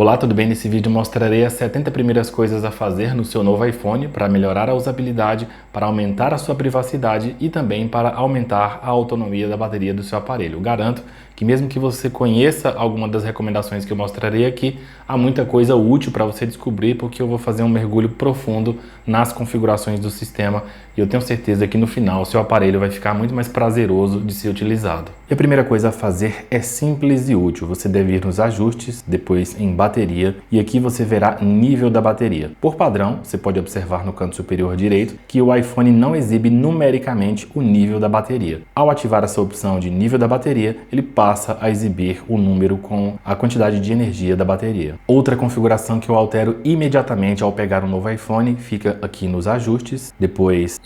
Olá, tudo bem? Nesse vídeo mostrarei as 70 primeiras coisas a fazer no seu novo iPhone para melhorar a usabilidade, para aumentar a sua privacidade e também para aumentar a autonomia da bateria do seu aparelho. Eu garanto que mesmo que você conheça alguma das recomendações que eu mostrarei aqui, há muita coisa útil para você descobrir, porque eu vou fazer um mergulho profundo nas configurações do sistema e eu tenho certeza que no final o seu aparelho vai ficar muito mais prazeroso de ser utilizado. E a primeira coisa a fazer é simples e útil. Você deve ir nos ajustes, depois em bateria e aqui você verá nível da bateria. Por padrão, você pode observar no canto superior direito que o iPhone não exibe numericamente o nível da bateria. Ao ativar essa opção de nível da bateria, ele passa a exibir o número com a quantidade de energia da bateria. Outra configuração que eu altero imediatamente ao pegar um novo iPhone fica aqui nos ajustes, depois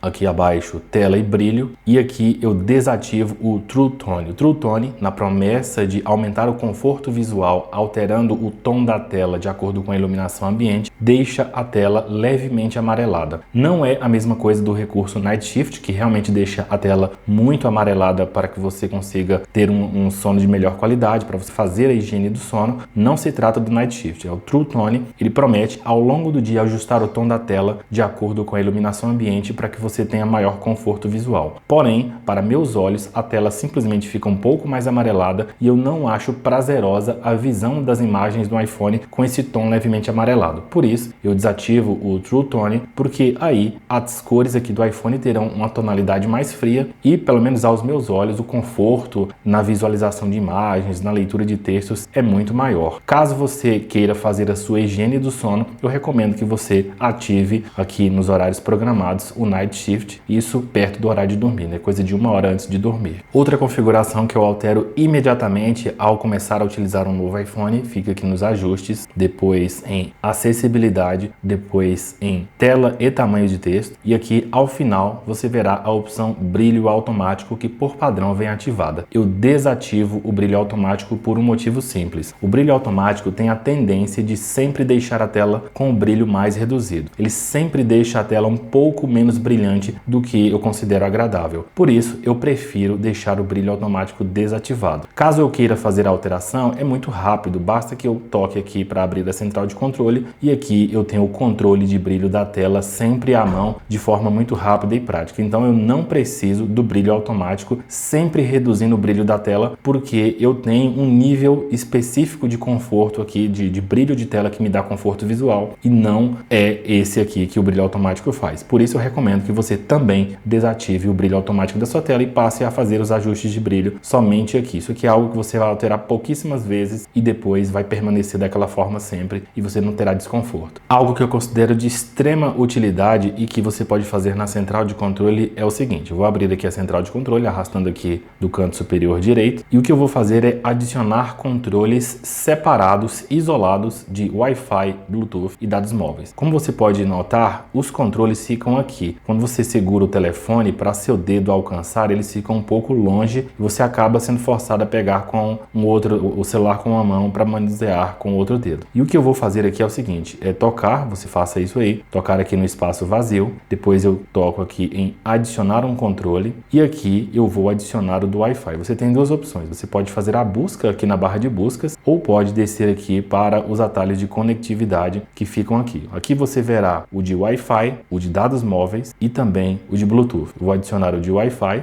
aqui abaixo tela e brilho e aqui eu desativo o True Tone. O True Tone, na promessa de aumentar o conforto visual alterando o tom da tela de acordo com a iluminação ambiente, deixa a tela levemente amarelada. Não é a mesma coisa do recurso Night Shift, que realmente deixa a tela muito amarelada para que você consiga ter um sono de melhor qualidade, para você fazer a higiene do sono. Não se trata do Night Shift, é o True Tone. Ele promete ao longo do dia ajustar o tom da tela de acordo com a iluminação ambiente para que você tenha maior conforto visual. Porém, para meus olhos, a tela simplesmente fica um pouco mais amarelada e eu não acho prazerosa a visão das imagens do iPhone com esse tom levemente amarelado. Por isso, eu desativo o True Tone, porque aí as cores aqui do iPhone terão uma tonalidade mais fria e, pelo menos aos meus olhos, o conforto na visualização de imagens, na leitura de textos é muito maior. Caso você queira fazer a sua higiene do sono, eu recomendo que você ative aqui nos horários programados o Night Shift, isso perto do horário de dormir, né? Coisa de 1 hora antes de dormir. Outra configuração que eu altero imediatamente ao começar a utilizar um novo iPhone fica aqui nos ajustes, depois em acessibilidade, depois em tela e tamanho de texto e aqui ao final você verá a opção brilho automático que por padrão vem ativada. Eu desativo o brilho automático por um motivo simples. O brilho automático tem a tendência de sempre deixar a tela com o brilho mais reduzido. Ele sempre deixa a tela um pouco menos brilhante do que eu considero agradável. Por isso, eu prefiro deixar o brilho automático desativado. Caso eu queira fazer a alteração, é muito rápido, basta que eu toque aqui para abrir a central de controle e aqui eu tenho o controle de brilho da tela sempre à mão de forma muito rápida e prática. Então eu não preciso do brilho automático sempre reduzindo o brilho da tela, porque eu tenho um nível específico de conforto aqui, de brilho de tela que me dá conforto visual e não é esse aqui que o brilho automático faz. Por isso eu recomendo que você também desative o brilho automático da sua tela e passe a fazer os ajustes de brilho somente aqui. Isso aqui é algo que você vai alterar pouquíssimas vezes e depois vai permanecer daquela forma sempre e você não terá desconforto. Algo que eu considero de extrema utilidade e que você pode fazer na central de controle é o seguinte: eu vou abrir aqui a central de controle arrastando aqui do canto superior direito e o que eu vou fazer é adicionar controles separados, isolados de Wi-Fi, Bluetooth e dados móveis. Como você pode notar, os controles ficam aqui. Quando você segura o telefone para seu dedo alcançar, eles ficam um pouco longe e você acaba sendo forçado a pegar com o celular com uma mão para manusear com o outro dedo. E o que eu vou fazer aqui é o seguinte: é tocar, você faça isso aí, tocar aqui no espaço vazio, depois eu toco aqui em adicionar um controle e aqui eu vou adicionar o do Wi-Fi. Você tem duas opções, você pode fazer a busca aqui na barra de buscas ou pode descer aqui para os atalhos de conectividade que ficam aqui. Aqui você verá o de Wi-Fi, o de dados móveis e também o de Bluetooth. Eu vou adicionar o de Wi-Fi,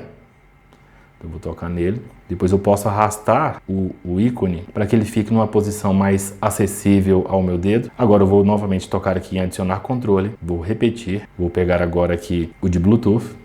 eu vou tocar nele, depois eu posso arrastar o ícone para que ele fique numa posição mais acessível ao meu dedo. Agora eu vou novamente tocar aqui em adicionar controle, vou repetir, vou pegar agora aqui o de Bluetooth.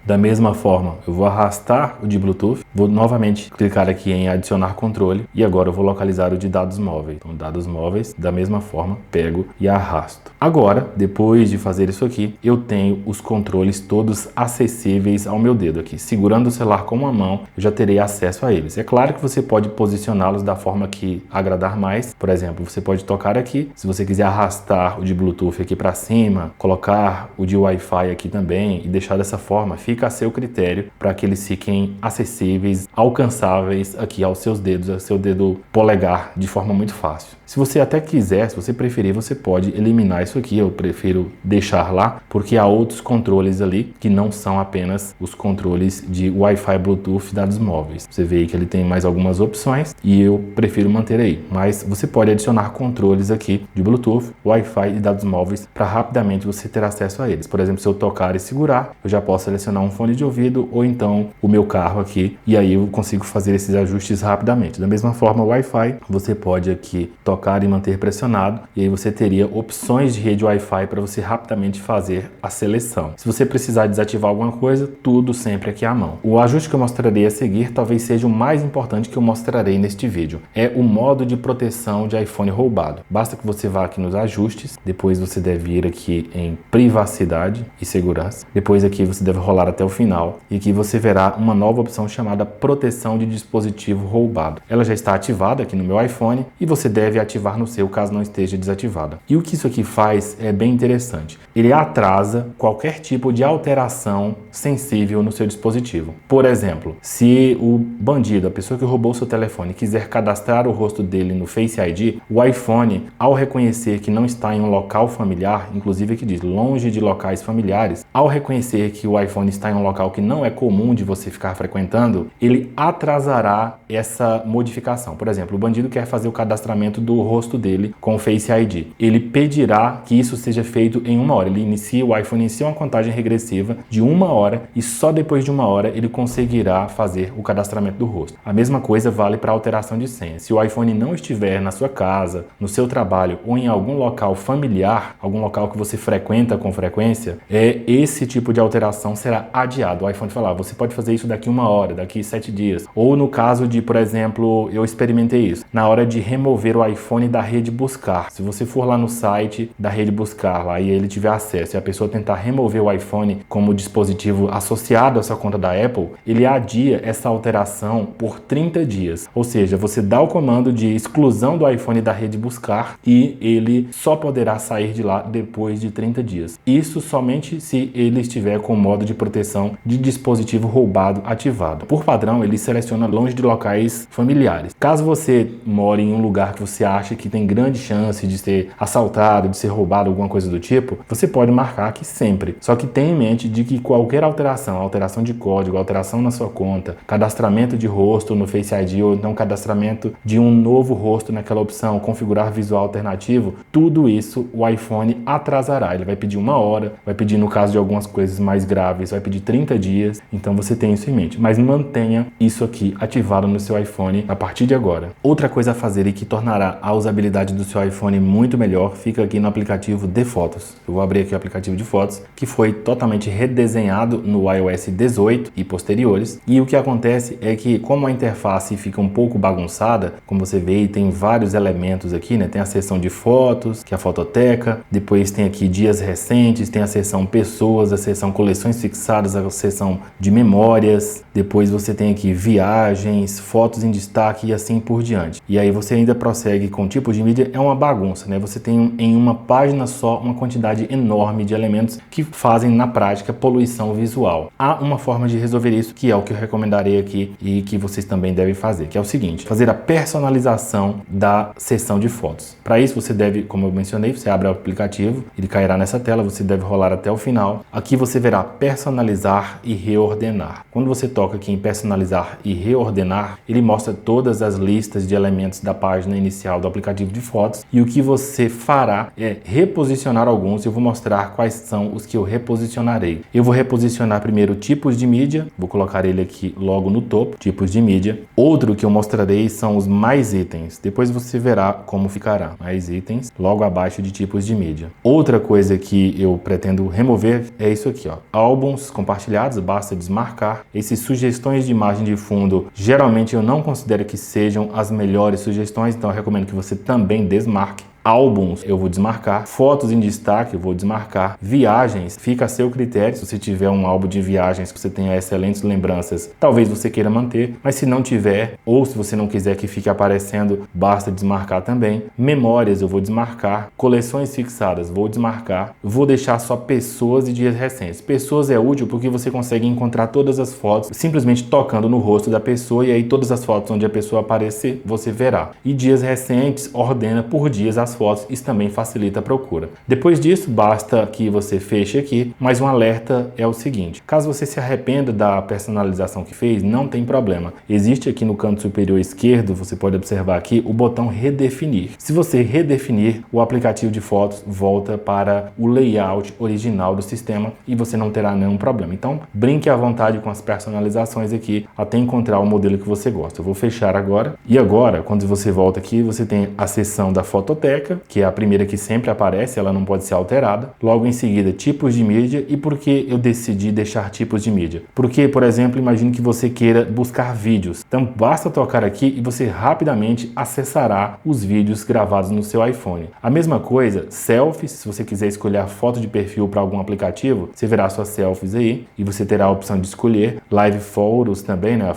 Da mesma forma, eu vou arrastar o de Bluetooth, vou novamente clicar aqui em adicionar controle e agora eu vou localizar o de dados móveis. Então, dados móveis, da mesma forma, pego e arrasto. Agora, depois de fazer isso aqui, eu tenho os controles todos acessíveis ao meu dedo aqui. Segurando o celular com uma mão, eu já terei acesso a eles. É claro que você pode posicioná-los da forma que agradar mais. Por exemplo, você pode tocar aqui. Se você quiser arrastar o de Bluetooth aqui para cima, colocar o de Wi-Fi aqui também e deixar dessa forma, fica a seu critério para que eles fiquem acessíveis disponíveis, alcançáveis aqui aos seus dedos, ao seu dedo polegar, de forma muito fácil. Se você até quiser, se você preferir, você pode eliminar isso aqui. Eu prefiro deixar lá, porque há outros controles ali que não são apenas os controles de Wi-Fi, Bluetooth, dados móveis. Você vê aí que ele tem mais algumas opções e eu prefiro manter aí. Mas você pode adicionar controles aqui de Bluetooth, Wi-Fi e dados móveis para rapidamente você ter acesso a eles. Por exemplo, se eu tocar e segurar, eu já posso selecionar um fone de ouvido ou então o meu carro aqui, e aí eu consigo fazer esses ajustes rapidamente. Da mesma forma, o Wi-Fi, você pode aqui tocar e manter pressionado, e aí você teria opções de rede Wi-Fi para você rapidamente fazer a seleção. Se você precisar desativar alguma coisa, tudo sempre aqui à mão. O ajuste que eu mostrarei a seguir talvez seja o mais importante que eu mostrarei neste vídeo. É o modo de proteção de iPhone roubado. Basta que você vá aqui nos ajustes, depois você deve ir aqui em privacidade e segurança. Depois aqui você deve rolar até o final e aqui você verá uma nova opção chamada proteção de dispositivo roubado. Ela já está ativada aqui no meu iPhone e você deve ativar no seu caso não esteja desativada. E o que isso aqui faz é bem interessante. Ele atrasa qualquer tipo de alteração sensível no seu dispositivo. Por exemplo, se o bandido, a pessoa que roubou seu telefone, quiser cadastrar o rosto dele no Face ID, o iPhone, ao reconhecer que não está em um local familiar, inclusive aqui diz longe de locais familiares, ao reconhecer que o iPhone está em um local que não é comum de você ficar frequentando, ele atrasará essa modificação. Por exemplo, o bandido quer fazer o cadastramento do rosto dele com o Face ID. Ele pedirá que isso seja feito em 1 hora. O iPhone inicia uma contagem regressiva de 1 hora e só depois de 1 hora ele conseguirá fazer o cadastramento do rosto. A mesma coisa vale para alteração de senha. Se o iPhone não estiver na sua casa, no seu trabalho ou em algum local familiar, algum local que você frequenta com frequência, esse tipo de alteração será adiado. O iPhone falar, você pode fazer isso daqui 1 hora, daqui 7 dias. Ou no caso de, por exemplo, eu experimentei isso, na hora de remover o iPhone da rede buscar. Se você for lá no site da rede buscar lá e ele tiver acesso e a pessoa tentar remover o iPhone como dispositivo associado à sua conta da Apple, ele adia essa alteração por 30 dias. Ou seja, você dá o comando de exclusão do iPhone da rede buscar e ele só poderá sair de lá depois de 30 dias. Isso somente se ele estiver com o modo de proteção de dispositivo roubado ativado. Por padrão, ele seleciona longe de locais familiares. Caso você more em um lugar que você acha que tem grande chance de ser assaltado, de ser roubado, alguma coisa do tipo, você pode marcar aqui sempre. Só que tenha em mente de que qualquer alteração de código, alteração na sua conta, cadastramento de rosto no Face ID ou então cadastramento de um novo rosto naquela opção, configurar visual alternativo, tudo isso o iPhone atrasará. Ele vai pedir 1 hora, vai pedir no caso de algumas coisas mais graves, vai pedir 30 dias, então você tem isso em mente. Mas mantenha isso aqui ativado no seu iPhone a partir de agora. Outra coisa a fazer e que tornará a usabilidade do seu iPhone muito melhor, fica aqui no aplicativo de fotos. Eu vou abrir aqui o aplicativo de fotos, que foi totalmente redesenhado no iOS 18 e posteriores. E o que acontece é que, como a interface fica um pouco bagunçada, como você vê, tem vários elementos aqui, né? Tem a seção de fotos, que é a fototeca, depois tem aqui dias recentes, tem a seção pessoas, a seção coleções fixadas, a seção de memórias, depois você tem aqui viagens, fotos em destaque e assim por diante. E aí você ainda prossegue com tipos de mídia, é uma bagunça, né? Você tem em uma página só uma quantidade enorme de elementos que fazem na prática poluição visual. Há uma forma de resolver isso, que é o que eu recomendarei aqui e que vocês também devem fazer, que é o seguinte: fazer a personalização da seção de fotos. Para isso você deve, como eu mencionei, você abre o aplicativo, ele cairá nessa tela, você deve rolar até o final. Aqui você verá personalizar e reordenar. Quando você toca aqui em personalizar e reordenar, ele mostra todas as listas de elementos da página inicial do aplicativo de fotos, e o que você fará é reposicionar alguns. Eu vou mostrar quais são os que eu reposicionarei. Eu vou reposicionar primeiro tipos de mídia, vou colocar ele aqui logo no topo, tipos de mídia. Outro que eu mostrarei são os mais itens, depois você verá como ficará, mais itens, logo abaixo de tipos de mídia. Outra coisa que eu pretendo remover é isso aqui, ó, álbuns compartilhados, basta desmarcar. Esses sugestões de imagem de fundo, geralmente eu não considero que sejam as melhores sugestões, então eu recomendo que você também desmarque. Álbuns eu vou desmarcar, fotos em destaque eu vou desmarcar, viagens fica a seu critério. Se você tiver um álbum de viagens que você tenha excelentes lembranças, talvez você queira manter, mas se não tiver, ou se você não quiser que fique aparecendo, basta desmarcar também. Memórias eu vou desmarcar, coleções fixadas vou desmarcar, vou deixar só pessoas e dias recentes. Pessoas é útil porque você consegue encontrar todas as fotos simplesmente tocando no rosto da pessoa, e aí todas as fotos onde a pessoa aparecer você verá. E dias recentes ordena por dias as fotos, isso também facilita a procura. Depois disso, basta que você feche aqui, mas um alerta é o seguinte: caso você se arrependa da personalização que fez, não tem problema. Existe aqui no canto superior esquerdo, você pode observar aqui, o botão redefinir. Se você redefinir, o aplicativo de fotos volta para o layout original do sistema e você não terá nenhum problema. Então, brinque à vontade com as personalizações aqui até encontrar o modelo que você gosta. Eu vou fechar agora. E agora, quando você volta aqui, você tem a seção da fototeca, que é a primeira que sempre aparece, ela não pode ser alterada. Logo em seguida, tipos de mídia. E por que eu decidi deixar tipos de mídia? Porque, por exemplo, imagine que você queira buscar vídeos. Então, basta tocar aqui e você rapidamente acessará os vídeos gravados no seu iPhone. A mesma coisa, selfies. Se você quiser escolher a foto de perfil para algum aplicativo, você verá suas selfies aí e você terá a opção de escolher. Live photos também, né?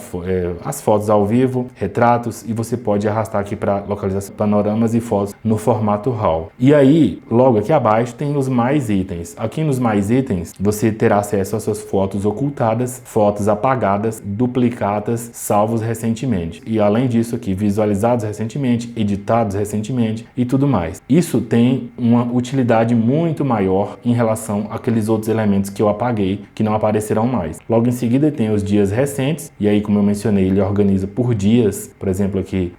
As fotos ao vivo, retratos, e você pode arrastar aqui para localização, panoramas e fotos no formato RAW. E aí, logo aqui abaixo tem os mais itens. Aqui nos mais itens, você terá acesso às suas fotos ocultadas, fotos apagadas, duplicadas, salvos recentemente. E além disso aqui, visualizados recentemente, editados recentemente e tudo mais. Isso tem uma utilidade muito maior em relação àqueles outros elementos que eu apaguei, que não aparecerão mais. Logo em seguida tem os dias recentes, e aí, como eu mencionei, ele organiza por dias. Por exemplo, aqui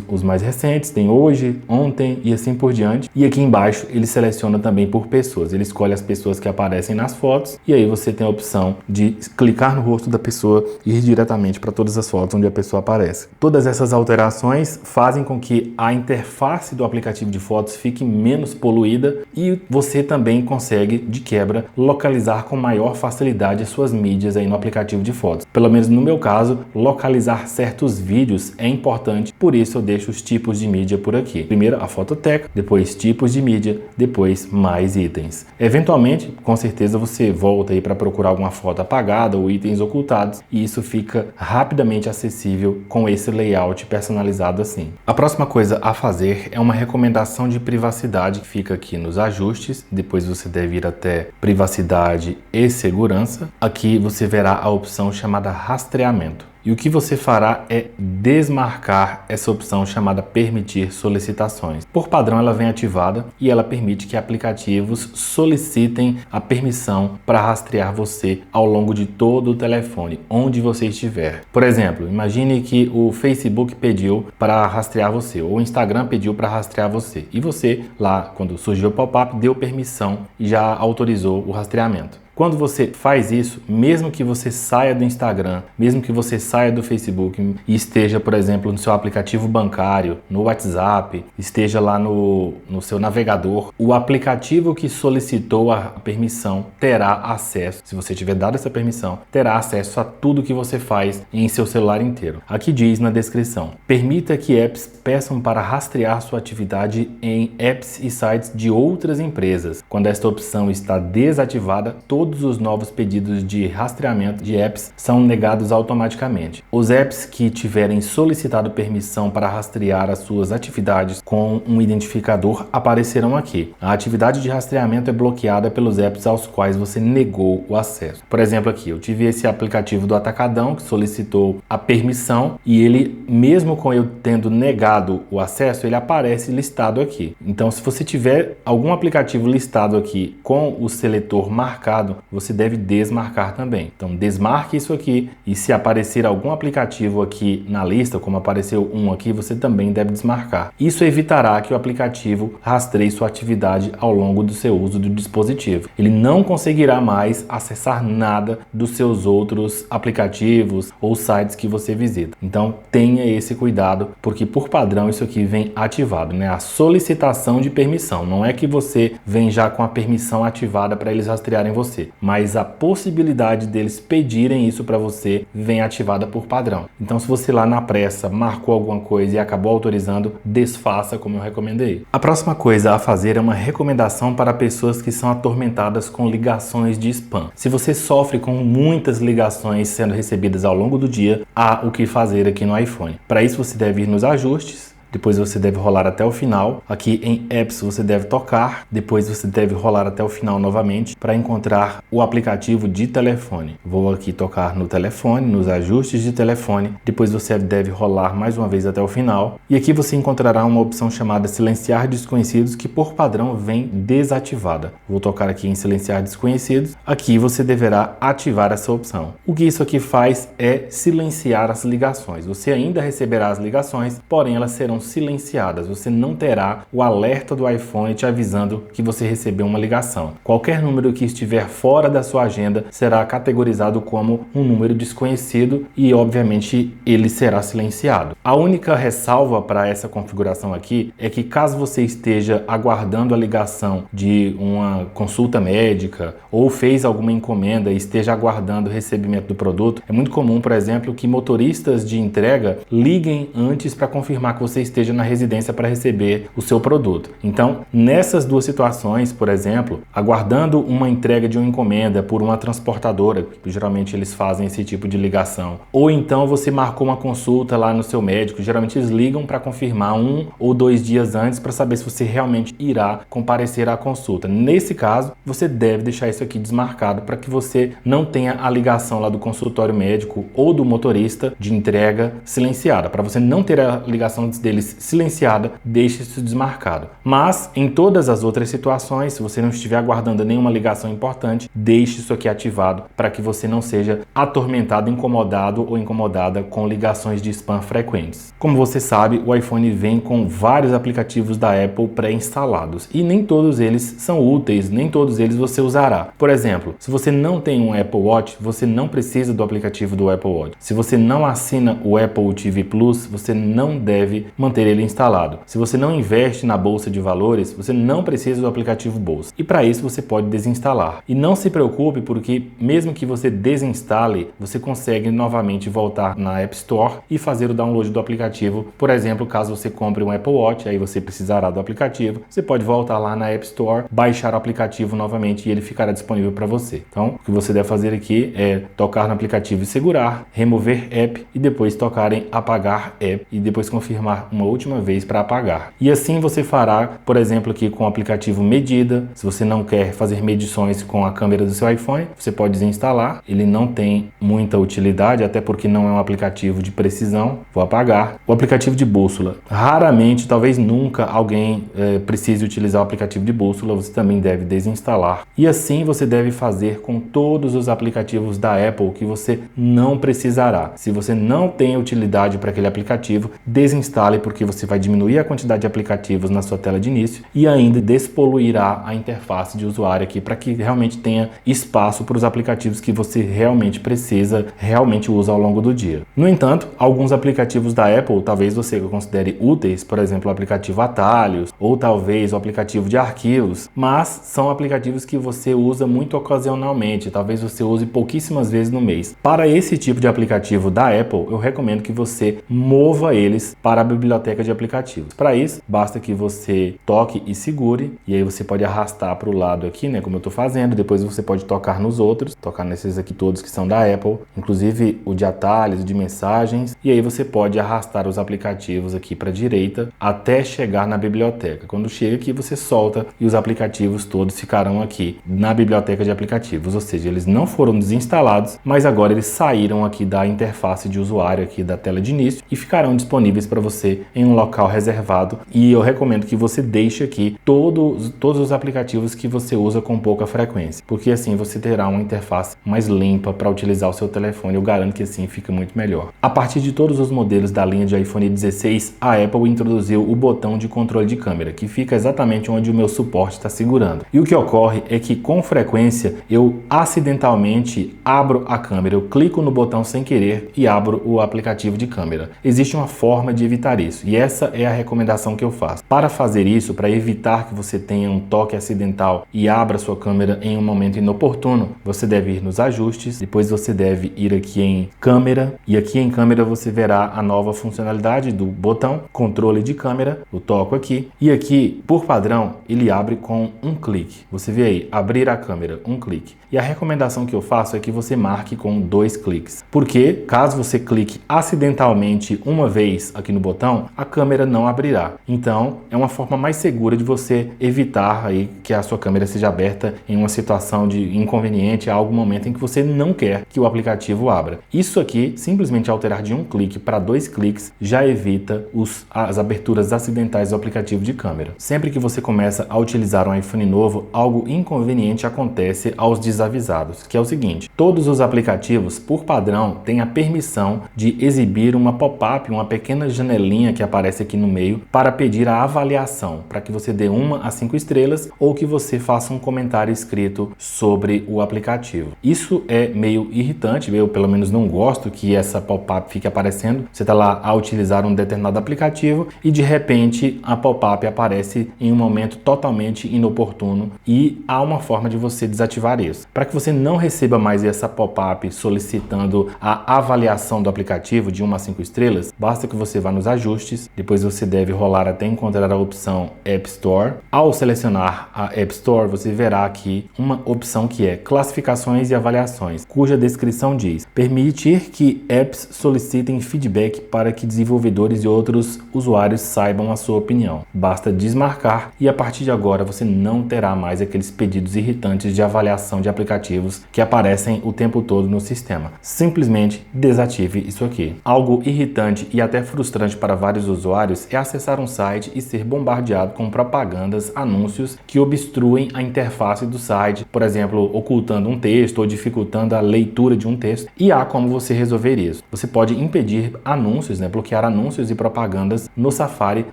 os mais recentes, tem hoje, ontem e assim por diante. E aqui embaixo ele seleciona também por pessoas. Ele escolhe as pessoas que aparecem nas fotos, e aí você tem a opção de clicar no rosto da pessoa e ir diretamente para todas as fotos onde a pessoa aparece. Todas essas alterações fazem com que a interface do aplicativo de fotos fique menos poluída, e você também consegue, de quebra, localizar com maior facilidade as suas mídias aí no aplicativo de fotos. Pelo menos no meu caso, localizar certos vídeos é importante, por isso eu deixo os tipos de mídia por aqui. Primeiro a fototeca, depois tipos de mídia, depois mais itens. Eventualmente, com certeza você volta aí para procurar alguma foto apagada ou itens ocultados, e isso fica rapidamente acessível com esse layout personalizado assim. A próxima coisa a fazer é uma recomendação de privacidade que fica aqui nos ajustes. Depois você deve ir até privacidade e segurança. Aqui você verá a opção chamada rastreamento. E o que você fará é desmarcar essa opção chamada permitir solicitações. Por padrão, ela vem ativada e ela permite que aplicativos solicitem a permissão para rastrear você ao longo de todo o telefone, onde você estiver. Por exemplo, imagine que o Facebook pediu para rastrear você, ou o Instagram pediu para rastrear você, e você lá, quando surgiu o pop-up, deu permissão e já autorizou o rastreamento. Quando você faz isso, mesmo que você saia do Instagram, mesmo que você saia do Facebook e esteja, por exemplo, no seu aplicativo bancário, no WhatsApp, esteja lá no seu navegador, o aplicativo que solicitou a permissão terá acesso, se você tiver dado essa permissão, terá acesso a tudo que você faz em seu celular inteiro. Aqui diz na descrição: permita que apps peçam para rastrear sua atividade em apps e sites de outras empresas. Quando esta opção está desativada, todos os novos pedidos de rastreamento de apps são negados automaticamente. Os apps que tiverem solicitado permissão para rastrear as suas atividades com um identificador aparecerão aqui. A atividade de rastreamento é bloqueada pelos apps aos quais você negou o acesso. Por exemplo, aqui eu tive esse aplicativo do Atacadão que solicitou a permissão, e ele, mesmo com eu tendo negado o acesso, ele aparece listado aqui. Então, se você tiver algum aplicativo listado aqui com o seletor marcado, você deve desmarcar também. Então, desmarque isso aqui, e se aparecer algum aplicativo aqui na lista, como apareceu um aqui, você também deve desmarcar. Isso evitará que o aplicativo rastreie sua atividade ao longo do seu uso do dispositivo. Ele não conseguirá mais acessar nada dos seus outros aplicativos ou sites que você visita. Então, tenha esse cuidado, porque por padrão isso aqui vem ativado, né? A solicitação de permissão. Não é que você vem já com a permissão ativada para eles rastrearem você. você, mas a possibilidade deles pedirem isso para você vem ativada por padrão. Então, se você lá na pressa marcou alguma coisa e acabou autorizando, desfaça como eu recomendei. A próxima coisa a fazer é uma recomendação para pessoas que são atormentadas com ligações de spam. Se você sofre com muitas ligações sendo recebidas ao longo do dia, há o que fazer aqui no iPhone. Para isso, você deve ir nos ajustes. Depois você deve rolar até o final. Aqui em Apps você deve tocar. Depois você deve rolar até o final novamente para encontrar o aplicativo de telefone. Vou aqui tocar no telefone, nos ajustes de telefone. Depois você deve rolar mais uma vez até o final. E aqui você encontrará uma opção chamada Silenciar Desconhecidos, que por padrão vem desativada. Vou tocar aqui em Silenciar Desconhecidos. Aqui você deverá ativar essa opção. O que isso aqui faz é silenciar as ligações. Você ainda receberá as ligações, porém elas serão silenciadas. Você não terá o alerta do iPhone te avisando que você recebeu uma ligação. Qualquer número que estiver fora da sua agenda será categorizado como um número desconhecido e, obviamente, ele será silenciado. A única ressalva para essa configuração aqui é que caso você esteja aguardando a ligação de uma consulta médica ou fez alguma encomenda e esteja aguardando o recebimento do produto, é muito comum, por exemplo, que motoristas de entrega liguem antes para confirmar que você esteja na residência para receber o seu produto. Então, nessas duas situações, por exemplo, aguardando uma entrega de uma encomenda por uma transportadora, que geralmente eles fazem esse tipo de ligação, ou então você marcou uma consulta lá no seu médico, geralmente eles ligam para confirmar 1 ou 2 dias antes para saber se você realmente irá comparecer à consulta. Nesse caso, você deve deixar isso aqui desmarcado para que você não tenha a ligação lá do consultório médico ou do motorista de entrega silenciada. Para você não ter a ligação deles silenciada, deixe isso desmarcado. Mas em todas as outras situações, se você não estiver aguardando nenhuma ligação importante, deixe isso aqui ativado para que você não seja atormentado, incomodado ou incomodada com ligações de spam frequentes. Como você sabe, o iPhone vem com vários aplicativos da Apple pré-instalados e nem todos eles são úteis, nem todos eles você usará. Por exemplo, se você não tem um Apple Watch, você não precisa do aplicativo do Apple Watch. Se você não assina o Apple TV Plus, você não deve manter ele instalado. Se você não investe na bolsa de valores, você não precisa do aplicativo Bolsa. E para isso você pode desinstalar. E não se preocupe, porque mesmo que você desinstale, você consegue novamente voltar na App Store e fazer o download do aplicativo. Por exemplo, caso você compre um Apple Watch, aí você precisará do aplicativo, você pode voltar lá na App Store, baixar o aplicativo novamente e ele ficará disponível para você. Então, o que você deve fazer aqui é tocar no aplicativo e segurar, remover app e depois tocar em apagar app e depois confirmar uma última vez para apagar. E assim você fará, por exemplo, aqui com o aplicativo Medida. Se você não quer fazer medições com a câmera do seu iPhone, você pode desinstalar. Ele não tem muita utilidade, até porque não é um aplicativo de precisão. Vou apagar. O aplicativo de bússola. Raramente, talvez nunca, alguém precise utilizar o aplicativo de bússola. Você também deve desinstalar. E assim você deve fazer com todos os aplicativos da Apple que você não precisará. Se você não tem utilidade para aquele aplicativo, desinstale, porque você vai diminuir a quantidade de aplicativos na sua tela de início e ainda despoluirá a interface de usuário aqui para que realmente tenha espaço para os aplicativos que você realmente precisa, realmente usa ao longo do dia. No entanto, alguns aplicativos da Apple talvez você considere úteis, por exemplo, o aplicativo Atalhos ou talvez o aplicativo de arquivos, mas são aplicativos que você usa muito ocasionalmente, talvez você use pouquíssimas vezes no mês. Para esse tipo de aplicativo da Apple, eu recomendo que você mova eles para a biblioteca de aplicativos. Para isso, basta que você toque e segure, e aí você pode arrastar para o lado aqui, né, como eu estou fazendo. Depois você pode tocar nos outros, tocar nesses aqui todos que são da Apple, inclusive o de atalhos, o de mensagens, e aí você pode arrastar os aplicativos aqui para a direita até chegar na biblioteca. Quando chega aqui, você solta e os aplicativos todos ficarão aqui na biblioteca de aplicativos, ou seja, eles não foram desinstalados, mas agora eles saíram aqui da interface de usuário aqui da tela de início e ficarão disponíveis para você em um local reservado. E eu recomendo que você deixe aqui todos os aplicativos que você usa com pouca frequência, porque assim você terá uma interface mais limpa para utilizar o seu telefone. Eu garanto que assim fica muito melhor. A partir de todos os modelos da linha de iPhone 16, a Apple introduziu o botão de controle de câmera, que fica exatamente onde o meu suporte está segurando. E o que ocorre é que com frequência eu acidentalmente abro a câmera, eu clico no botão sem querer e abro o aplicativo de câmera. Existe uma forma de evitar isso. isso. E essa é a recomendação que eu faço. Para fazer isso, para evitar que você tenha um toque acidental e abra sua câmera em um momento inoportuno, você deve ir nos ajustes, depois você deve ir aqui em câmera, e aqui em câmera você verá a nova funcionalidade do botão controle de câmera. Eu toco aqui e aqui, por padrão, ele abre com um clique. Você vê aí, abrir a câmera, um clique. E a recomendação que eu faço é que você marque com 2 cliques. Porque caso você clique acidentalmente uma vez aqui no botão, a câmera não abrirá. Então, é uma forma mais segura de você evitar aí que a sua câmera seja aberta em uma situação de inconveniente, a algum momento em que você não quer que o aplicativo abra. Isso aqui, simplesmente alterar de um clique para 2 cliques, já evita as aberturas acidentais do aplicativo de câmera. Sempre que você começa a utilizar um iPhone novo, algo inconveniente acontece aos desavisados, que é o seguinte: todos os aplicativos, por padrão, têm a permissão de exibir uma pop-up, uma pequena janelinha que aparece aqui no meio para pedir a avaliação, para que você dê 1 a 5 estrelas ou que você faça um comentário escrito sobre o aplicativo. Isso é meio irritante, eu pelo menos não gosto que essa pop-up fique aparecendo. Você está lá a utilizar um determinado aplicativo e de repente a pop-up aparece em um momento totalmente inoportuno e há uma forma de você desativar isso. Para que você não receba mais essa pop-up solicitando a avaliação do aplicativo de 1 a 5 estrelas, basta que você vá nos ajustes, depois você deve rolar até encontrar a opção App Store. Ao selecionar a App Store, você verá aqui uma opção que é classificações e avaliações, cuja descrição diz: permitir que apps solicitem feedback para que desenvolvedores e outros usuários saibam a sua opinião. Basta desmarcar e a partir de agora você não terá mais aqueles pedidos irritantes de avaliação de aplicativos que aparecem o tempo todo no sistema. Simplesmente desative isso aqui. Algo irritante e até frustrante para vários usuários é acessar um site e ser bombardeado com propagandas, anúncios que obstruem a interface do site, por exemplo, ocultando um texto ou dificultando a leitura de um texto. E há como você resolver isso. Você pode impedir anúncios, bloquear anúncios e propagandas no Safari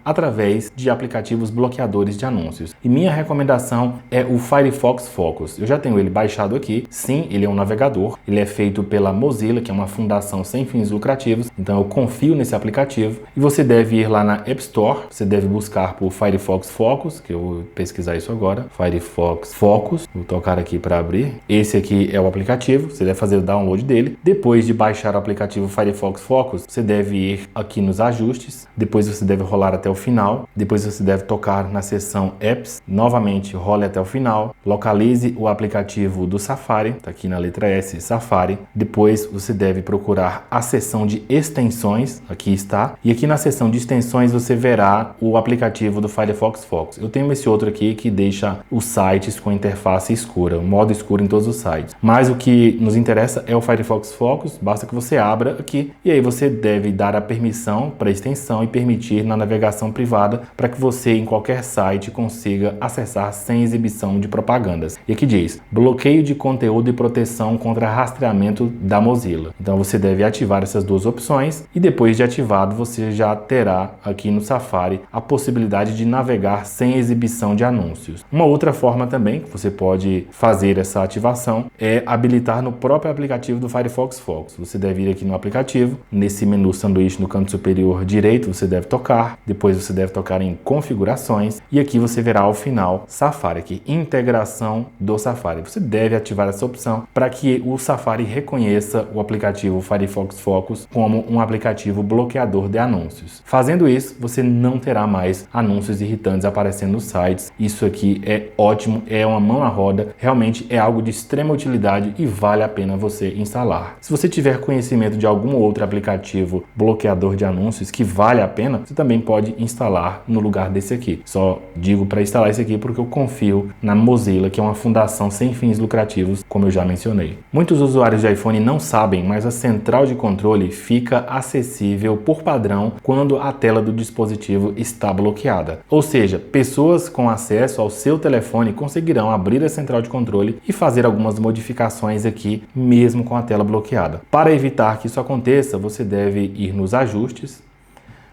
através de aplicativos bloqueadores de anúncios. E minha recomendação é o Firefox Focus. Eu já tenho ele baixado aqui. Sim, ele é um navegador. Ele é feito pela Mozilla, que é uma fundação sem fins lucrativos. Então eu confio nesse aplicativo. E você deve ir lá na App Store. Você deve buscar por Firefox Focus, que eu vou pesquisar isso agora. Firefox Focus. Vou tocar aqui para abrir. Esse aqui é o aplicativo. Você deve fazer o download dele. Depois de baixar o aplicativo Firefox Focus, você deve ir aqui nos ajustes. Depois você deve rolar até o final. Depois você deve tocar na seção Apps. Novamente, role até o final. Localize o aplicativo do Safari. Está aqui na letra S, Safari. Depois você deve procurar a seção de extensões. Aqui está. E aqui na seção de extensões você verá o aplicativo do Firefox Focus. Eu tenho esse outro aqui que deixa os sites com interface escura, modo escuro em todos os sites. Mas o que nos interessa é o Firefox Focus. Basta que você abra aqui e aí você deve dar a permissão para a extensão e permitir na navegação privada para que você em qualquer site consiga acessar sem exibição de propagandas. E aqui diz: bloqueio de conteúdo e proteção contra rastreamento da Mozilla. Então você deve ativar essas duas opções e depois de ativado você já terá aqui no Safari a possibilidade de navegar sem exibição de anúncios. Uma outra forma também que você pode fazer essa ativação é habilitar no próprio aplicativo do Firefox Focus. Você deve ir aqui no aplicativo, nesse menu sanduíche no canto superior direito você deve tocar, depois você deve tocar em configurações e aqui você verá ao final Safari, aqui integração do Safari. Você deve ativar essa opção para que o Safari reconheça o aplicativo Firefox Focus como um aplicativo bloqueador de anúncios. Fazendo isso, você não terá mais anúncios irritantes aparecendo nos sites. Isso aqui é ótimo, é uma mão na roda, realmente é algo de extrema utilidade e vale a pena você instalar. Se você tiver conhecimento de algum outro aplicativo bloqueador de anúncios que vale a pena, você também pode instalar no lugar desse aqui. Só digo para instalar esse aqui porque eu confio na Mozilla, que é uma fundação sem fins lucrativos, como eu já mencionei. Muitos usuários de iPhone não sabem, mas a central de controle fica acessível por padrão quando a tela do dispositivo está bloqueada. Ou seja, pessoas com acesso ao seu telefone conseguirão abrir a central de controle e fazer algumas modificações aqui, mesmo com a tela bloqueada. Para evitar que isso aconteça, você deve ir nos ajustes.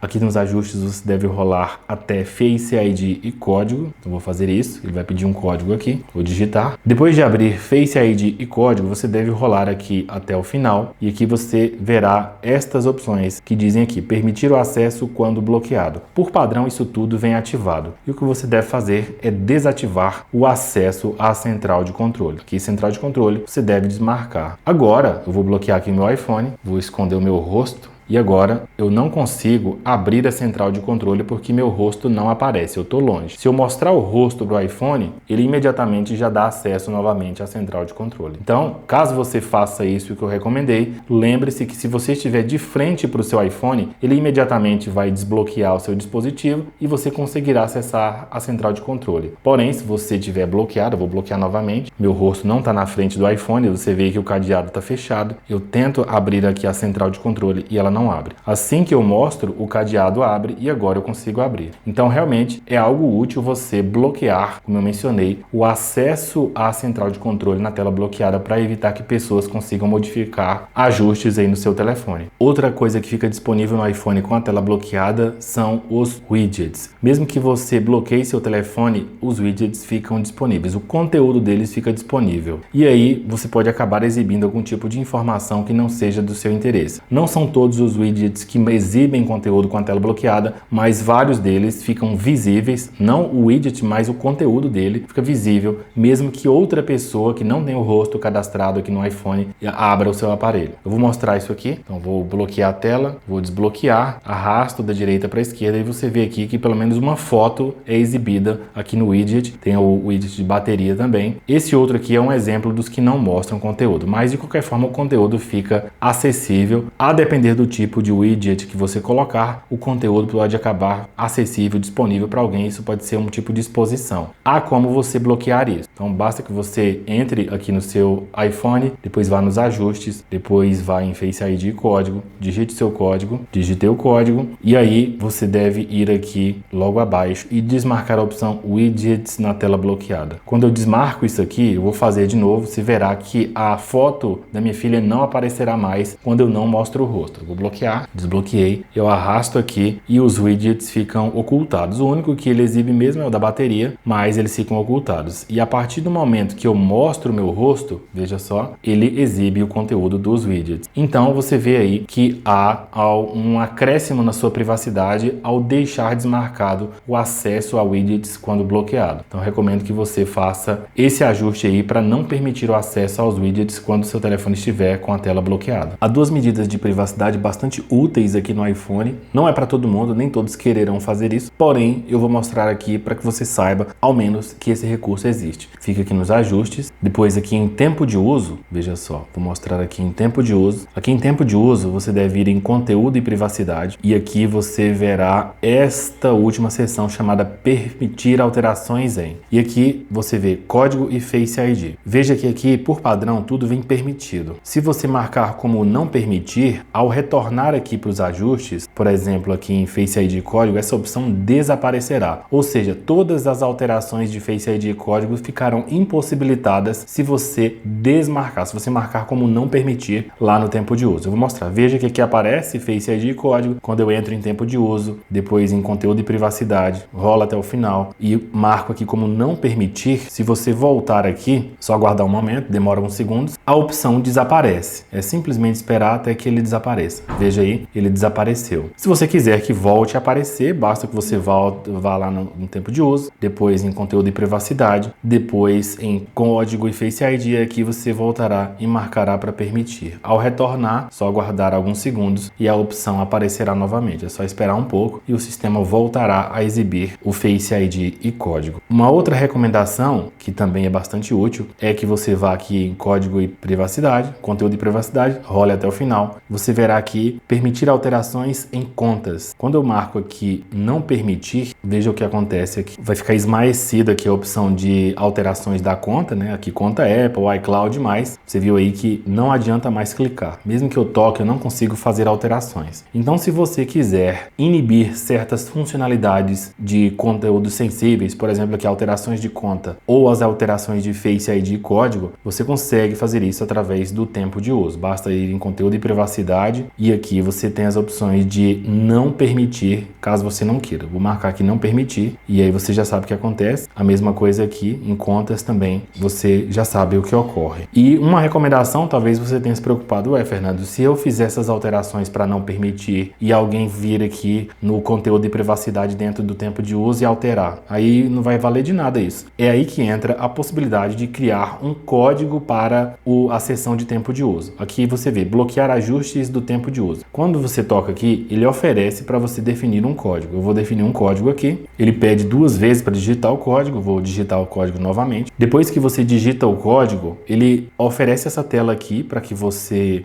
Aqui nos ajustes você deve rolar até Face ID e código. Eu vou fazer isso, ele vai pedir um código aqui, vou digitar. Depois de abrir Face ID e código, você deve rolar aqui até o final e aqui você verá estas opções que dizem aqui, permitir o acesso quando bloqueado. Por padrão, isso tudo vem ativado. E o que você deve fazer é desativar o acesso à central de controle. Aqui, central de controle, você deve desmarcar. Agora, eu vou bloquear aqui meu iPhone, vou esconder o meu rosto. E agora eu não consigo abrir a central de controle porque meu rosto não aparece, eu estou longe. Se eu mostrar o rosto do iPhone, ele imediatamente já dá acesso novamente à central de controle. Então, caso você faça isso que eu recomendei, lembre-se que se você estiver de frente para o seu iPhone, ele imediatamente vai desbloquear o seu dispositivo e você conseguirá acessar a central de controle. Porém, se você estiver bloqueado, eu vou bloquear novamente, meu rosto não está na frente do iPhone, você vê que o cadeado está fechado, eu tento abrir aqui a central de controle e ela não abre. Assim que eu mostro, o cadeado abre e agora eu consigo abrir. Então, realmente, é algo útil você bloquear, como eu mencionei, o acesso à central de controle na tela bloqueada para evitar que pessoas consigam modificar ajustes aí no seu telefone. Outra coisa que fica disponível no iPhone com a tela bloqueada são os widgets. Mesmo que você bloqueie seu telefone, os widgets ficam disponíveis. O conteúdo deles fica disponível. E aí, você pode acabar exibindo algum tipo de informação que não seja do seu interesse. Não são todos os widgets que exibem conteúdo com a tela bloqueada, mas vários deles ficam visíveis, não o widget, mas o conteúdo dele fica visível, mesmo que outra pessoa que não tem o rosto cadastrado aqui no iPhone abra o seu aparelho. Eu vou mostrar isso aqui, então vou bloquear a tela, vou desbloquear, arrasto da direita para a esquerda e você vê aqui que pelo menos uma foto é exibida aqui no widget, tem o widget de bateria também. Esse outro aqui é um exemplo dos que não mostram conteúdo, mas de qualquer forma o conteúdo fica acessível, a depender do tipo de widget que você colocar, o conteúdo pode acabar acessível, disponível para alguém, isso pode ser um tipo de exposição. Há como você bloquear isso, então basta que você entre aqui no seu iPhone, depois vá nos ajustes, depois vá em Face ID e código, digite seu código, digitei o código e aí você deve ir aqui logo abaixo e desmarcar a opção widgets na tela bloqueada. Quando eu desmarco isso aqui, eu vou fazer de novo, você verá que a foto da minha filha não aparecerá mais quando eu não mostro o rosto. Eu vou bloquear, desbloqueei, eu arrasto aqui e os widgets ficam ocultados. O único que ele exibe mesmo é o da bateria, mas eles ficam ocultados. E a partir do momento que eu mostro o meu rosto, veja só, ele exibe o conteúdo dos widgets. Então você vê aí que há um acréscimo na sua privacidade ao deixar desmarcado o acesso a widgets quando bloqueado. Então eu recomendo que você faça esse ajuste aí para não permitir o acesso aos widgets quando o seu telefone estiver com a tela bloqueada. Há duas medidas de privacidade bastante úteis aqui no iPhone. Não é para todo mundo, nem todos quererão fazer isso, porém eu vou mostrar aqui para que você saiba ao menos que esse recurso existe. Fica aqui nos ajustes, depois aqui em tempo de uso, veja só, vou mostrar aqui em tempo de uso. Aqui em tempo de uso você deve ir em conteúdo e privacidade e aqui você verá esta última seção chamada permitir alterações em. E aqui você vê código e Face ID. Veja que aqui por padrão tudo vem permitido. Se você marcar como não permitir, ao retornar aqui para os ajustes, por exemplo aqui em Face ID e código, essa opção desaparecerá. Ou seja, todas as alterações de Face ID e código ficarão impossibilitadas se você desmarcar, se você marcar como não permitir lá no tempo de uso. Eu vou mostrar. Veja que aqui aparece Face ID e código quando eu entro em tempo de uso, depois em conteúdo e privacidade, rola até o final e marco aqui como não permitir. Se você voltar aqui, só aguardar um momento, demora uns segundos, a opção desaparece. É simplesmente esperar até que ele desapareça. Veja aí, ele desapareceu. Se você quiser que volte a aparecer, basta que você vá lá no tempo de uso, depois em conteúdo e privacidade, depois em código e Face ID, aqui você voltará e marcará para permitir. Ao retornar, só aguardar alguns segundos e a opção aparecerá novamente. É só esperar um pouco e o sistema voltará a exibir o Face ID e código. Uma outra recomendação, que também é bastante útil, é que você vá aqui em código e privacidade, conteúdo e privacidade, role até o final. Você verá aqui permitir alterações em contas. Quando eu marco aqui não permitir, veja o que acontece aqui. Vai ficar esmaecida aqui a opção de alterações da conta, né? Aqui conta Apple, iCloud e mais. Você viu aí que não adianta mais clicar. Mesmo que eu toque, eu não consigo fazer alterações. Então, se você quiser inibir certas funcionalidades de conteúdos sensíveis, por exemplo, aqui alterações de conta ou as alterações de Face ID e código, você consegue fazer isso através do tempo de uso. Basta ir em conteúdo e privacidade e e aqui você tem as opções de não permitir, caso você não queira. Vou marcar aqui não permitir e aí você já sabe o que acontece. A mesma coisa aqui em contas também, você já sabe o que ocorre. E uma recomendação, talvez você tenha se preocupado, Fernando, se eu fizer essas alterações para não permitir e alguém vir aqui no conteúdo de privacidade dentro do tempo de uso e alterar, aí não vai valer de nada isso. É aí que entra a possibilidade de criar um código para a seção de tempo de uso. Aqui você vê, bloquear ajustes do tempo de uso. Quando você toca aqui, ele oferece para você definir um código. Eu vou definir um código aqui. Ele pede 2 vezes para digitar o código. Vou digitar o código novamente. Depois que você digita o código, ele oferece essa tela aqui para que você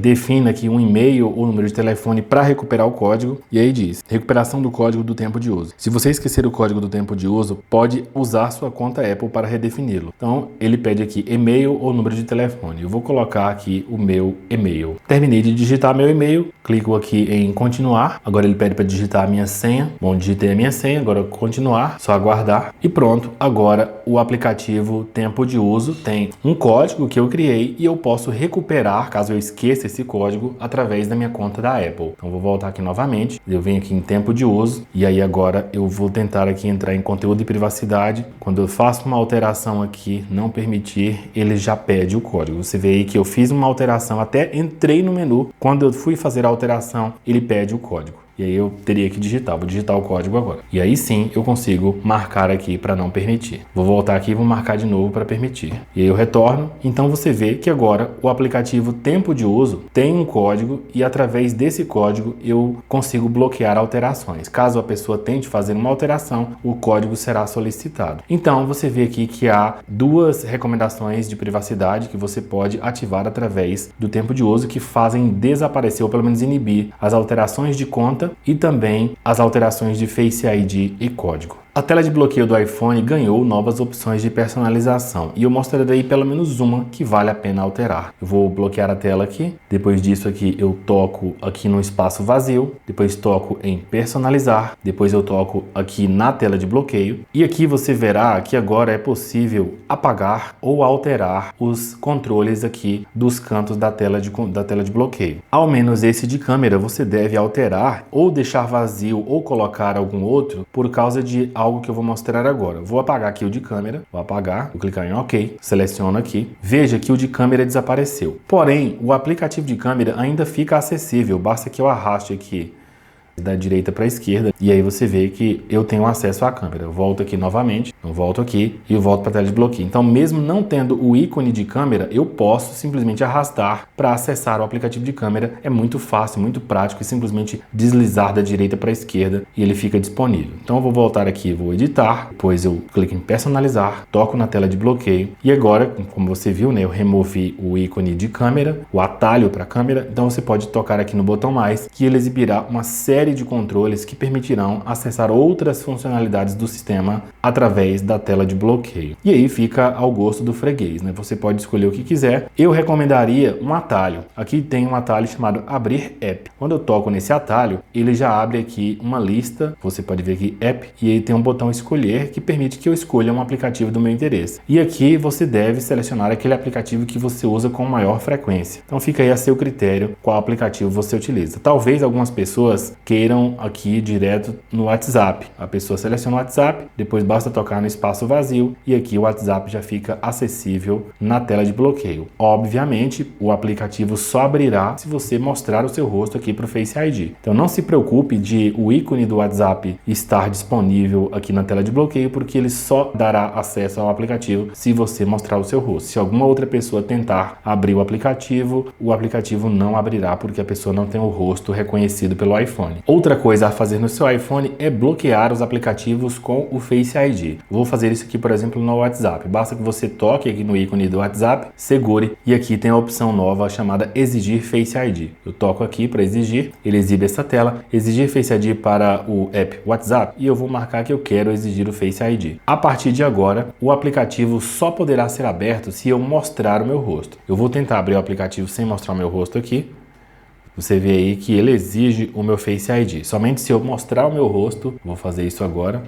defina aqui um e-mail ou número de telefone para recuperar o código. E aí diz, recuperação do código do tempo de uso. Se você esquecer o código do tempo de uso, pode usar sua conta Apple para redefini-lo. Então, ele pede aqui e-mail ou número de telefone. Eu vou colocar aqui o meu e-mail. Terminei de digitar meu e-mail, clico aqui em continuar. Agora ele pede para digitar a minha senha. Bom, digitei a minha senha, agora continuar, só aguardar. E pronto, agora o aplicativo tempo de uso tem um código que eu criei e eu posso recuperar, caso eu esqueça esse código, através da minha conta da Apple. Então vou voltar aqui novamente, eu venho aqui em tempo de uso e aí agora eu vou tentar aqui entrar em conteúdo de privacidade. Quando eu faço uma alteração aqui, não permitir, ele já pede o código. Você vê aí que eu fiz uma alteração, até entrei no menu, quando eu fui fazer a alteração, ele pede o código. E aí eu teria que digitar, vou digitar o código agora. E aí sim eu consigo marcar aqui para não permitir. Vou voltar aqui e vou marcar de novo para permitir. E aí eu retorno, então você vê que agora o aplicativo tempo de uso tem um código e através desse código eu consigo bloquear alterações. Caso a pessoa tente fazer uma alteração, o código será solicitado. Então você vê aqui que há 2 recomendações de privacidade que você pode ativar através do tempo de uso que fazem desaparecer ou pelo menos inibir as alterações de conta e também as alterações de Face ID e código. A tela de bloqueio do iPhone ganhou novas opções de personalização e eu mostrarei pelo menos uma que vale a pena alterar. Eu vou bloquear a tela aqui, depois disso aqui eu toco aqui no espaço vazio, depois toco em personalizar, depois eu toco aqui na tela de bloqueio e aqui você verá que agora é possível apagar ou alterar os controles aqui dos cantos da tela de bloqueio. Ao menos esse de câmera você deve alterar ou deixar vazio ou colocar algum outro por causa de algo que eu vou mostrar agora. Vou apagar aqui o de câmera, vou apagar, vou clicar em OK, seleciono aqui. Veja que o de câmera desapareceu. Porém, o aplicativo de câmera ainda fica acessível, basta que eu arraste aqui da direita para a esquerda e aí você vê que eu tenho acesso à câmera. Eu volto aqui novamente, eu volto aqui e eu volto para a tela de bloqueio. Então, mesmo não tendo o ícone de câmera, eu posso simplesmente arrastar para acessar o aplicativo de câmera. É muito fácil, muito prático e simplesmente deslizar da direita para a esquerda e ele fica disponível. Então, eu vou voltar aqui, vou editar, depois eu clico em personalizar, toco na tela de bloqueio e agora, como você viu, né, eu removi o ícone de câmera, o atalho para câmera. Então, você pode tocar aqui no botão mais que ele exibirá uma série de controles que permitirão acessar outras funcionalidades do sistema através da tela de bloqueio. E aí fica ao gosto do freguês, né? Você pode escolher o que quiser. Eu recomendaria um atalho. Aqui tem um atalho chamado Abrir App. Quando eu toco nesse atalho, ele já abre aqui uma lista. Você pode ver aqui App e aí tem um botão Escolher que permite que eu escolha um aplicativo do meu interesse. E aqui você deve selecionar aquele aplicativo que você usa com maior frequência. Então fica aí a seu critério qual aplicativo você utiliza. Talvez algumas pessoas queiram aqui direto no WhatsApp. A pessoa seleciona o WhatsApp, depois basta tocar no espaço vazio e aqui o WhatsApp já fica acessível na tela de bloqueio. Obviamente, o aplicativo só abrirá se você mostrar o seu rosto aqui para o Face ID. Então não se preocupe de o ícone do WhatsApp estar disponível aqui na tela de bloqueio, porque ele só dará acesso ao aplicativo se você mostrar o seu rosto. Se alguma outra pessoa tentar abrir o aplicativo não abrirá porque a pessoa não tem o rosto reconhecido pelo iPhone. Outra coisa a fazer no seu iPhone é bloquear os aplicativos com o Face ID. Vou fazer isso aqui, por exemplo, no WhatsApp. Basta que você toque aqui no ícone do WhatsApp, segure e aqui tem a opção nova chamada Exigir Face ID. Eu toco aqui para exigir, ele exibe essa tela, exigir Face ID para o app WhatsApp e eu vou marcar que eu quero exigir o Face ID. A partir de agora, o aplicativo só poderá ser aberto se eu mostrar o meu rosto. Eu vou tentar abrir o aplicativo sem mostrar o meu rosto aqui. Você vê aí que ele exige o meu Face ID. Somente se eu mostrar o meu rosto, vou fazer isso agora,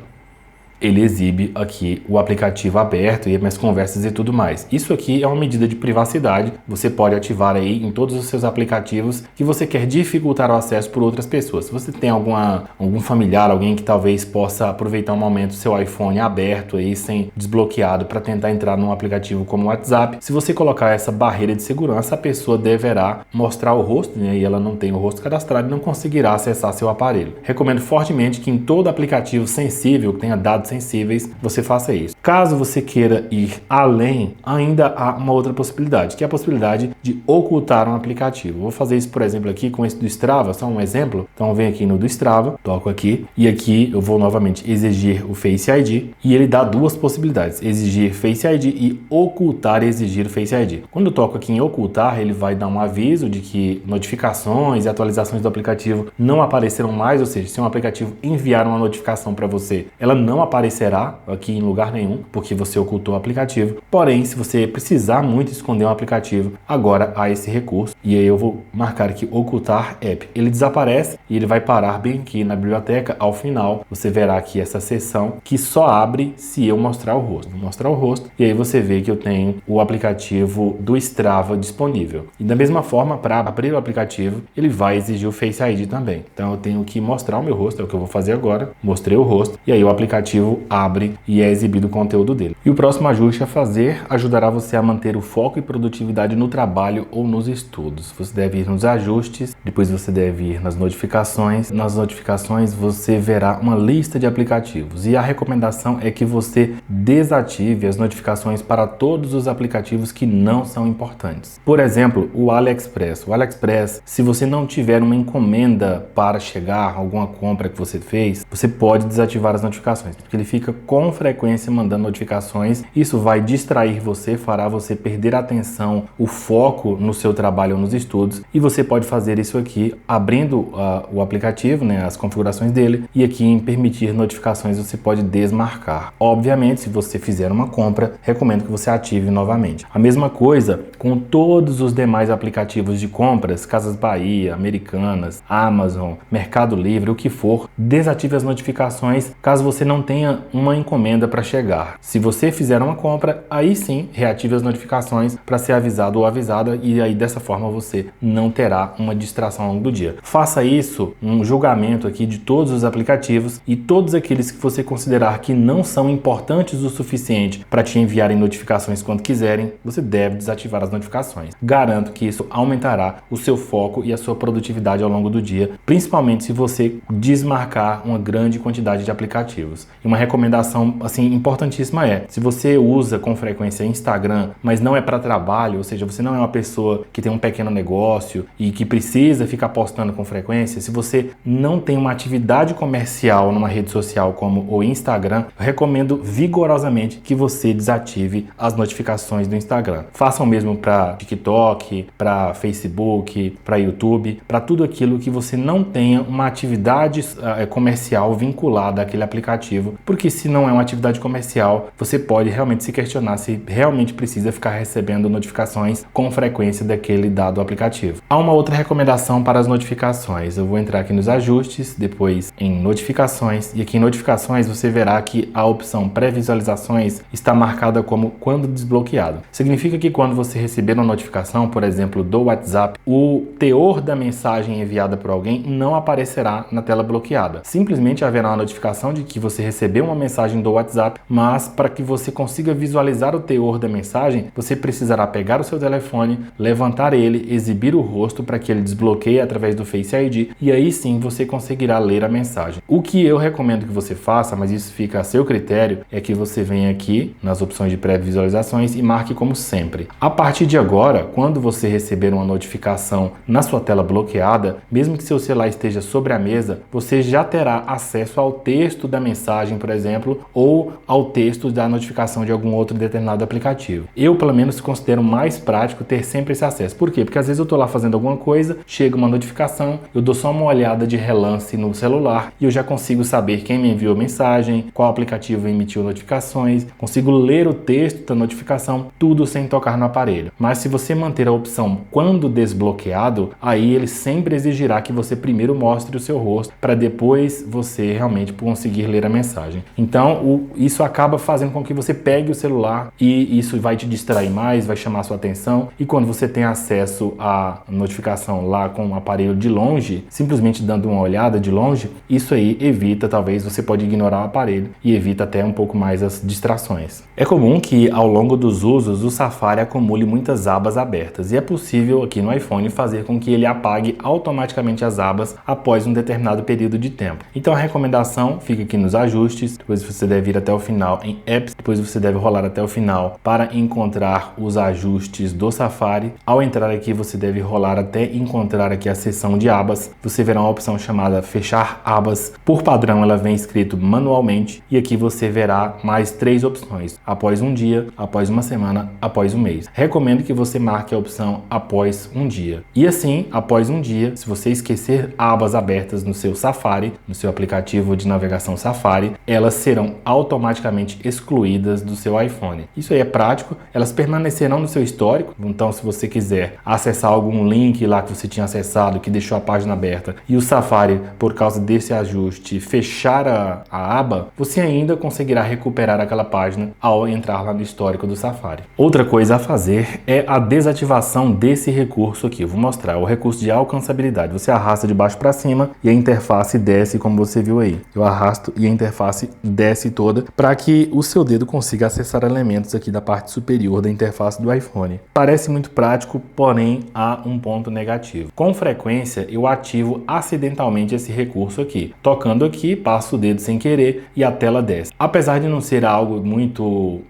ele exibe aqui o aplicativo aberto e minhas conversas e tudo mais. Isso aqui é uma medida de privacidade, você pode ativar aí em todos os seus aplicativos que você quer dificultar o acesso por outras pessoas. Se você tem algum familiar, alguém que talvez possa aproveitar um momento o seu iPhone aberto aí, sem desbloqueado, para tentar entrar num aplicativo como o WhatsApp, se você colocar essa barreira de segurança, a pessoa deverá mostrar o rosto, né, e ela não tem o rosto cadastrado e não conseguirá acessar seu aparelho. Recomendo fortemente que em todo aplicativo sensível, que tenha dados sensíveis, você faça isso. Caso você queira ir além, ainda há uma outra possibilidade, que é a possibilidade de ocultar um aplicativo. Vou fazer isso, por exemplo, aqui com esse do Strava, só um exemplo. Então, vem aqui no do Strava, toco aqui, e aqui eu vou novamente exigir o Face ID, e ele dá duas possibilidades, exigir Face ID e ocultar e exigir o Face ID. Quando eu toco aqui em ocultar, ele vai dar um aviso de que notificações e atualizações do aplicativo não aparecerão mais, ou seja, se um aplicativo enviar uma notificação para você, ela não aparecerá aqui em lugar nenhum, porque você ocultou o aplicativo. Porém, se você precisar muito esconder um aplicativo, agora há esse recurso, e aí eu vou marcar aqui ocultar app. Ele desaparece e ele vai parar bem aqui na biblioteca. Ao final, você verá aqui essa seção que só abre se eu mostrar o rosto. Vou mostrar o rosto e aí você vê que eu tenho o aplicativo do Strava disponível. E da mesma forma, para abrir o aplicativo, ele vai exigir o Face ID também. Então eu tenho que mostrar o meu rosto, é o que eu vou fazer agora. Mostrei o rosto e aí o aplicativo abre e é exibido o conteúdo dele. E o próximo ajuste a fazer ajudará você a manter o foco e produtividade no trabalho ou nos estudos. Você deve ir nos ajustes, depois você deve ir nas notificações. Nas notificações você verá uma lista de aplicativos e a recomendação é que você desative as notificações para todos os aplicativos que não são importantes. Por exemplo, o AliExpress. O AliExpress, se você não tiver uma encomenda para chegar, alguma compra que você fez, você pode desativar as notificações, porque ele fica com frequência mandando notificações. Isso vai distrair você, fará você perder a atenção, o foco no seu trabalho ou nos estudos, e você pode fazer isso aqui abrindo o aplicativo, né, as configurações dele, e aqui em permitir notificações você pode desmarcar. Obviamente, se você fizer uma compra, recomendo que você ative novamente. A mesma coisa com todos os demais aplicativos de compras, Casas Bahia, Americanas, Amazon, Mercado Livre, o que for, desative as notificações caso você não tenha uma encomenda para chegar. Se você fizer uma compra, aí sim, reative as notificações para ser avisado ou avisada, e aí dessa forma você não terá uma distração ao longo do dia. Faça isso, um julgamento aqui de todos os aplicativos e todos aqueles que você considerar que não são importantes o suficiente para te enviarem notificações quando quiserem, você deve desativar as notificações. Garanto que isso aumentará o seu foco e a sua produtividade ao longo do dia, principalmente se você desmarcar uma grande quantidade de aplicativos. E uma recomendação assim importantíssima é, se você usa com frequência Instagram, mas não é para trabalho, ou seja, você não é uma pessoa que tem um pequeno negócio e que precisa ficar postando com frequência, se você não tem uma atividade comercial numa rede social como o Instagram, eu recomendo vigorosamente que você desative as notificações do Instagram. Faça o mesmo para TikTok, para Facebook, para YouTube, para tudo aquilo que você não tenha uma atividade comercial vinculada àquele aplicativo, porque se não é uma atividade comercial, você pode realmente se questionar se realmente precisa ficar recebendo notificações com frequência daquele dado aplicativo. Há uma outra recomendação para as notificações. Eu vou entrar aqui nos ajustes, depois em notificações, e aqui em notificações você verá que a opção pré-visualizações está marcada como quando desbloqueado. Significa que quando você receber uma notificação, por exemplo, do WhatsApp, o teor da mensagem enviada por alguém não aparecerá na tela bloqueada. Simplesmente haverá uma notificação de que você recebeu uma mensagem do WhatsApp, mas para que você consiga visualizar o teor da mensagem, você precisará pegar o seu telefone, levantar ele, exibir o rosto para que ele desbloqueie através do Face ID, e aí sim você conseguirá ler a mensagem. O que eu recomendo que você faça, mas isso fica a seu critério, é que você venha aqui nas opções de pré-visualizações e marque como sempre. A partir de agora, quando você receber uma notificação na sua tela bloqueada, mesmo que seu celular esteja sobre a mesa, você já terá acesso ao texto da mensagem, por exemplo, ou ao texto da notificação de algum outro determinado aplicativo. Eu, pelo menos, considero mais prático ter sempre esse acesso. Por quê? Porque às vezes eu estou lá fazendo alguma coisa, chega uma notificação, eu dou só uma olhada de relance no celular e eu já consigo saber quem me enviou mensagem, qual aplicativo emitiu notificações, consigo ler o texto da notificação, tudo sem tocar no aparelho. Mas se você manter a opção quando desbloqueado, aí ele sempre exigirá que você primeiro mostre o seu rosto para depois você realmente conseguir ler a mensagem. imagem. Então, isso acaba fazendo com que você pegue o celular e isso vai te distrair mais, vai chamar a sua atenção. E quando você tem acesso à notificação lá com o aparelho de longe, simplesmente dando uma olhada de longe, isso aí evita, talvez você pode ignorar o aparelho e evita até um pouco mais as distrações. É comum que ao longo dos usos o Safari acumule muitas abas abertas e é possível aqui no iPhone fazer com que ele apague automaticamente as abas após um determinado período de tempo. Então a recomendação fica aqui nos ajustes, depois você deve ir até o final em Apps, depois você deve rolar até o final para encontrar os ajustes do Safari. Ao entrar aqui você deve rolar até encontrar aqui a seção de abas, você verá uma opção chamada fechar abas. Por padrão ela vem escrito manualmente e aqui você verá mais 3 opções: após um dia, após uma semana, após um mês. Recomendo que você marque a opção após um dia. E assim, após um dia, se você esquecer abas abertas no seu Safari, no seu aplicativo de navegação Safari, elas serão automaticamente excluídas do seu iPhone. Isso aí é prático, elas permanecerão no seu histórico. Então, se você quiser acessar algum link lá que você tinha acessado, que deixou a página aberta, e o Safari, por causa desse ajuste, fechar a aba, você ainda conseguirá recuperar aquela página ao entrar lá no histórico do Safari. Outra coisa a fazer é a desativação desse recurso aqui. Eu vou mostrar o recurso de alcançabilidade. Você arrasta de baixo para cima e a interface desce, como você viu aí. Eu arrasto e a interface desce toda para que o seu dedo consiga acessar elementos aqui da parte superior da interface do iPhone. Parece muito prático, porém há um ponto negativo. Com frequência eu ativo acidentalmente esse recurso aqui. Tocando aqui, passo o dedo sem querer e a tela desce. Apesar de não ser algo muito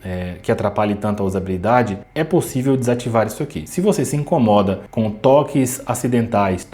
que atrapalhe tanto a usabilidade, é possível desativar isso aqui. Se você se incomoda com toques acidentais,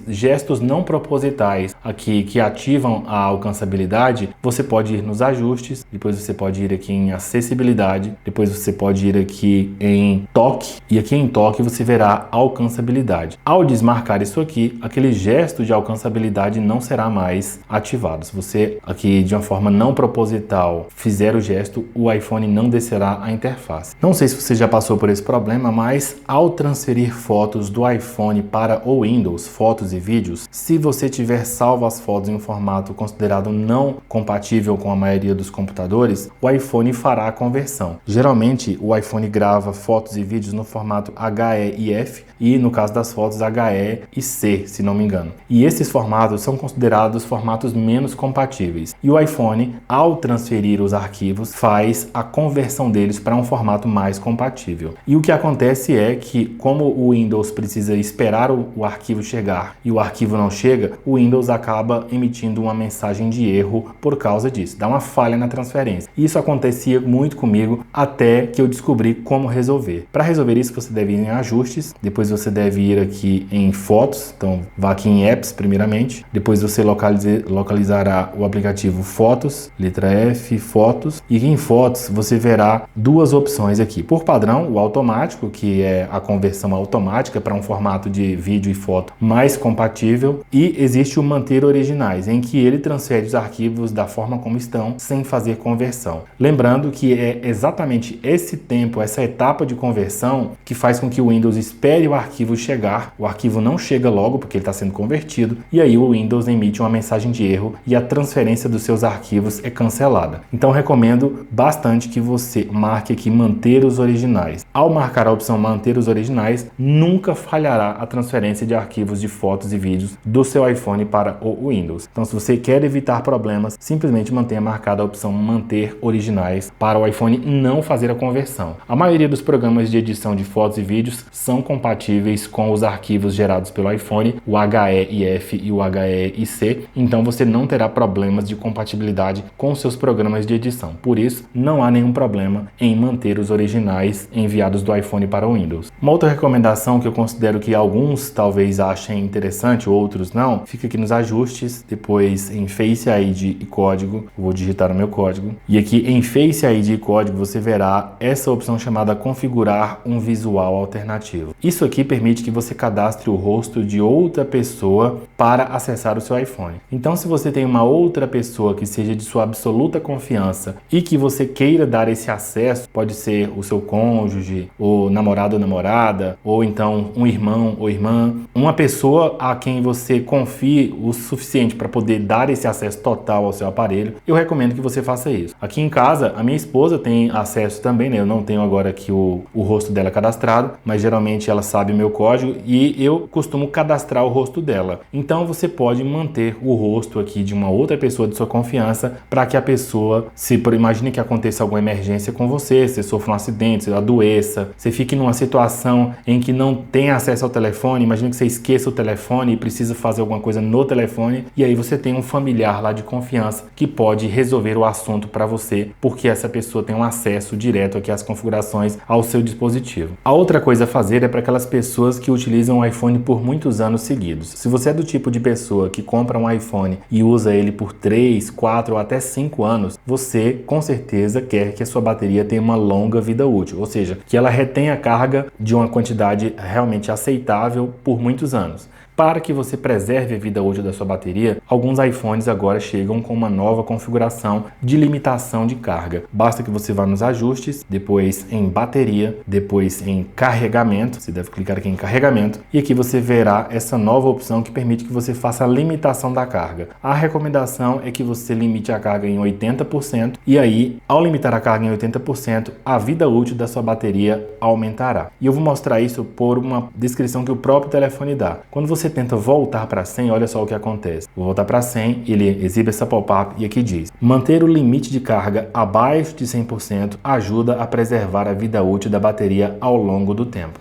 gestos não propositais aqui que ativam a alcançabilidade, você pode ir nos ajustes, depois você pode ir aqui em acessibilidade, depois você pode ir aqui em toque e aqui em toque você verá alcançabilidade. Ao desmarcar isso aqui, aquele gesto de alcançabilidade não será mais ativado. Se você aqui de uma forma não proposital fizer o gesto, o iPhone não descerá a interface. Não sei se você já passou por esse problema, mas ao transferir fotos do iPhone para o Windows, fotos e vídeos, se você tiver salvo as fotos em um formato considerado não compatível com a maioria dos computadores, o iPhone fará a conversão. Geralmente o iPhone grava fotos e vídeos no formato HEIF e no caso das fotos HE e C, se não me engano. E esses formatos são considerados formatos menos compatíveis. E o iPhone, ao transferir os arquivos, faz a conversão deles para um formato mais compatível. E o que acontece é que, como o Windows precisa esperar o arquivo chegar e o arquivo não chega, o Windows acaba emitindo uma mensagem de erro por causa disso. Dá uma falha na transferência. Isso acontecia muito comigo até que eu descobri como resolver. Para resolver isso, você deve ir em ajustes, depois você deve ir aqui em fotos, então vá aqui em apps primeiramente, depois você localizará o aplicativo Fotos, letra F, Fotos, e aqui em Fotos você verá duas opções aqui. Por padrão, o automático, que é a conversão automática para um formato de vídeo e foto mais compatível, e existe o manter originais, em que ele transfere os arquivos da forma como estão, sem fazer conversão. Lembrando que é exatamente esse tempo, essa etapa de conversão, que faz com que o Windows espere o arquivo chegar. O arquivo não chega logo porque ele está sendo convertido, e aí o Windows emite uma mensagem de erro e a transferência dos seus arquivos é cancelada. Então recomendo bastante que você marque aqui manter os originais. Ao marcar a opção manter os originais, nunca falhará a transferência de arquivos de fotos e vídeos do seu iPhone para o Windows. Então, se você quer evitar problemas, simplesmente mantenha marcada a opção manter originais para o iPhone não fazer a conversão. A maioria dos programas de edição de fotos e vídeos são compatíveis com os arquivos gerados pelo iPhone, o HEIF e o HEIC, então você não terá problemas de compatibilidade com seus programas de edição. Por isso, não há nenhum problema em manter os originais enviados do iPhone para o Windows. Uma outra recomendação que eu considero que alguns talvez achem interessante, outros não, fica aqui nos ajustes, depois em Face ID e código, eu vou digitar o meu código, e aqui em Face ID e código você verá essa opção chamada configurar um visual alternativo. Isso aqui permite que você cadastre o rosto de outra pessoa para acessar o seu iPhone. Então, se você tem uma outra pessoa que seja de sua absoluta confiança e que você queira dar esse acesso, pode ser o seu cônjuge, o namorado ou namorada, ou então um irmão ou irmã, uma pessoa a quem você confie o suficiente para poder dar esse acesso total ao seu aparelho, eu recomendo que você faça isso. Aqui em casa, a minha esposa tem acesso também, né? Eu não tenho agora aqui o rosto dela cadastrado, mas geralmente ela sabe o meu código e eu costumo cadastrar o rosto dela. Então você pode manter o rosto aqui de uma outra pessoa de sua confiança para que a pessoa, imagine que aconteça alguma emergência com você, você sofra um acidente, você adoeça, você fique numa situação em que não tem acesso ao telefone, imagine que você esqueça o telefone e precisa fazer alguma coisa no telefone, e aí você tem um familiar lá de confiança que pode resolver o assunto para você, porque essa pessoa tem um acesso direto aqui às configurações ao seu dispositivo. A outra coisa a fazer é para aquelas pessoas que utilizam o iPhone por muitos anos seguidos. Se você é do tipo de pessoa que compra um iPhone e usa ele por 3, 4 ou até 5 anos, você com certeza quer que a sua bateria tenha uma longa vida útil, ou seja, que ela retenha carga de uma quantidade realmente aceitável por muitos anos. Para que você preserve a vida útil da sua bateria, alguns iPhones agora chegam com uma nova configuração de limitação de carga. Basta que você vá nos ajustes, depois em bateria, depois em carregamento, você deve clicar aqui em carregamento, e aqui você verá essa nova opção que permite que você faça a limitação da carga. A recomendação é que você limite a carga em 80%, e aí, ao limitar a carga em 80%, a vida útil da sua bateria aumentará. E eu vou mostrar isso por uma descrição que o próprio telefone dá. Quando você tenta voltar para 100, olha só o que acontece. Vou voltar para 100, ele exibe essa pop-up e aqui diz: manter o limite de carga abaixo de 100% ajuda a preservar a vida útil da bateria ao longo do tempo.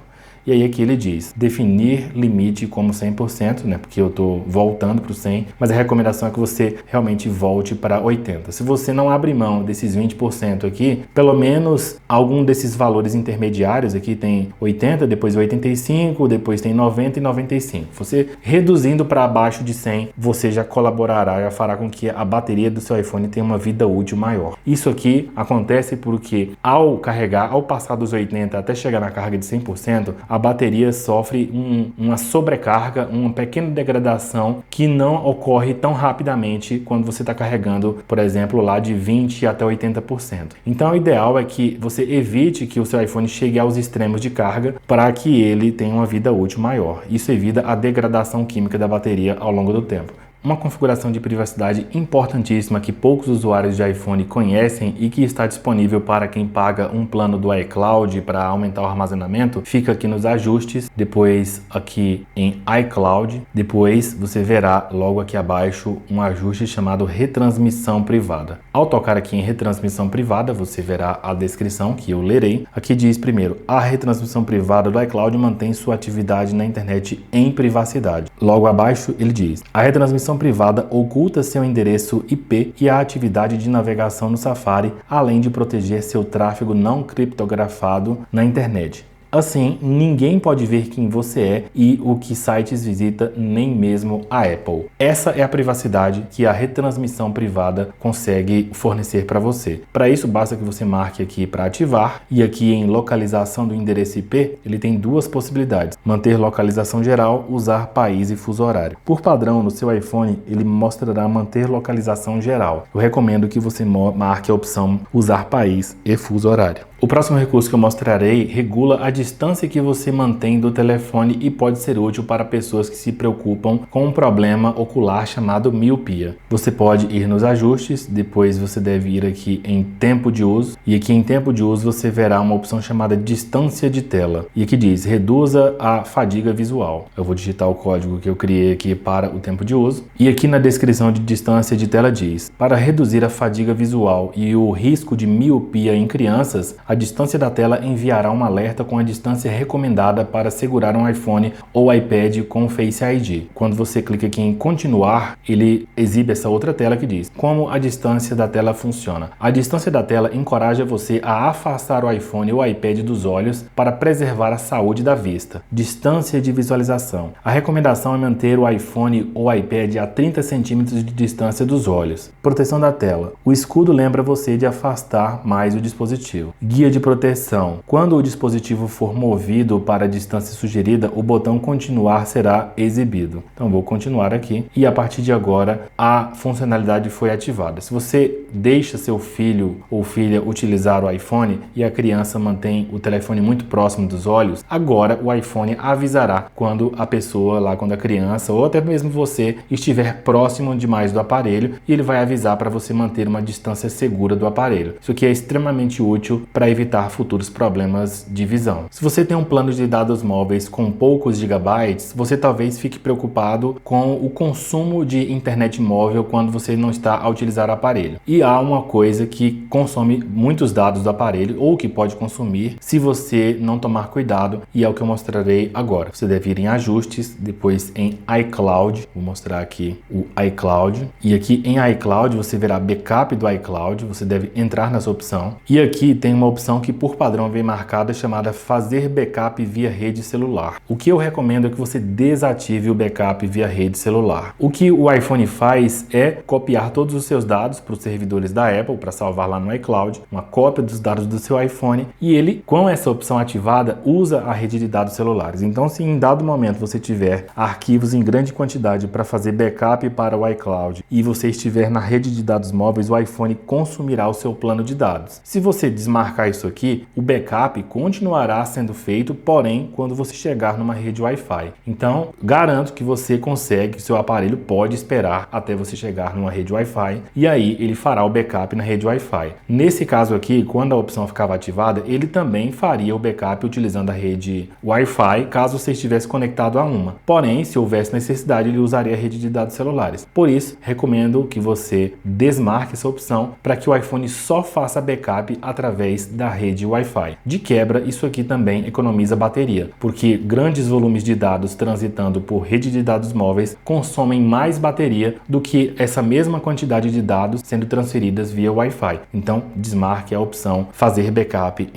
E aí aqui ele diz, definir limite como 100%, né? Porque eu estou voltando para o 100, mas a recomendação é que você realmente volte para 80%. Se você não abre mão desses 20% aqui, pelo menos algum desses valores intermediários, aqui tem 80, depois 85, depois tem 90 e 95. Você reduzindo para abaixo de 100, você já colaborará, já fará com que a bateria do seu iPhone tenha uma vida útil maior. Isso aqui acontece porque ao carregar, ao passar dos 80 até chegar na carga de 100%, a bateria sofre uma sobrecarga, uma pequena degradação que não ocorre tão rapidamente quando você está carregando, por exemplo, lá de 20 até 80%. Então o ideal é que você evite que o seu iPhone chegue aos extremos de carga para que ele tenha uma vida útil maior. Isso evita a degradação química da bateria ao longo do tempo. Uma configuração de privacidade importantíssima que poucos usuários de iPhone conhecem e que está disponível para quem paga um plano do iCloud para aumentar o armazenamento, fica aqui nos ajustes, depois aqui em iCloud, depois você verá logo aqui abaixo um ajuste chamado retransmissão privada. Ao tocar aqui em retransmissão privada, você verá a descrição que eu lerei. Aqui diz primeiro, a retransmissão privada do iCloud mantém sua atividade na internet em privacidade. Logo abaixo ele diz, a retransmissão privada oculta seu endereço IP e a atividade de navegação no Safari, além de proteger seu tráfego não criptografado na internet. Assim, ninguém pode ver quem você é e o que sites visita, nem mesmo a Apple. Essa é a privacidade que a retransmissão privada consegue fornecer para você. Para isso, basta que você marque aqui para ativar, e aqui em localização do endereço IP, ele tem duas possibilidades: manter localização geral, usar país e fuso horário. Por padrão, no seu iPhone, ele mostrará manter localização geral. Eu recomendo que você marque a opção usar país e fuso horário. O próximo recurso que eu mostrarei regula a distância que você mantém do telefone e pode ser útil para pessoas que se preocupam com um problema ocular chamado miopia. Você pode ir nos ajustes, depois você deve ir aqui em tempo de uso, e aqui em tempo de uso você verá uma opção chamada distância de tela. E aqui diz, reduza a fadiga visual. Eu vou digitar o código que eu criei aqui para o tempo de uso. E aqui na descrição de distância de tela diz, para reduzir a fadiga visual e o risco de miopia em crianças, a distância da tela enviará um alerta com a distância recomendada para segurar um iPhone ou iPad com Face ID. Quando você clica aqui em continuar, ele exibe essa outra tela que diz como a distância da tela funciona. A distância da tela encoraja você a afastar o iPhone ou iPad dos olhos para preservar a saúde da vista. Distância de visualização. A recomendação é manter o iPhone ou iPad a 30 centímetros de distância dos olhos. Proteção da tela. O escudo lembra você de afastar mais o dispositivo. Guia de proteção. Quando o dispositivo for movido para a distância sugerida, o botão continuar será exibido. Então vou continuar aqui e a partir de agora a funcionalidade foi ativada. Se você deixa seu filho ou filha utilizar o iPhone e a criança mantém o telefone muito próximo dos olhos, agora o iPhone avisará quando a pessoa lá, quando a criança ou até mesmo você estiver próximo demais do aparelho, e ele vai avisar para você manter uma distância segura do aparelho. Isso aqui é extremamente útil para evitar futuros problemas de visão. Se você tem um plano de dados móveis com poucos gigabytes, você talvez fique preocupado com o consumo de internet móvel quando você não está a utilizar o aparelho. E há uma coisa que consome muitos dados do aparelho ou que pode consumir se você não tomar cuidado, e é o que eu mostrarei agora. Você deve ir em ajustes, depois em iCloud, vou mostrar aqui o iCloud, e aqui em iCloud você verá backup do iCloud, você deve entrar nessa opção, e aqui tem uma opção que por padrão vem marcada chamada fazer backup via rede celular. O que eu recomendo é que você desative o backup via rede celular. O que o iPhone faz é copiar todos os seus dados para os servidores da Apple para salvar lá no iCloud, uma cópia dos dados do seu iPhone, e ele, com essa opção ativada, usa a rede de dados celulares. Então, se em dado momento você tiver arquivos em grande quantidade para fazer backup para o iCloud e você estiver na rede de dados móveis, o iPhone consumirá o seu plano de dados. Se você desmarcar isso aqui, o backup continuará sendo feito, porém, quando você chegar numa rede Wi-Fi. Então, garanto que você consegue, que seu aparelho pode esperar até você chegar numa rede Wi-Fi e aí ele fará o backup na rede Wi-Fi. Nesse caso aqui, quando a opção ficava ativada, ele também faria o backup utilizando a rede Wi-Fi, caso você estivesse conectado a uma. Porém, se houvesse necessidade, ele usaria a rede de dados celulares. Por isso, recomendo que você desmarque essa opção para que o iPhone só faça backup através da rede Wi-Fi. De quebra, isso aqui também economiza bateria, porque grandes volumes de dados transitando por rede de dados móveis consomem mais bateria do que essa mesma quantidade de dados sendo transferidas via Wi-Fi. Então, desmarque a opção fazer backup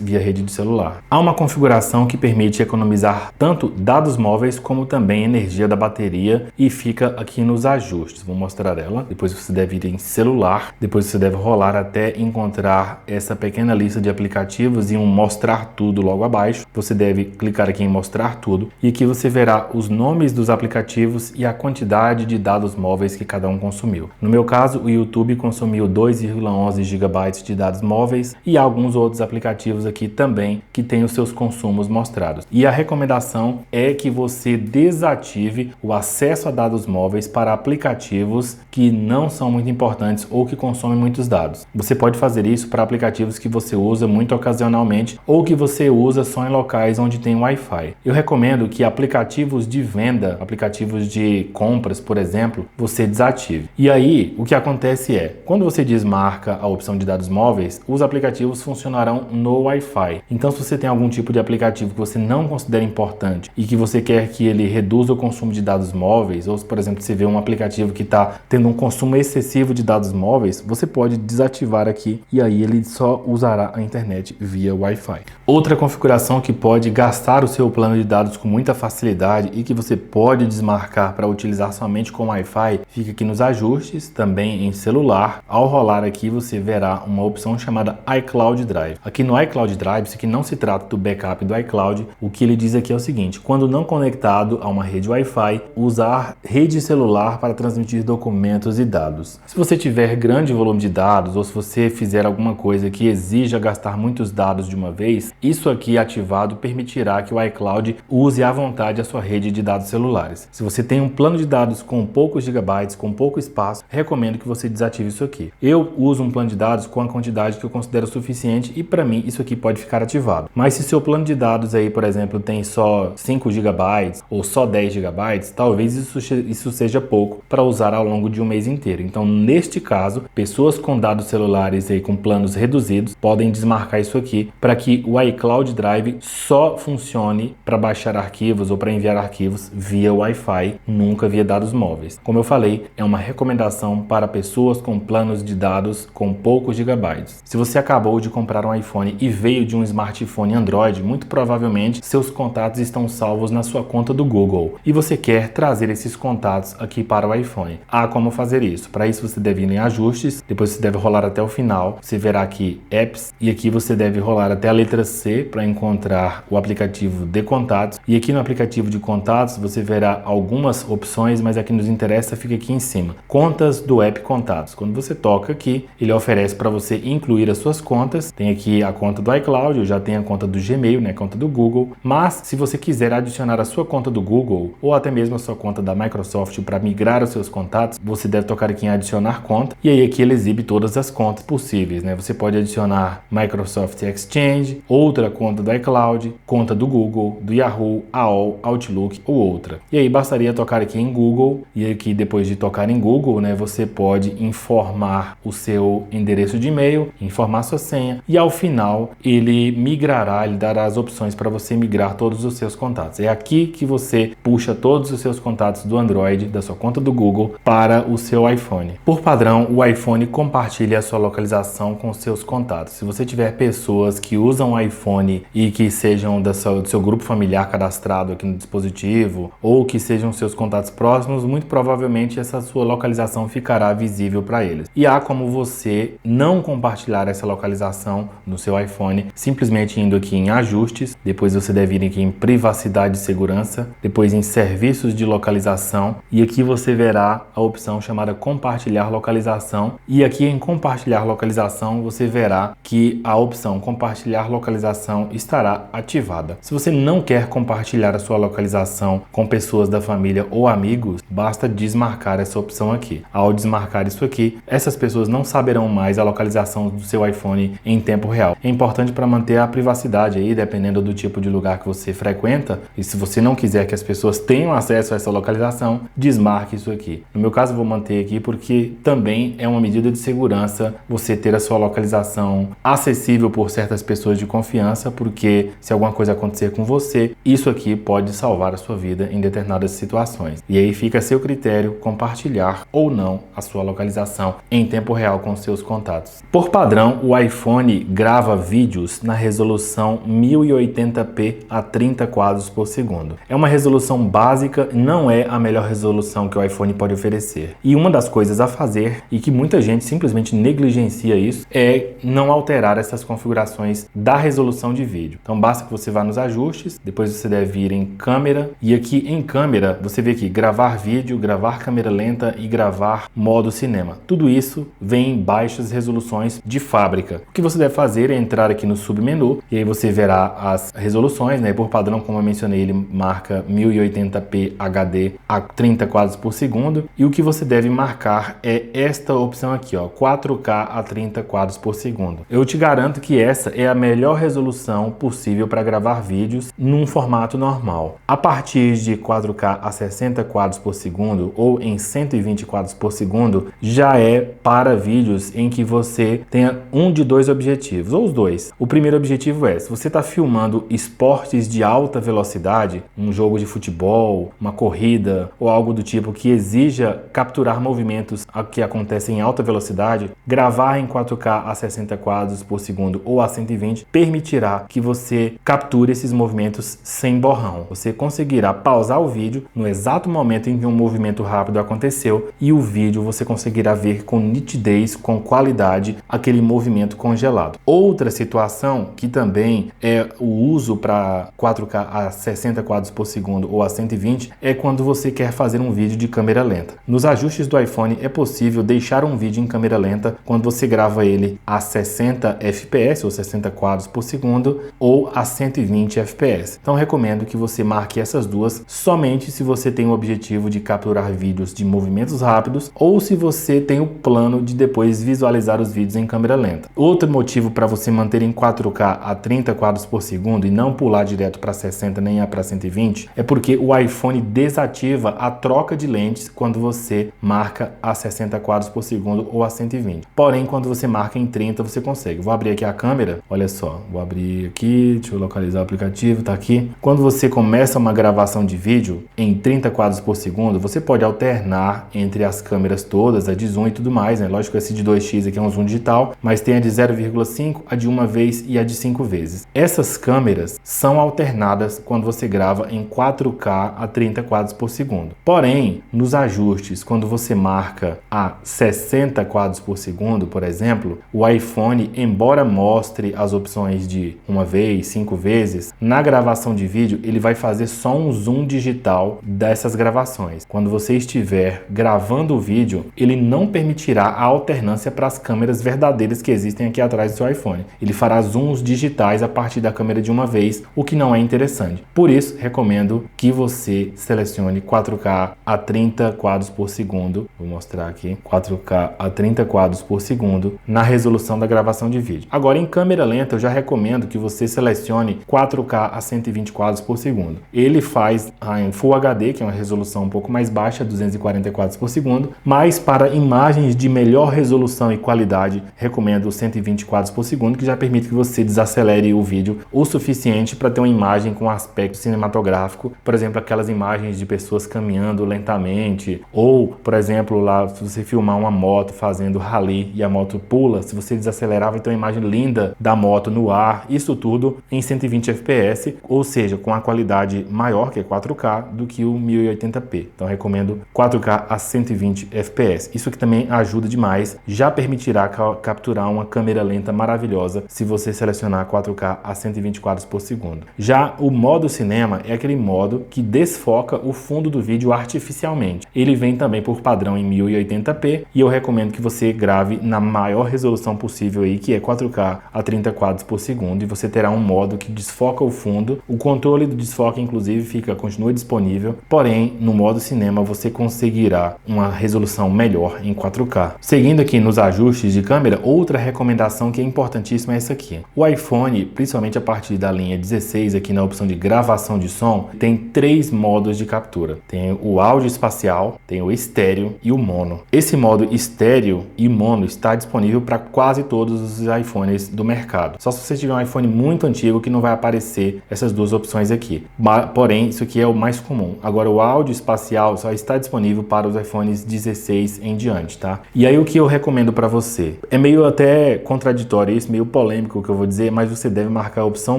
via rede de celular. Há uma configuração que permite economizar tanto dados móveis como também energia da bateria e fica aqui nos ajustes. Vou mostrar ela. Depois você deve ir em celular, depois você deve rolar até encontrar essa pequena lista de aplicativos e um mostrar tudo logo abaixo. Você deve clicar aqui em mostrar tudo e aqui você verá os nomes dos aplicativos e a quantidade de dados móveis que cada um consumiu. No meu caso, o YouTube consumiu 2,11 GB de dados móveis e alguns outros aplicativos aqui também que têm os seus consumos mostrados. E a recomendação é que você desative o acesso a dados móveis para aplicativos que não são muito importantes ou que consomem muitos dados. Você pode fazer isso para aplicativos que você usa muito ocasionalmente ou que você usa só em locais onde tem Wi-Fi. Eu recomendo que aplicativos de venda, aplicativos de compras, por exemplo, você desative. E aí, o que acontece é, quando você desmarca a opção de dados móveis, os aplicativos funcionarão no Wi-Fi. Então, se você tem algum tipo de aplicativo que você não considera importante e que você quer que ele reduza o consumo de dados móveis, ou se, por exemplo, você vê um aplicativo que está tendo um consumo excessivo de dados móveis, você pode desativar aqui e aí ele só usará a internet via Wi-Fi. Outra configuração que pode gastar o seu plano de dados com muita facilidade e que você pode desmarcar para utilizar somente com Wi-Fi, fica aqui nos ajustes, também em celular. Ao rolar aqui você verá uma opção chamada iCloud Drive. Aqui no iCloud Drive, isso aqui não se trata do backup do iCloud, o que ele diz aqui é o seguinte: quando não conectado a uma rede Wi-Fi, usar rede celular para transmitir documentos e dados. Se você tiver grande volume de dados ou se você fizer alguma coisa que exija gastar muitos dados de uma vez, isso aqui ativado permitirá que o iCloud use à vontade a sua rede de dados celulares. Se você tem um plano de dados com poucos gigabytes, com pouco espaço, recomendo que você desative isso aqui. Eu uso um plano de dados com a quantidade que eu considero suficiente e para mim isso aqui pode ficar ativado. Mas se seu plano de dados aí, por exemplo, tem só 5 gigabytes ou só 10 gigabytes, talvez isso seja pouco para usar ao longo de um mês inteiro. Então, neste caso, pessoas com dados celulares aí com planos reduzidos podem desmarcar isso aqui para que o iCloud Drive só funcione para baixar arquivos ou para enviar arquivos via Wi-Fi, nunca via dados móveis. Como eu falei, aí é uma recomendação para pessoas com planos de dados com poucos gigabytes. Se você acabou de comprar um iPhone e veio de um smartphone Android, muito provavelmente seus contatos estão salvos na sua conta do Google e você quer trazer esses contatos aqui para o iPhone. Há como fazer isso. Para isso você deve ir em ajustes, depois você deve rolar até o final, você verá aqui apps e aqui você deve rolar até a letra C para encontrar o aplicativo de contatos, e aqui no aplicativo de contatos você verá algumas opções, mas a que nos interessa fica aqui em cima. Contas do app Contatos. Quando você toca aqui, ele oferece para você incluir as suas contas. Tem aqui a conta do iCloud, eu já tenho a conta do Gmail, né, a conta do Google, mas se você quiser adicionar a sua conta do Google ou até mesmo a sua conta da Microsoft para migrar os seus contatos, você deve tocar aqui em adicionar conta, e aí aqui ele exibe todas as contas possíveis, né? Você pode adicionar Microsoft Exchange, outra conta do iCloud, conta do Google, do Yahoo, AOL, Outlook ou outra. E aí bastaria tocar aqui em Google, e aqui depois de tocar em Google, né, você pode informar o seu endereço de e-mail, informar sua senha, e ao final ele migrará, ele dará as opções para você migrar todos os seus contatos. É aqui que você puxa todos os seus contatos do Android, da sua conta do Google, para o seu iPhone. Por padrão, o iPhone compartilha a sua localização com seus contatos. Se você tiver pessoas que usam o iPhone e que sejam do seu grupo familiar cadastrado aqui no dispositivo, ou que sejam seus contatos próximos, muito provavelmente essa sua localização ficará visível para eles. E há como você não compartilhar essa localização no seu iPhone, simplesmente indo aqui em ajustes, depois você deve ir aqui em privacidade e segurança, depois em serviços de localização, e aqui você verá a opção chamada compartilhar localização, e aqui em compartilhar localização você verá que a opção compartilhar localização estará ativada. Se você não quer compartilhar a sua localização com pessoas da família ou amigos, basta desmarcar essa opção aqui. Ao desmarcar isso aqui, essas pessoas não saberão mais a localização do seu iPhone em tempo real. É importante para manter a privacidade aí, dependendo do tipo de lugar que você frequenta, e se você não quiser que as pessoas tenham acesso a essa localização, desmarque isso aqui. No meu caso, eu vou manter aqui porque também é uma medida de segurança você ter a sua localização acessível por certas pessoas de confiança, porque se alguma coisa acontecer com você, isso aqui pode salvar a sua vida em determinadas situações. E aí fica a seu critério compartilhar ou não a sua localização em tempo real com seus contatos. Por padrão, o iPhone grava vídeos na resolução 1080p a 30 quadros por segundo. É uma resolução básica, não é a melhor resolução que o iPhone pode oferecer. E uma das coisas a fazer, e que muita gente simplesmente negligencia isso, é não alterar essas configurações da resolução de vídeo. Então basta que você vá nos ajustes, depois você deve ir em câmera, e aqui em câmera você vê aqui gravar vídeo, gravar câmera lenta e gravar modo cinema. Tudo isso vem em baixas resoluções de fábrica. O que você deve fazer é entrar aqui no submenu, e aí você verá as resoluções, né? Por padrão, como eu mencionei, ele marca 1080p HD a 30 quadros por segundo, e o que você deve marcar é esta opção aqui, ó, 4K a 30 quadros por segundo. Eu te garanto que essa é a melhor resolução possível para gravar vídeos num formato normal. A partir de 4K a 60 quadros por segundo ou em 120 quadros por segundo já é para vídeos em que você tenha um de dois objetivos, ou os dois. O primeiro objetivo é, se você está filmando esportes de alta velocidade, um jogo de futebol, uma corrida ou algo do tipo que exija capturar movimentos que acontecem em alta velocidade, gravar em 4K a 60 quadros por segundo ou a 120 permitirá que você capture esses movimentos sem borrão. Você conseguirá pausar o vídeo no exato momento em que um movimento rápido aconteceu e o vídeo você conseguirá ver com nitidez, com qualidade, aquele movimento congelado. Outra situação que também é o uso para 4K a 60 quadros por segundo ou a 120 é quando você quer fazer um vídeo de câmera lenta. Nos ajustes do iPhone é possível deixar um vídeo em câmera lenta quando você grava ele a 60 fps ou 60 quadros por segundo ou a 120 fps. Então recomendo que você marque essas duas somente se você tem o objetivo de capturar vídeos de movimentos rápidos ou se você tem o plano de depois visualizar os vídeos em câmera lenta. Outro motivo para você manter em 4K a 30 quadros por segundo e não pular direto para 60 nem para 120 é porque o iPhone desativa a troca de lentes quando você marca a 60 quadros por segundo ou a 120. Porém, quando você marca em 30, você consegue. Vou abrir aqui a câmera, olha só, vou abrir aqui, deixa eu localizar o aplicativo, tá aqui. Quando você começa uma gravação de vídeo em 30 quadros por segundo, você pode alternar alternar entre as câmeras todas, a de zoom e tudo mais, né? Lógico que esse de 2x aqui é um zoom digital, mas tem a de 0,5, a de uma vez e a de 5 vezes. Essas câmeras são alternadas quando você grava em 4K a 30 quadros por segundo. Porém, nos ajustes, quando você marca a 60 quadros por segundo, por exemplo, o iPhone, embora mostre as opções de uma vez, 5 vezes, na gravação de vídeo ele vai fazer só um zoom digital dessas gravações. Quando você estiver gravando o vídeo, ele não permitirá a alternância para as câmeras verdadeiras que existem aqui atrás do seu iPhone. Ele fará zooms digitais a partir da câmera de uma vez, o que não é interessante. Por isso, recomendo que você selecione 4K a 30 quadros por segundo. Vou mostrar aqui, 4K a 30 quadros por segundo na resolução da gravação de vídeo. Agora, em câmera lenta, eu já recomendo que você selecione 4K a 120 quadros por segundo. Ele faz em Full HD, que é uma resolução um pouco mais baixa, 240 quadros por segundo, mas para imagens de melhor resolução e qualidade, recomendo 120 quadros por segundo, que já permite que você desacelere o vídeo o suficiente para ter uma imagem com aspecto cinematográfico, por exemplo, aquelas imagens de pessoas caminhando lentamente, ou, por exemplo, lá, se você filmar uma moto fazendo rally e a moto pula, se você desacelerar, vai ter uma imagem linda da moto no ar, isso tudo em 120 fps, ou seja, com a qualidade maior, que é 4K, do que o 1080p. Então, recomendo 4K a 120 fps. Isso que também ajuda demais, já permitirá capturar uma câmera lenta maravilhosa se você selecionar 4K a 120 quadros por segundo. Já o modo cinema é aquele modo que desfoca o fundo do vídeo artificialmente. Ele vem também por padrão em 1080p e eu recomendo que você grave na maior resolução possível aí, que é 4K a 30 quadros por segundo, e você terá um modo que desfoca o fundo. O controle do desfoque, inclusive, continua disponível, porém, no modo cinema você conseguirá uma resolução melhor em 4K. Seguindo aqui nos ajustes de câmera, outra recomendação que é importantíssima é essa aqui. O iPhone, principalmente a partir da linha 16, aqui na opção de gravação de som, tem 3 modos de captura. Tem o áudio espacial, tem o estéreo e o mono. Esse modo estéreo e mono está disponível para quase todos os iPhones do mercado. Só se você tiver um iPhone muito antigo que não vai aparecer essas duas opções aqui. Porém, isso aqui é o mais comum. Agora, o áudio espacial só está disponível para os iPhones 16 em diante, tá? E aí, o que eu recomendo para você? É meio até contraditório isso, meio polêmico o que eu vou dizer, mas você deve marcar a opção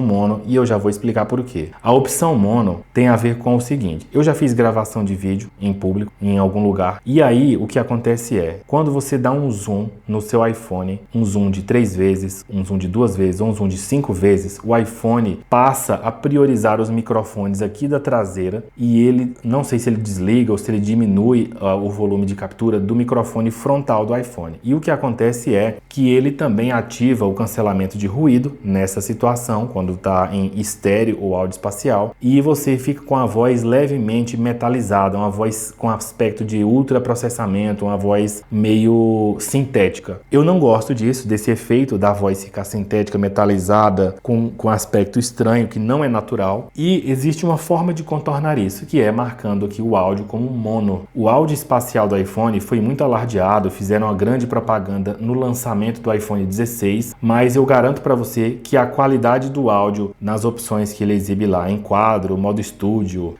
mono e eu já vou explicar por quê. A opção mono tem a ver com o seguinte: eu já fiz gravação de vídeo em público, em algum lugar, e aí o que acontece é, quando você dá um zoom no seu iPhone, um zoom de 3 vezes, um zoom de 2 vezes ou um zoom de 5 vezes, o iPhone passa a priorizar os microfones aqui da traseira e ele, não sei se ele desliga ou se ele diminui o volume de captura do microfone frontal do iPhone. E o que acontece é que ele também ativa o cancelamento de ruído nessa situação, quando está em estéreo ou áudio espacial, e você fica com a voz levemente metalizada, uma voz com aspecto de ultraprocessamento, uma voz meio sintética. Eu não gosto disso, desse efeito da voz ficar sintética, metalizada, com aspecto estranho, que não é natural, e existe uma forma de contornar isso, que é marcando aqui o áudio como mono. O áudio espacial do iPhone foi muito alardeado, fizeram uma grande propaganda no lançamento do iPhone 16, mas eu garanto para você que a qualidade do áudio nas opções que ele exibe lá, em quadro, modo estúdio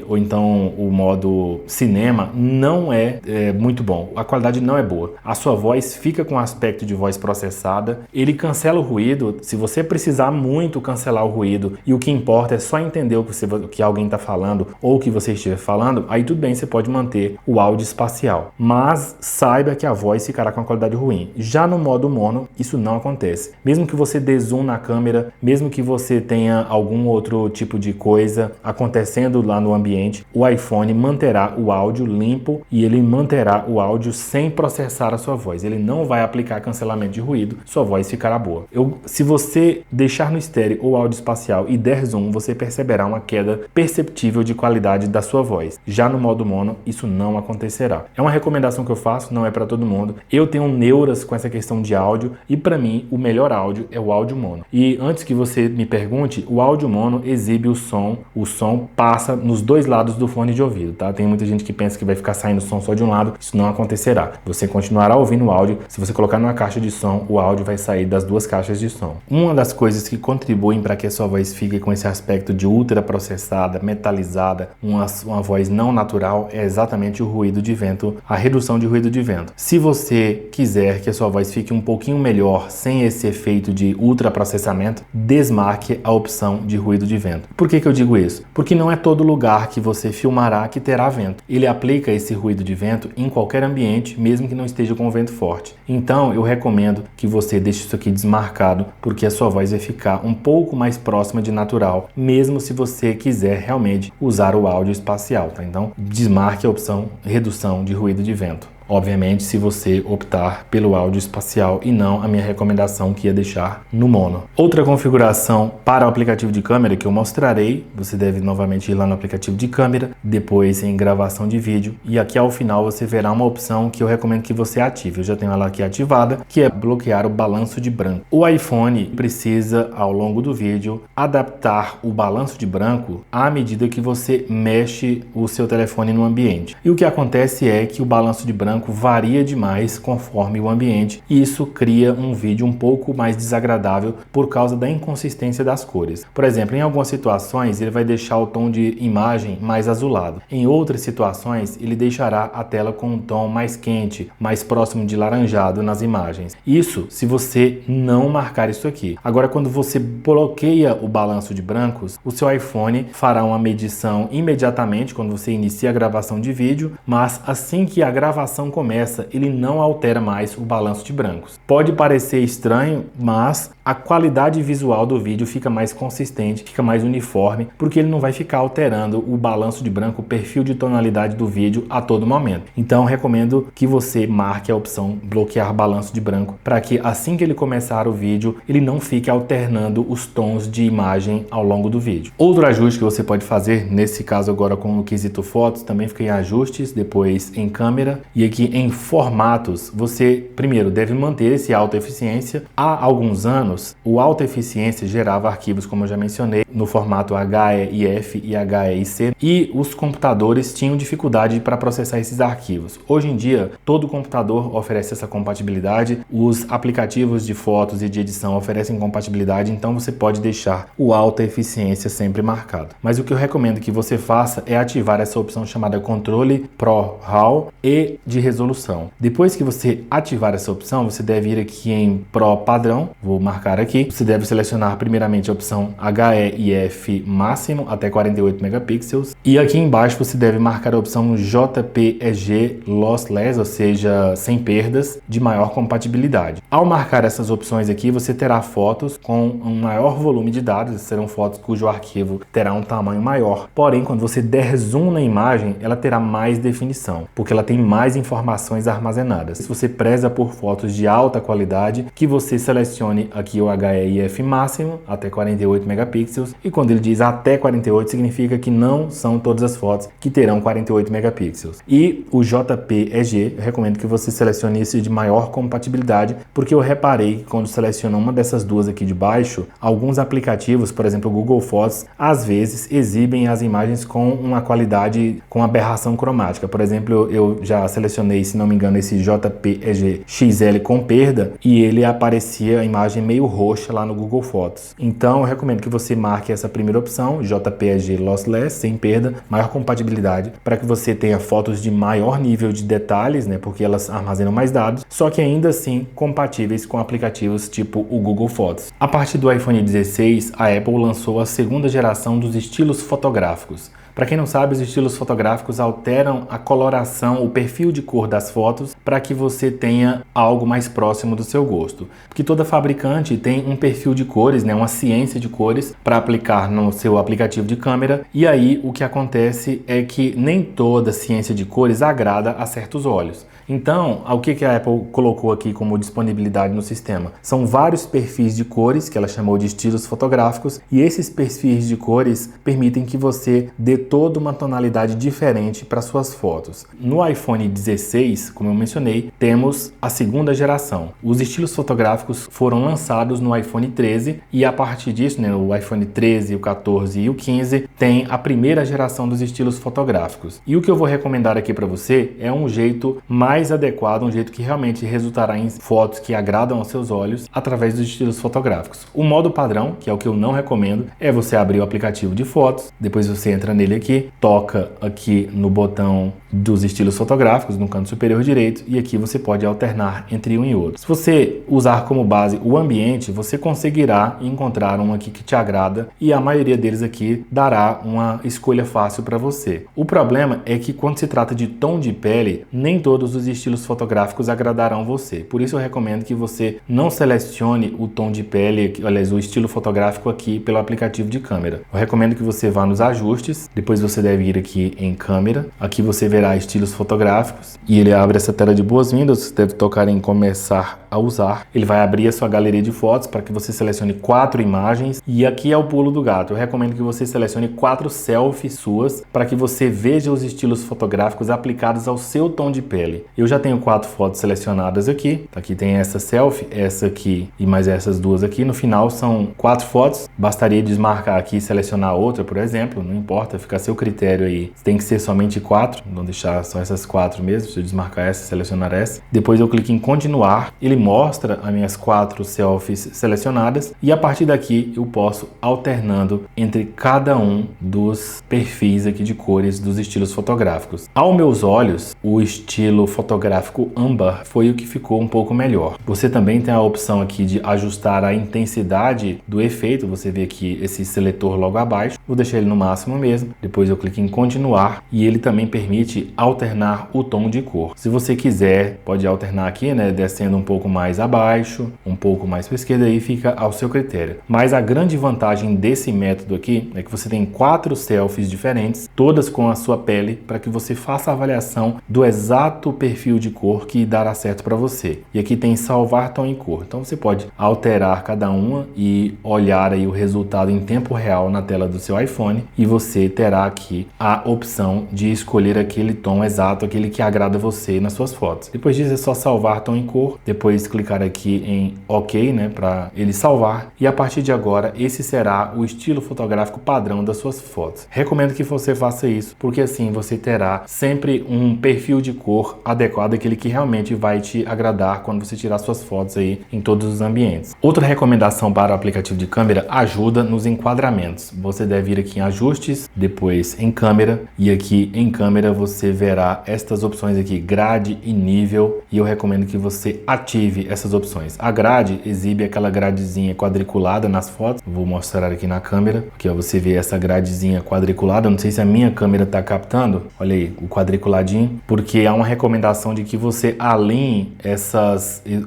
ou então o modo cinema, não é muito bom. A qualidade não é boa. A sua voz fica com aspecto de voz processada, ele cancela o ruído. Se você precisar muito cancelar o ruído e o que importa é só entender o que alguém está falando ou o que você estiver falando, aí tudo bem, você pode manter o áudio espacial. Mas saiba que a voz ficará com a qualidade ruim. Já no modo mono, isso não acontece. Mesmo que você dê zoom na câmera, mesmo que você tenha algum outro tipo de coisa acontecendo lá no ambiente, o iPhone manterá o áudio limpo e ele manterá o áudio sem processar a sua voz. Ele não vai aplicar cancelamento de ruído, sua voz ficará boa. Se você deixar no estéreo ou áudio espacial e der zoom, você perceberá uma queda perceptível de qualidade da sua voz. Já no modo mono, isso não acontecerá. É uma recomendação que eu faço, não é para todo mundo. Eu tenho neuras com essa questão de áudio e para mim o melhor áudio é o áudio mono. E antes que você me pergunte, o áudio mono exibe o som passa nos dois lados do fone de ouvido, tá? Tem muita gente que pensa que vai ficar saindo som só de um lado, isso não acontecerá. Você continuará ouvindo o áudio, se você colocar numa caixa de som, o áudio vai sair das duas caixas de som. Uma das coisas que contribuem para que a sua voz fique com esse aspecto de ultra processada, metalizada, uma voz não natural, é exatamente o ruído de vento, a redução de ruído de vento. Se você quiser que a sua voz fique um pouquinho melhor sem esse efeito de ultraprocessamento, desmarque a opção de ruído de vento. Por que eu digo isso? Porque não é todo lugar que você filmará que terá vento. Ele aplica esse ruído de vento em qualquer ambiente, mesmo que não esteja com vento forte. Então eu recomendo que você deixe isso aqui desmarcado, porque a sua voz vai ficar um pouco mais próxima de natural, mesmo se você quiser realmente usar o áudio espacial, tá? Então desmarque a opção redução de ruído de vento. Obviamente, se você optar pelo áudio espacial e não a minha recomendação que ia deixar no mono. Outra configuração para o aplicativo de câmera que eu mostrarei, você deve novamente ir lá no aplicativo de câmera, depois em gravação de vídeo, e aqui ao final você verá uma opção que eu recomendo que você ative. Eu já tenho ela aqui ativada, que é bloquear o balanço de branco. O iPhone precisa, ao longo do vídeo, adaptar o balanço de branco à medida que você mexe o seu telefone no ambiente. E o que acontece é que o balanço de branco varia demais conforme o ambiente e isso cria um vídeo um pouco mais desagradável por causa da inconsistência das cores. Por exemplo, em algumas situações ele vai deixar o tom de imagem mais azulado. Em outras situações ele deixará a tela com um tom mais quente, mais próximo de laranjado nas imagens. Isso se você não marcar isso aqui. Agora, quando você bloqueia o balanço de brancos, o seu iPhone fará uma medição imediatamente quando você inicia a gravação de vídeo, mas assim que a gravação começa, ele não altera mais o balanço de brancos. Pode parecer estranho, mas a qualidade visual do vídeo fica mais consistente, fica mais uniforme, porque ele não vai ficar alterando o balanço de branco, o perfil de tonalidade do vídeo a todo momento. Então, recomendo que você marque a opção bloquear balanço de branco, para que assim que ele começar o vídeo, ele não fique alternando os tons de imagem ao longo do vídeo. Outro ajuste que você pode fazer, nesse caso agora com o quesito fotos, também fica em ajustes, depois em câmera, e aqui em formatos, você primeiro deve manter esse alta eficiência. Há alguns anos, o alta eficiência gerava arquivos, como eu já mencionei, no formato HEIF e HEIC, e os computadores tinham dificuldade para processar esses arquivos. Hoje em dia, todo computador oferece essa compatibilidade, os aplicativos de fotos e de edição oferecem compatibilidade, então você pode deixar o alta eficiência sempre marcado. Mas o que eu recomendo que você faça é ativar essa opção chamada Controle Pro RAW e de resolução. Depois que você ativar essa opção, você deve ir aqui em Pro Padrão, vou marcar aqui. Você deve selecionar primeiramente a opção HEIF máximo até 48 megapixels e aqui embaixo você deve marcar a opção JPEG Lossless, ou seja, sem perdas, de maior compatibilidade. Ao marcar essas opções aqui, você terá fotos com um maior volume de dados, serão fotos cujo arquivo terá um tamanho maior. Porém, quando você der zoom na imagem, ela terá mais definição, porque ela tem mais informações armazenadas. Se você preza por fotos de alta qualidade, que você selecione aqui o HEIF máximo até 48 megapixels, e quando ele diz até 48 significa que não são todas as fotos que terão 48 megapixels. E o JPEG, eu recomendo que você selecione esse de maior compatibilidade, porque eu reparei que quando seleciona uma dessas duas aqui de baixo, alguns aplicativos, por exemplo o Google Fotos, às vezes exibem as imagens com uma qualidade com aberração cromática. Por exemplo, eu já selecionei, se não me engano, esse JPEG XL com perda e ele aparecia a imagem meio roxa lá no Google Fotos. Então eu recomendo que você marque essa primeira opção, JPEG Lossless, sem perda, maior compatibilidade, para que você tenha fotos de maior nível de detalhes, né, porque elas armazenam mais dados, só que ainda assim compatíveis com aplicativos tipo o Google Fotos. A partir do iPhone 16, a Apple lançou a segunda geração dos estilos fotográficos. Para quem não sabe, os estilos fotográficos alteram a coloração, o perfil de cor das fotos para que você tenha algo mais próximo do seu gosto. Porque toda fabricante tem um perfil de cores, né, uma ciência de cores para aplicar no seu aplicativo de câmera. E aí o que acontece é que nem toda ciência de cores agrada a certos olhos. Então, o que a Apple colocou aqui como disponibilidade no sistema? São vários perfis de cores, que ela chamou de estilos fotográficos, e esses perfis de cores permitem que você dê toda uma tonalidade diferente para suas fotos. No iPhone 16, como eu mencionei, temos a segunda geração. Os estilos fotográficos foram lançados no iPhone 13 e a partir disso, né, o iPhone 13, o 14 e o 15 tem a primeira geração dos estilos fotográficos. E o que eu vou recomendar aqui para você é um jeito mais adequado, um jeito que realmente resultará em fotos que agradam aos seus olhos através dos estilos fotográficos. O modo padrão, que é o que eu não recomendo, é você abrir o aplicativo de fotos, depois você entra nele aqui, toca aqui no botão dos estilos fotográficos no canto superior direito, e aqui você pode alternar entre um e outro. Se você usar como base o ambiente, você conseguirá encontrar um aqui que te agrada, e a maioria deles aqui dará uma escolha fácil para você. O problema é que quando se trata de tom de pele, nem todos os estilos fotográficos agradarão você. Por isso eu recomendo que você não selecione o tom de pele, aliás, o estilo fotográfico aqui pelo aplicativo de câmera. Eu recomendo que você vá nos ajustes, depois você deve ir aqui em câmera, aqui você verá estilos fotográficos e ele abre essa tela de boas-vindas, você deve tocar em começar a usar. Ele vai abrir a sua galeria de fotos para que você selecione 4 imagens e aqui é o pulo do gato. Eu recomendo que você selecione 4 selfies suas para que você veja os estilos fotográficos aplicados ao seu tom de pele. Eu já tenho 4 fotos selecionadas aqui. Aqui tem essa selfie, essa aqui e mais essas duas aqui. No final são 4 fotos. Bastaria desmarcar aqui e selecionar outra, por exemplo. Não importa, fica a seu critério aí. Tem que ser somente 4. Vou deixar só essas 4 mesmo. Se eu desmarcar essa, selecionar essa. Depois eu clico em continuar. Ele mostra as minhas 4 selfies selecionadas e a partir daqui eu posso alternando entre cada um dos perfis aqui de cores dos estilos fotográficos. Aos meus olhos, o estilo fotográfico âmbar foi o que ficou um pouco melhor. Você também tem a opção aqui de ajustar a intensidade do efeito. Você vê aqui esse seletor logo abaixo. Vou deixar ele no máximo mesmo. Depois eu clico em continuar e ele também permite alternar o tom de cor. Se você quiser, pode alternar aqui, né, descendo um pouco mais abaixo, um pouco mais para a esquerda, aí fica ao seu critério. Mas a grande vantagem desse método aqui é que você tem 4 selfies diferentes, todas com a sua pele, para que você faça a avaliação do exato perfil de cor que dará certo para você. E aqui tem salvar tom e cor. Então você pode alterar cada uma e olhar aí o resultado em tempo real na tela do seu iPhone e você terá aqui a opção de escolher aquele tom exato, aquele que agrada você nas suas fotos. Depois disso é só salvar tom e cor, depois clicar aqui em OK, né, para ele salvar, e a partir de agora esse será o estilo fotográfico padrão das suas fotos. Recomendo que você faça isso, porque assim você terá sempre um perfil de cor adequado, aquele que realmente vai te agradar quando você tirar suas fotos aí em todos os ambientes. Outra recomendação para o aplicativo de câmera: ajuda nos enquadramentos. Você deve ir aqui em ajustes, depois em câmera, e aqui em câmera você verá estas opções aqui, grade e nível, e eu recomendo que você ative essas opções. A grade exibe aquela gradezinha quadriculada nas fotos. Vou mostrar aqui na câmera. Aqui ó, você vê essa gradezinha quadriculada. Não sei se a minha câmera está captando. Olha aí, o quadriculadinho. Porque há uma recomendação de que você alinhe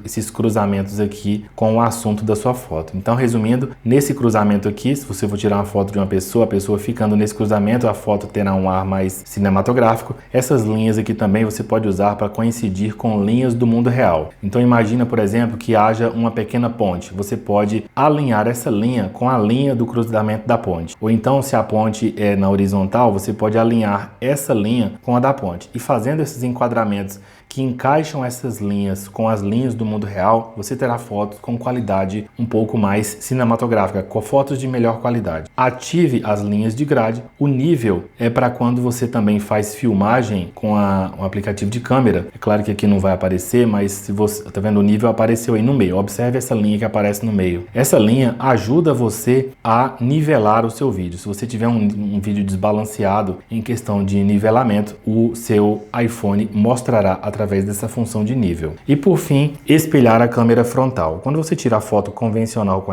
esses cruzamentos aqui com o assunto da sua foto. Então, resumindo, nesse cruzamento aqui, se você for tirar uma foto de uma pessoa, a pessoa ficando nesse cruzamento, a foto terá um ar mais cinematográfico. Essas linhas aqui também você pode usar para coincidir com linhas do mundo real. Então, imagina, por exemplo, que haja uma pequena ponte. Você pode alinhar essa linha com a linha do cruzamento da ponte. Ou então, se a ponte é na horizontal, você pode alinhar essa linha com a da ponte. E fazendo esses enquadramentos que encaixam essas linhas com as linhas do mundo real, você terá fotos com qualidade um pouco mais cinematográfica, com fotos de melhor qualidade. Ative as linhas de grade. O nível é para quando você também faz filmagem com o aplicativo de câmera. É claro que aqui não vai aparecer, mas se você está vendo, o nível apareceu aí no meio. Observe essa linha que aparece no meio. Essa linha ajuda você a nivelar o seu vídeo. Se você tiver um vídeo desbalanceado em questão de nivelamento, o seu iPhone mostrará através dessa função de nível. E por fim, espelhar a câmera frontal. Quando você tira a foto convencional com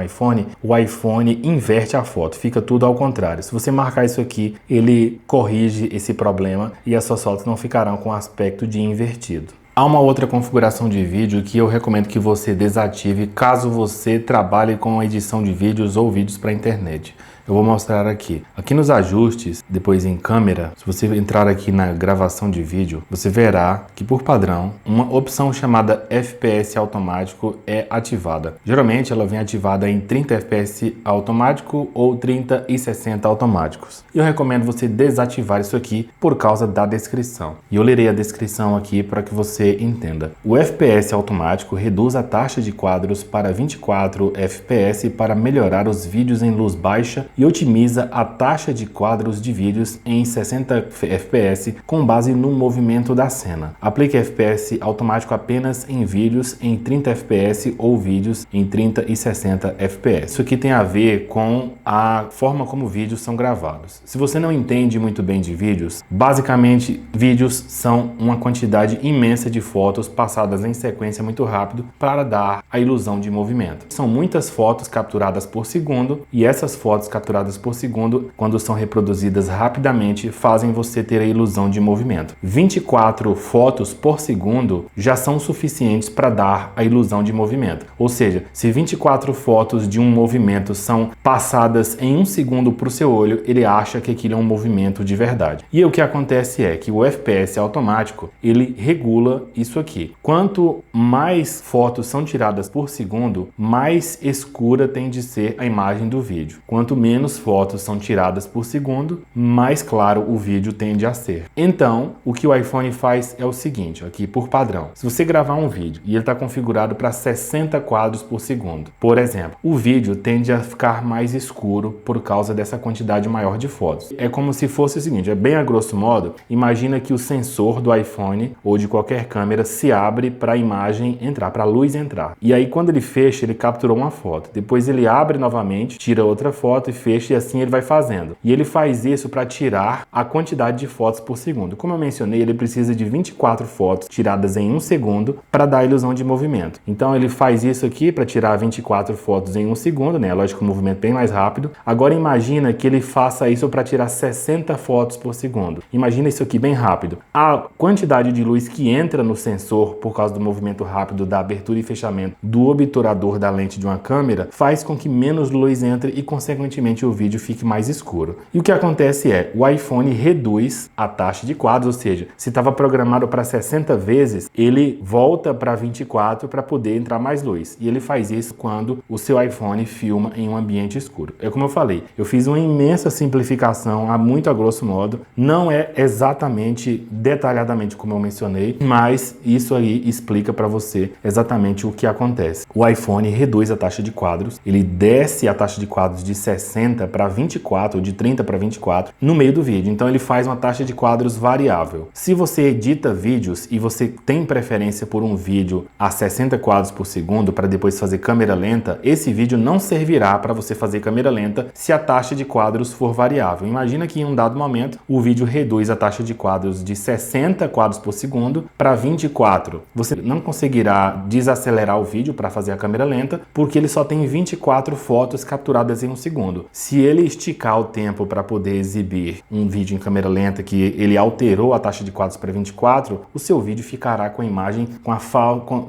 o iPhone inverte a foto, fica tudo ao contrário. Se você marcar isso aqui, ele corrige esse problema e as suas fotos não ficarão com aspecto de invertido. Há uma outra configuração de vídeo que eu recomendo que você desative caso você trabalhe com edição de vídeos ou vídeos para a internet. Eu vou mostrar aqui. Aqui nos ajustes, depois em câmera, se você entrar aqui na gravação de vídeo, você verá que por padrão, uma opção chamada FPS automático é ativada. Geralmente ela vem ativada em 30 FPS automático ou 30 e 60 automáticos. Eu recomendo você desativar isso aqui por causa da descrição. E eu lerei a descrição aqui para que você entenda. O FPS automático reduz a taxa de quadros para 24 FPS para melhorar os vídeos em luz baixa e otimiza a taxa de quadros de vídeos em 60 fps com base no movimento da cena. Aplique FPS automático apenas em vídeos em 30 fps ou vídeos em 30 e 60 fps. Isso aqui tem a ver com a forma como vídeos são gravados. Se você não entende muito bem de vídeos, basicamente vídeos são uma quantidade imensa de fotos passadas em sequência muito rápido para dar a ilusão de movimento. São muitas fotos capturadas por segundo e essas fotos capturadas por segundo, quando são reproduzidas rapidamente, fazem você ter a ilusão de movimento. 24 fotos por segundo já são suficientes para dar a ilusão de movimento. Ou seja, se 24 fotos de um movimento são passadas em 1 segundo para o seu olho, ele acha que aquilo é um movimento de verdade. E o que acontece é que o FPS automático, ele regula isso aqui. Quanto mais fotos são tiradas por segundo, mais escura tem de ser a imagem do vídeo. Quanto menos fotos são tiradas por segundo, mais claro o vídeo tende a ser. Então, o que o iPhone faz é o seguinte, aqui por padrão. Se você gravar um vídeo e ele está configurado para 60 quadros por segundo, por exemplo, o vídeo tende a ficar mais escuro por causa dessa quantidade maior de fotos. É como se fosse o seguinte, é bem a grosso modo, imagina que o sensor do iPhone ou de qualquer câmera se abre para a imagem entrar, para a luz entrar. E aí quando ele fecha, ele capturou uma foto. Depois ele abre novamente, tira outra foto e fecha e assim ele vai fazendo. E ele faz isso para tirar a quantidade de fotos por segundo. Como eu mencionei, ele precisa de 24 fotos tiradas em 1 segundo para dar a ilusão de movimento. Então ele faz isso aqui para tirar 24 fotos em 1 segundo, né? Lógico que o movimento é bem mais rápido. Agora imagina que ele faça isso para tirar 60 fotos por segundo. Imagina isso aqui bem rápido. A quantidade de luz que entra no sensor por causa do movimento rápido da abertura e fechamento do obturador da lente de uma câmera faz com que menos luz entre e consequentemente o vídeo fique mais escuro. E o que acontece é, o iPhone reduz a taxa de quadros, ou seja, se estava programado para 60 vezes, ele volta para 24 para poder entrar mais luz. E ele faz isso quando o seu iPhone filma em um ambiente escuro. É como eu falei, eu fiz uma imensa simplificação, muito a grosso modo, não é exatamente detalhadamente como eu mencionei, mas isso aí explica para você exatamente o que acontece. O iPhone reduz a taxa de quadros, ele desce a taxa de quadros de 60 para 24 ou de 30 para 24 no meio do vídeo, então ele faz uma taxa de quadros variável. Se você edita vídeos e você tem preferência por um vídeo a 60 quadros por segundo para depois fazer câmera lenta, esse vídeo não servirá para você fazer câmera lenta se a taxa de quadros for variável. Imagina que em um dado momento o vídeo reduz a taxa de quadros de 60 quadros por segundo para 24. Você não conseguirá desacelerar o vídeo para fazer a câmera lenta porque ele só tem 24 fotos capturadas em 1 segundo. Se ele esticar o tempo para poder exibir um vídeo em câmera lenta que ele alterou a taxa de quadros para 24, o seu vídeo ficará com a imagem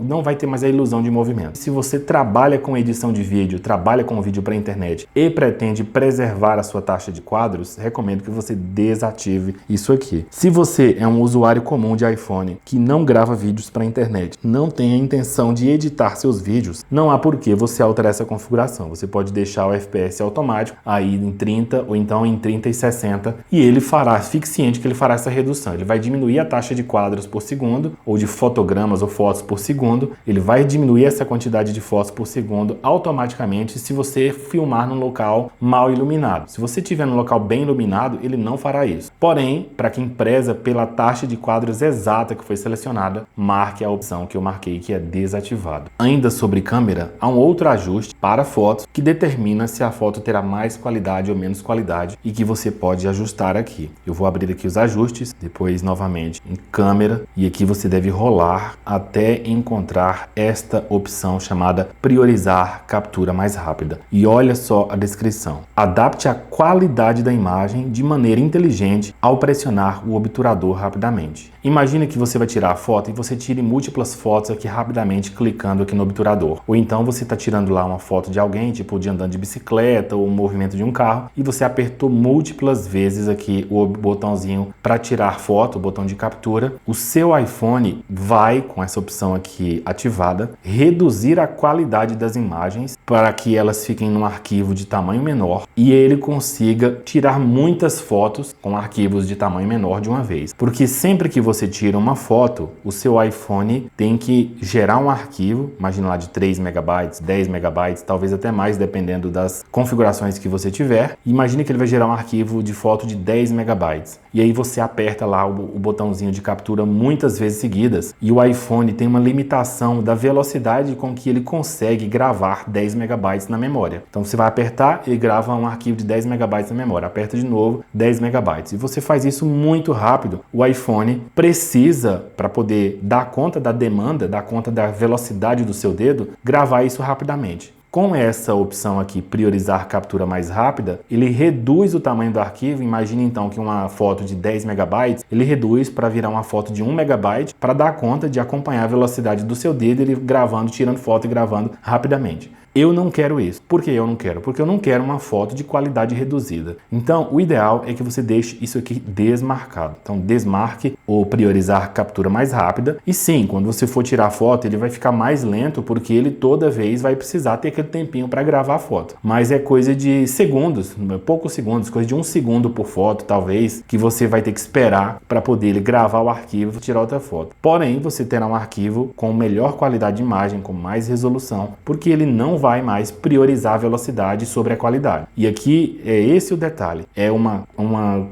não vai ter mais a ilusão de movimento. Se você trabalha com edição de vídeo, trabalha com vídeo para internet e pretende preservar a sua taxa de quadros, recomendo que você desative isso aqui. Se você é um usuário comum de iPhone que não grava vídeos para internet, não tem a intenção de editar seus vídeos, não há por que você alterar essa configuração. Você pode deixar o FPS automático aí em 30 ou então em 30 e 60 e ele fará, fique ciente que ele fará essa redução. Ele vai diminuir a taxa de quadros por segundo ou de fotogramas ou fotos por segundo. Ele vai diminuir essa quantidade de fotos por segundo automaticamente se você filmar num local mal iluminado. Se você estiver num local bem iluminado, ele não fará isso. Porém, para quem preza pela taxa de quadros exata que foi selecionada, marque a opção que eu marquei que é desativado. Ainda sobre câmera, há um outro ajuste para fotos que determina se a foto terá mais qualidade ou menos qualidade e que você pode ajustar aqui. Eu vou abrir aqui os ajustes, depois novamente em câmera e aqui você deve rolar até encontrar esta opção chamada priorizar captura mais rápida. E olha só a descrição. Adapte a qualidade da imagem de maneira inteligente ao pressionar o obturador rapidamente. Imagine que você vai tirar a foto e você tire múltiplas fotos aqui rapidamente clicando aqui no obturador. Ou então você está tirando lá uma foto de alguém, tipo de andando de bicicleta ou o movimento de um carro, e você apertou múltiplas vezes aqui o botãozinho para tirar foto, o botão de captura. O seu iPhone vai, com essa opção aqui ativada, reduzir a qualidade das imagens para que elas fiquem num arquivo de tamanho menor e ele consiga tirar muitas fotos com arquivos de tamanho menor de uma vez. Porque sempre que você tira uma foto, o seu iPhone tem que gerar um arquivo, imagina lá de 3 megabytes, 10 megabytes, talvez até mais, dependendo das configurações opções que você tiver. Imagine que ele vai gerar um arquivo de foto de 10 megabytes. E aí você aperta lá o botãozinho de captura muitas vezes seguidas. E o iPhone tem uma limitação da velocidade com que ele consegue gravar 10 megabytes na memória. Então você vai apertar e grava um arquivo de 10 megabytes na memória. Aperta de novo, 10 megabytes. E você faz isso muito rápido. O iPhone precisa, para poder dar conta da demanda, dar conta da velocidade do seu dedo, gravar isso rapidamente. Com essa opção aqui, priorizar captura mais rápida, ele reduz o tamanho do arquivo. Imagine então que uma foto de 10 megabytes, ele reduz para virar uma foto de 1 megabyte para dar conta de acompanhar a velocidade do seu dedo, ele gravando, tirando foto e gravando rapidamente. Eu não quero isso. Por que eu não quero? Porque eu não quero uma foto de qualidade reduzida. Então, o ideal é que você deixe isso aqui desmarcado. Então, desmarque ou priorizar captura mais rápida. E sim, quando você for tirar a foto, ele vai ficar mais lento, porque ele toda vez vai precisar ter aquele tempinho para gravar a foto. Mas é coisa de segundos, poucos segundos, coisa de 1 segundo por foto, talvez, que você vai ter que esperar para poder ele gravar o arquivo e tirar outra foto. Porém, você terá um arquivo com melhor qualidade de imagem, com mais resolução, porque ele não vai mais priorizar a velocidade sobre a qualidade. E aqui é esse o detalhe, é uma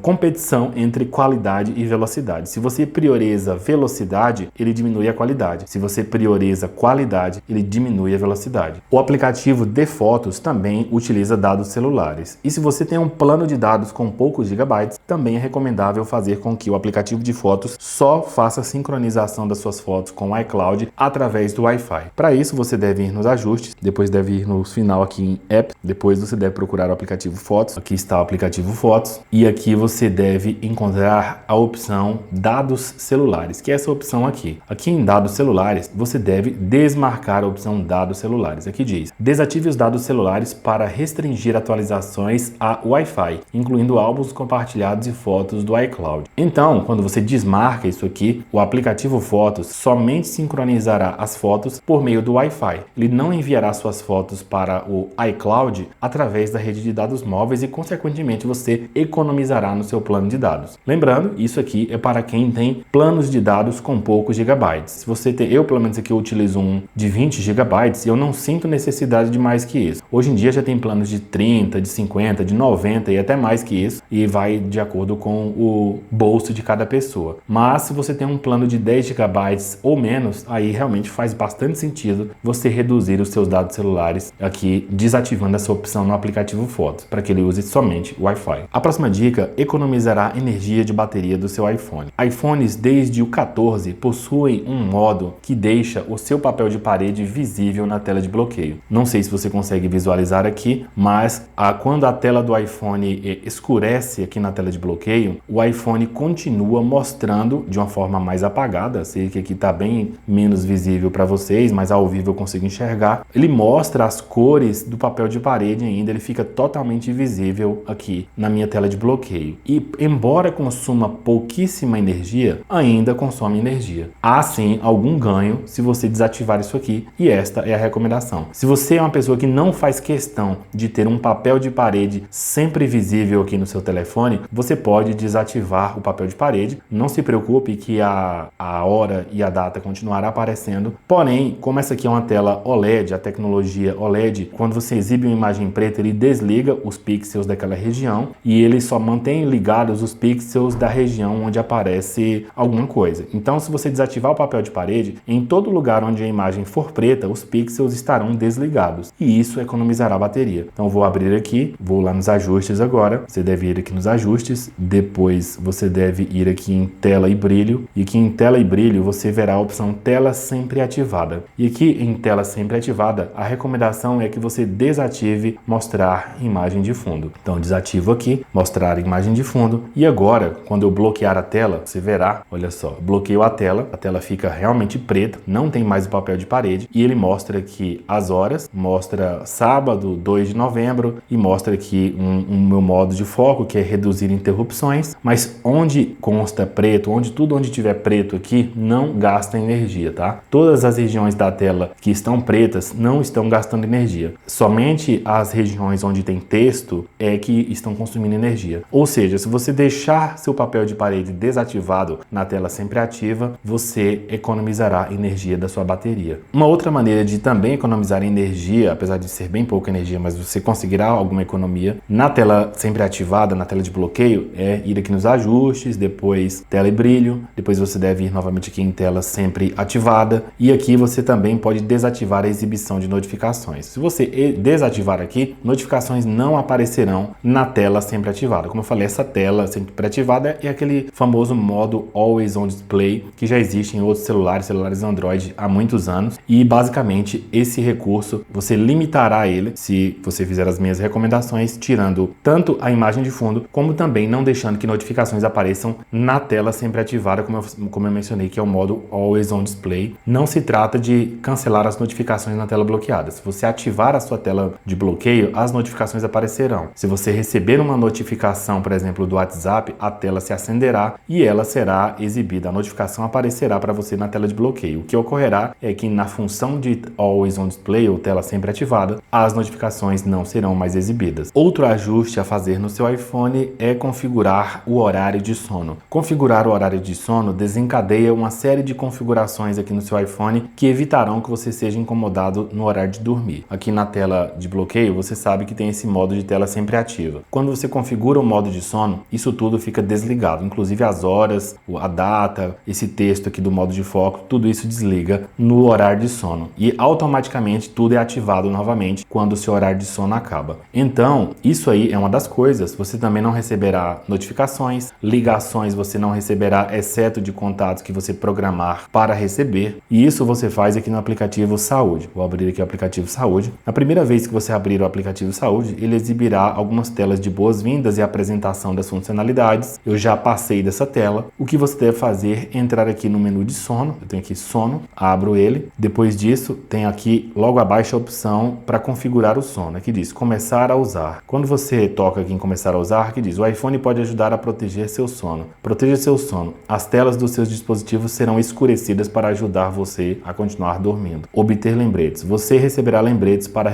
competição entre qualidade e velocidade. Se você prioriza velocidade, ele diminui a qualidade. Se você prioriza qualidade, ele diminui a velocidade. O aplicativo de fotos também utiliza dados celulares. E se você tem um plano de dados com poucos gigabytes, também é recomendável fazer com que o aplicativo de fotos só faça a sincronização das suas fotos com o iCloud através do Wi-Fi. Para isso, você deve ir nos ajustes, depois deve ir no final aqui em App, depois você deve procurar o aplicativo Fotos. Aqui está o aplicativo Fotos e aqui você deve encontrar a opção Dados Celulares, que é essa opção aqui. Aqui em Dados Celulares, você deve desmarcar a opção Dados Celulares. Aqui diz: desative os dados celulares para restringir atualizações a Wi-Fi, incluindo álbuns compartilhados e fotos do iCloud. Então, quando você desmarca isso aqui, o aplicativo Fotos somente sincronizará as fotos por meio do Wi-Fi. Ele não enviará suas fotos para o iCloud através da rede de dados móveis e, consequentemente, você economizará no seu plano de dados. Lembrando, isso aqui é para quem tem planos de dados com poucos gigabytes. Se você tem, eu pelo menos aqui eu utilizo um de 20 gigabytes e eu não sinto necessidade de mais que isso. Hoje em dia já tem planos de 30, de 50, de 90 e até mais que isso, e vai de acordo com o bolso de cada pessoa. Mas se você tem um plano de 10 gigabytes ou menos, aí realmente faz bastante sentido você reduzir os seus dados celulares aqui, desativando essa opção no aplicativo Fotos, para que ele use somente o Wi-Fi. A próxima dica: economizará energia de bateria do seu iPhone. iPhones desde o 14 possuem um modo que deixa o seu papel de parede visível na tela de bloqueio. Não sei se você consegue visualizar aqui, mas quando a tela do iPhone escurece aqui na tela de bloqueio, o iPhone continua mostrando de uma forma mais apagada. Sei que aqui está bem menos visível para vocês, mas ao vivo eu consigo enxergar. Ele mostra as cores do papel de parede ainda, ele fica totalmente visível aqui na minha tela de bloqueio. E embora consuma pouquíssima energia, ainda consome energia. Há sim algum ganho se você desativar isso aqui, e esta é a recomendação. Se você é uma pessoa que não faz questão de ter um papel de parede sempre visível aqui no seu telefone, você pode desativar o papel de parede. Não se preocupe que a hora e a data continuará aparecendo, porém, como essa aqui é uma tela OLED, a tecnologia OLED, quando você exibe uma imagem preta, ele desliga os pixels daquela região e ele só mantém ligados os pixels da região onde aparece alguma coisa. Então, se você desativar o papel de parede, em todo lugar onde a imagem for preta, os pixels estarão desligados e isso economizará a bateria. Então, vou abrir aqui, vou lá nos ajustes agora. Você deve ir aqui nos ajustes, depois você deve ir aqui em tela e brilho, e aqui em tela e brilho você verá a opção tela sempre ativada. E aqui em tela sempre ativada, a recomendação é que você desative mostrar imagem de fundo. Então, desativo aqui, mostrar imagem de fundo, e agora, quando eu bloquear a tela, você verá, olha só, bloqueio a tela fica realmente preta, não tem mais o papel de parede, e ele mostra aqui as horas, mostra sábado, 2 de novembro, e mostra aqui um meu modo de foco, que é reduzir interrupções, mas onde consta preto, onde tiver preto aqui, não gasta energia, tá? Todas as regiões da tela que estão pretas não estão gastando energia. Somente as regiões onde tem texto é que estão consumindo energia. Ou seja, se você deixar seu papel de parede desativado na tela sempre ativa, você economizará energia da sua bateria. Uma outra maneira de também economizar energia, apesar de ser bem pouca energia, mas você conseguirá alguma economia na tela sempre ativada, na tela de bloqueio, é ir aqui nos ajustes, depois tela e brilho, depois você deve ir novamente aqui em tela sempre ativada e aqui você também pode desativar a exibição de notificações. Se você desativar aqui, notificações não aparecerão na tela sempre ativada. Como eu falei, essa tela sempre ativada é aquele famoso modo Always On Display que já existe em outros celulares Android há muitos anos e basicamente esse recurso você limitará ele se você fizer as minhas recomendações, tirando tanto a imagem de fundo como também não deixando que notificações apareçam na tela sempre ativada, como eu mencionei, que é o modo Always On Display. Não se trata de cancelar as notificações na tela bloqueada. Se você ativar a sua tela de bloqueio, as notificações aparecerão. Se você receber uma notificação, por exemplo, do WhatsApp, a tela se acenderá e ela será exibida. A notificação aparecerá para você na tela de bloqueio. O que ocorrerá é que na função de Always On Display, ou tela sempre ativada, as notificações não serão mais exibidas. Outro ajuste a fazer no seu iPhone é configurar o horário de sono. Configurar o horário de sono desencadeia uma série de configurações aqui no seu iPhone que evitarão que você seja incomodado no horário de dormir. Aqui na tela de bloqueio, você sabe que tem esse modo de tela sempre ativa. Quando você configura o modo de sono, isso tudo fica desligado, inclusive as horas, a data, esse texto aqui do modo de foco, tudo isso desliga no horário de sono e automaticamente tudo é ativado novamente quando o seu horário de sono acaba. Então, isso aí é uma das coisas. Você também não receberá notificações, ligações você não receberá, exceto de contatos que você programar para receber. E isso você faz aqui no aplicativo Saúde. Vou abrir aqui o aplicativo Saúde. Na primeira vez que você abrir o aplicativo Saúde, ele exibirá algumas telas de boas-vindas e apresentação das funcionalidades. Eu já passei dessa tela. O que você deve fazer é entrar aqui no menu de sono. Eu tenho aqui sono, abro ele. Depois disso, tem aqui logo abaixo a opção para configurar o sono. Aqui diz começar a usar. Quando você toca aqui em começar a usar, aqui diz o iPhone pode ajudar a proteger seu sono. Proteja seu sono. As telas dos seus dispositivos serão escurecidas para ajudar você a continuar dormindo. Obter lembretes. Você receberá lembretes para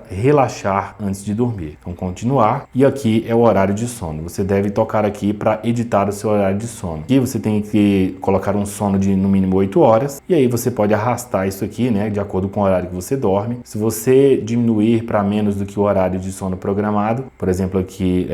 relaxar antes de dormir. Então, continuar. E aqui é o horário de sono. Você deve tocar aqui para editar o seu horário de sono. Aqui você tem que colocar um sono de no mínimo 8 horas. E aí você pode arrastar isso aqui, né, de acordo com o horário que você dorme. Se você diminuir para menos do que o horário de sono programado, por exemplo, aqui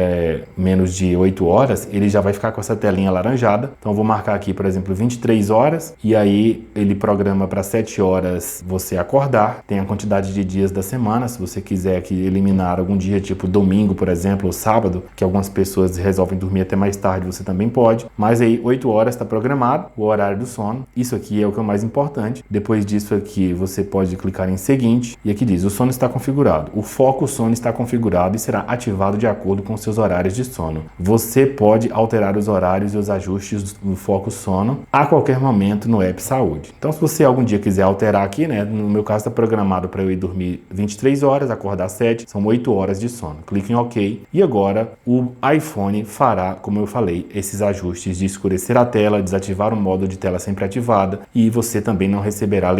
menos de 8 horas, ele já vai ficar com essa telinha alaranjada. Então, eu vou marcar aqui, por exemplo, 23 horas. E aí ele programa para 7 horas você acordar. Tem a quantidade de dias da semana. Se você quiser aqui eliminar algum dia, tipo domingo, por exemplo, ou sábado, que algumas pessoas resolvem dormir até mais tarde, você também pode. Mas aí 8 horas está programado o horário do sono. Isso aqui é o que é o mais importante. Depois disso aqui você pode clicar em seguinte e aqui diz o sono está configurado. O foco sono está configurado e será ativado de acordo com seus horários de sono. Você pode alterar os horários e os ajustes do foco sono a qualquer momento no app Saúde. Então, se você algum dia quiser alterar aqui, né, no meu caso está programado para eu ir dormir 23 horas, acordar 7, são 8 horas de sono. Clique em OK e agora o iPhone fará, como eu falei, esses ajustes de escurecer a tela, desativar o modo de tela sempre ativada e você também não receberá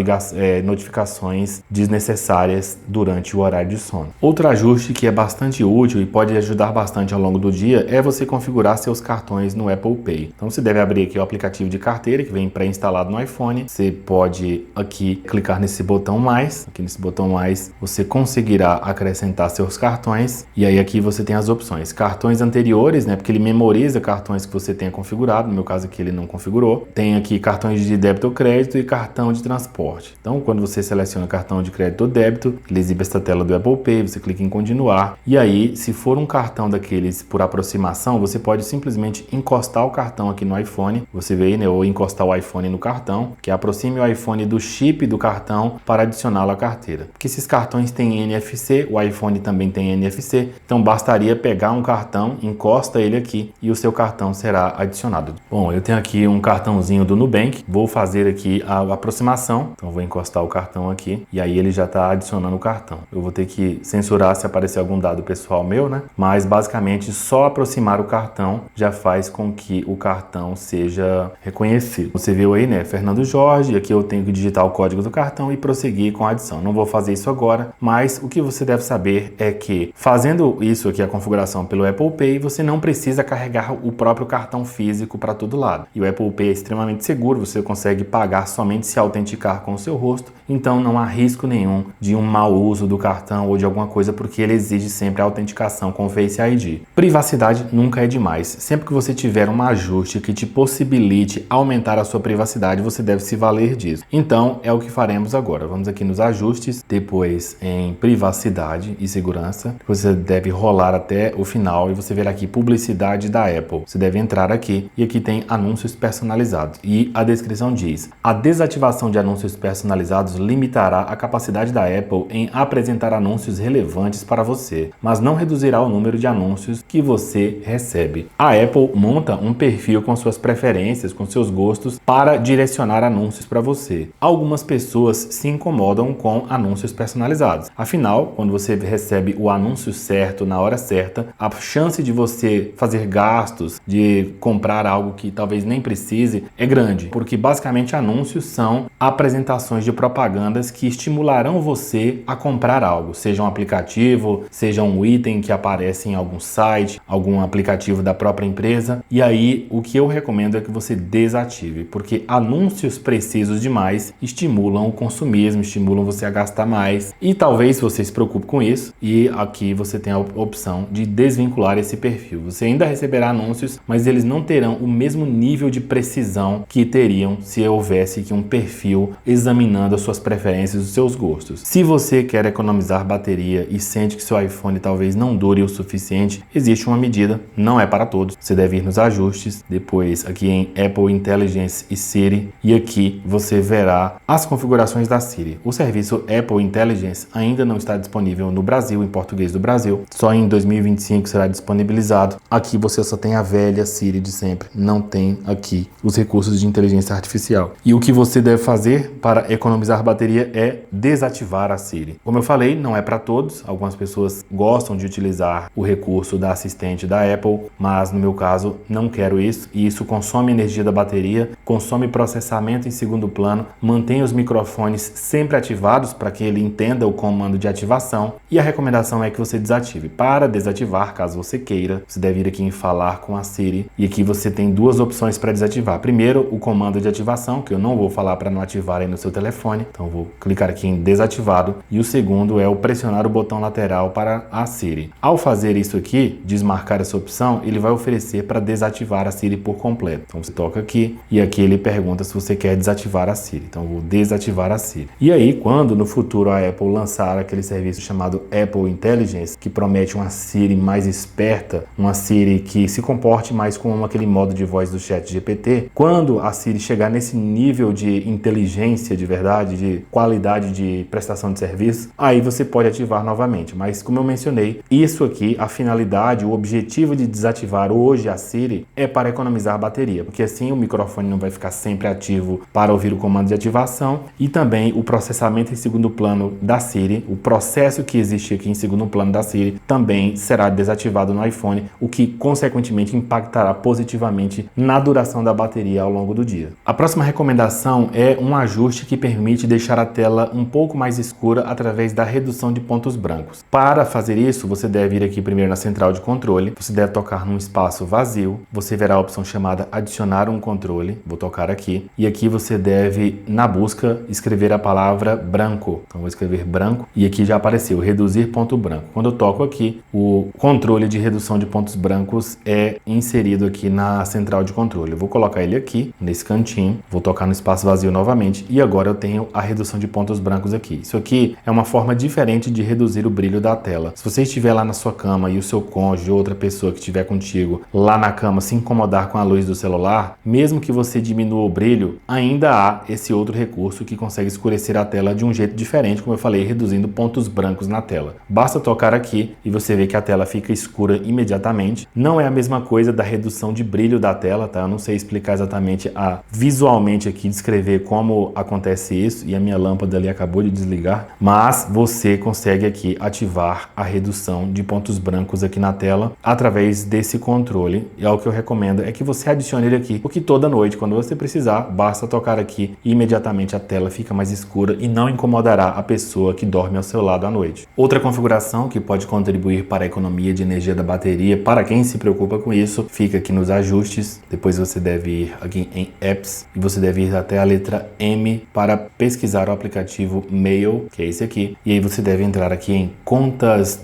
notificações desnecessárias durante o horário de sono. Outro ajuste que é bastante útil e pode ajudar bastante ao longo do dia é você configurar seus cartões no Apple Pay. Então você deve abrir aqui o aplicativo de carteira que vem pré-instalado no iPhone. Você pode aqui clicar nesse botão mais. Aqui nesse botão mais você conseguirá acrescentar seus cartões e aí aqui você tem as opções. Cartões anteriores, né, porque ele memoriza cartões que você tenha configurado. No meu caso aqui ele não configurou. Tem aqui cartões de débito ou crédito e cartão de transporte. Então quando você seleciona cartão de crédito ou débito, ele exibe essa tela do Apple Pay, você clica em continuar e aí se for um cartão daqueles por aproximação, você pode simplesmente encostar o cartão aqui no iPhone, você vê, né, ou encostar o iPhone no cartão, que aproxime o iPhone do chip do cartão para adicioná-lo à carteira. Porque esses cartões têm NFC, o iPhone também tem NFC, então bastaria pegar um cartão, encosta ele aqui e o seu cartão será adicionado. Bom, eu tenho aqui um cartãozinho do Nubank, vou fazer aqui a aproximação, então vou encostar o cartão aqui e aí ele já está adicionando o cartão. Eu vou ter que censurar se aparecer algum dado pessoal meu, né? Mas basicamente só aproximar o cartão já faz com que o cartão seja reconhecido. Você viu aí, né? Fernando Jorge, aqui eu tenho que digitar o código do cartão e prosseguir com uma adição. Não vou fazer isso agora, mas o que você deve saber é que fazendo isso aqui, a configuração pelo Apple Pay, você não precisa carregar o próprio cartão físico para todo lado. E o Apple Pay é extremamente seguro, você consegue pagar somente se autenticar com o seu rosto, então não há risco nenhum de um mau uso do cartão ou de alguma coisa, porque ele exige sempre a autenticação com o Face ID. Privacidade nunca é demais. Sempre que você tiver um ajuste que te possibilite aumentar a sua privacidade, você deve se valer disso. Então, é o que faremos agora. Vamos aqui nos ajustes, depois em privacidade e segurança. Você deve rolar até o final e você verá aqui publicidade da Apple. Você deve entrar aqui e aqui tem anúncios personalizados. E a descrição diz: a desativação de anúncios personalizados limitará a capacidade da Apple em apresentar anúncios relevantes para você, mas não reduzirá o número de anúncios que você recebe. A Apple monta um perfil com suas preferências, com seus gostos, para direcionar anúncios para você. Algumas pessoas se incomodam com anúncios personalizados. Afinal, quando você recebe o anúncio certo na hora certa, a chance de você fazer gastos, de comprar algo que talvez nem precise, é grande, porque basicamente anúncios são apresentações de propagandas que estimularão você a comprar algo, seja um aplicativo, seja um item que aparece em algum site, algum aplicativo da própria empresa. E aí, o que eu recomendo é que você desative, porque anúncios precisos demais estimulam o consumismo, estimulam você a gastar mais. E talvez você se preocupe com isso, e aqui você tem a opção de desvincular esse perfil. Você ainda receberá anúncios, mas eles não terão o mesmo nível de precisão que teriam se houvesse aqui um perfil examinando as suas preferências e os seus gostos. Se você quer economizar bateria e sente que seu iPhone talvez não dure o suficiente, existe uma medida, não é para todos. Você deve ir nos ajustes, depois aqui em Apple Intelligence e Siri, e aqui você verá as configurações da Siri. O serviço Apple Intelligence ainda não está disponível no Brasil, em português do Brasil, só em 2025 será disponibilizado. Aqui você só tem a velha Siri de sempre, não tem aqui os recursos de inteligência artificial. E o que você deve fazer para economizar bateria é desativar a Siri. Como eu falei, não é para todos, algumas pessoas gostam de utilizar o recurso da assistente da Apple, mas no meu caso não quero isso, e isso consome energia da bateria, consome processamento em segundo plano, mantém os microfones sempre ativados para que ele entenda o comando de ativação, e a recomendação é que você desative. Para desativar, caso você queira, você deve ir aqui em falar com a Siri, e aqui você tem duas opções para desativar. Primeiro, o comando de ativação, que eu não vou falar para não ativar aí no seu telefone, então vou clicar aqui em desativado, e o segundo é o pressionar o botão lateral para a Siri. Ao fazer isso aqui, desmarcar essa opção, ele vai oferecer para desativar a Siri por completo. Então você toca aqui e aqui ele pergunta se você quer desativar a Siri. Então eu vou desativar a Siri. E aí, quando no futuro a Apple lançar aquele serviço chamado Apple Intelligence, que promete uma Siri mais esperta, uma Siri que se comporte mais como aquele modo de voz do ChatGPT, quando a Siri chegar nesse nível de inteligência de verdade, de qualidade de prestação de serviço, aí você pode ativar novamente. Mas como eu mencionei, isso aqui, a finalidade, o objetivo de desativar hoje a Siri é para economizar bateria, porque assim o microfone não vai ficar sempre ativo para ouvir o comando de ativação, e também o processamento em segundo plano da Siri, o processo que existe aqui em segundo plano da Siri, também será desativado no iPhone, o que consequentemente impactará positivamente na duração da bateria ao longo do dia. A próxima recomendação é um ajuste que permite deixar a tela um pouco mais escura através da redução de pontos brancos. Para fazer isso, você deve ir aqui primeiro na central de controle, você deve tocar num espaço vazio, você verá a opção chamada adicionar um controle, vou tocar aqui, e aqui você deve, na busca, escrever a palavra branco. Então vou escrever branco, e aqui já apareceu, reduzir ponto branco. Quando eu toco aqui, o controle de redução de pontos brancos é inserido aqui na central de controle. Eu vou colocar ele aqui, nesse cantinho, vou tocar no espaço vazio novamente, e agora eu tenho a redução de pontos brancos aqui. Isso aqui é uma forma diferente de reduzir o brilho da tela. Se você estiver lá na sua cama e o seu cônjuge ou outra pessoa que estiver contigo lá na cama se incomodar com a luz do celular, mesmo que você diminua o brilho, ainda há esse outro recurso que consegue escurecer a tela de um jeito diferente, como eu falei, reduzindo pontos brancos na tela. Basta tocar aqui e você vê que a tela fica escura imediatamente. Não é a mesma coisa da redução de brilho da tela, tá? Eu não sei explicar exatamente visualmente aqui, descrever como acontece isso, e a minha lâmpada ali acabou de desligar, mas você consegue aqui ativar a redução de pontos brancos aqui na tela através desse controle. E o que eu recomendo é que você adicione ele aqui, porque toda noite, quando você precisar, basta tocar aqui e imediatamente a tela fica mais escura e não incomodará a pessoa que dorme ao seu lado à noite. Outra configuração que pode contribuir para a economia de energia da bateria, para quem se preocupa com isso, fica aqui nos ajustes. Depois você deve ir aqui em Apps e você deve ir até a letra M para pesquisar o aplicativo Mail, que é esse aqui. E aí você deve entrar aqui em contas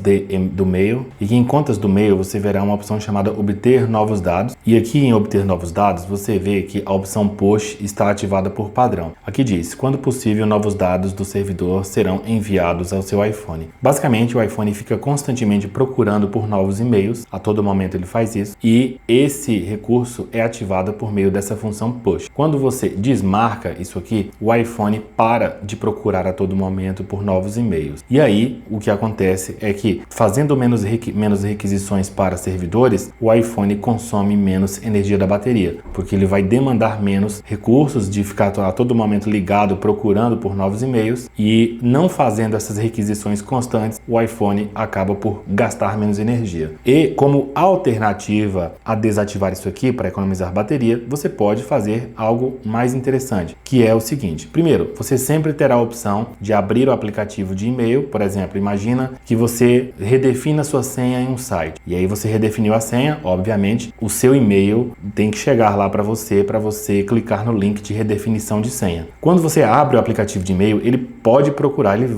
do Mail, e aqui em contas do Mail você verá uma opção chamada obter novos dados. E aqui em obter novos dados você vê que a opção Push está ativada por padrão. Aqui diz, quando possível, novos dados do servidor serão enviados ao seu iPhone. Basicamente, o iPhone fica constantemente procurando por novos e-mails, a todo momento ele faz isso, e esse recurso é ativado por meio dessa função Push. Quando você desmarca isso aqui, o iPhone para de procurar a todo momento por novos e-mails. E aí, o que acontece é que, fazendo menos requisições para servidores, o iPhone consome menos energia da bateria, porque ele vai demandar menos recursos de ficar a todo momento ligado procurando por novos e-mails, e não fazendo essas requisições constantes, o iPhone acaba por gastar menos energia. E como alternativa a desativar isso aqui para economizar bateria, você pode fazer algo mais interessante, que é o seguinte. Primeiro, você sempre terá a opção de abrir o aplicativo de e-mail. Por exemplo, imagina que você redefina sua senha em um site, e aí você redefiniu a senha, obviamente, o seu e-mail tem que chegar lá para você clicar no link de redefinição de senha. Quando você abre o aplicativo de e-mail, ele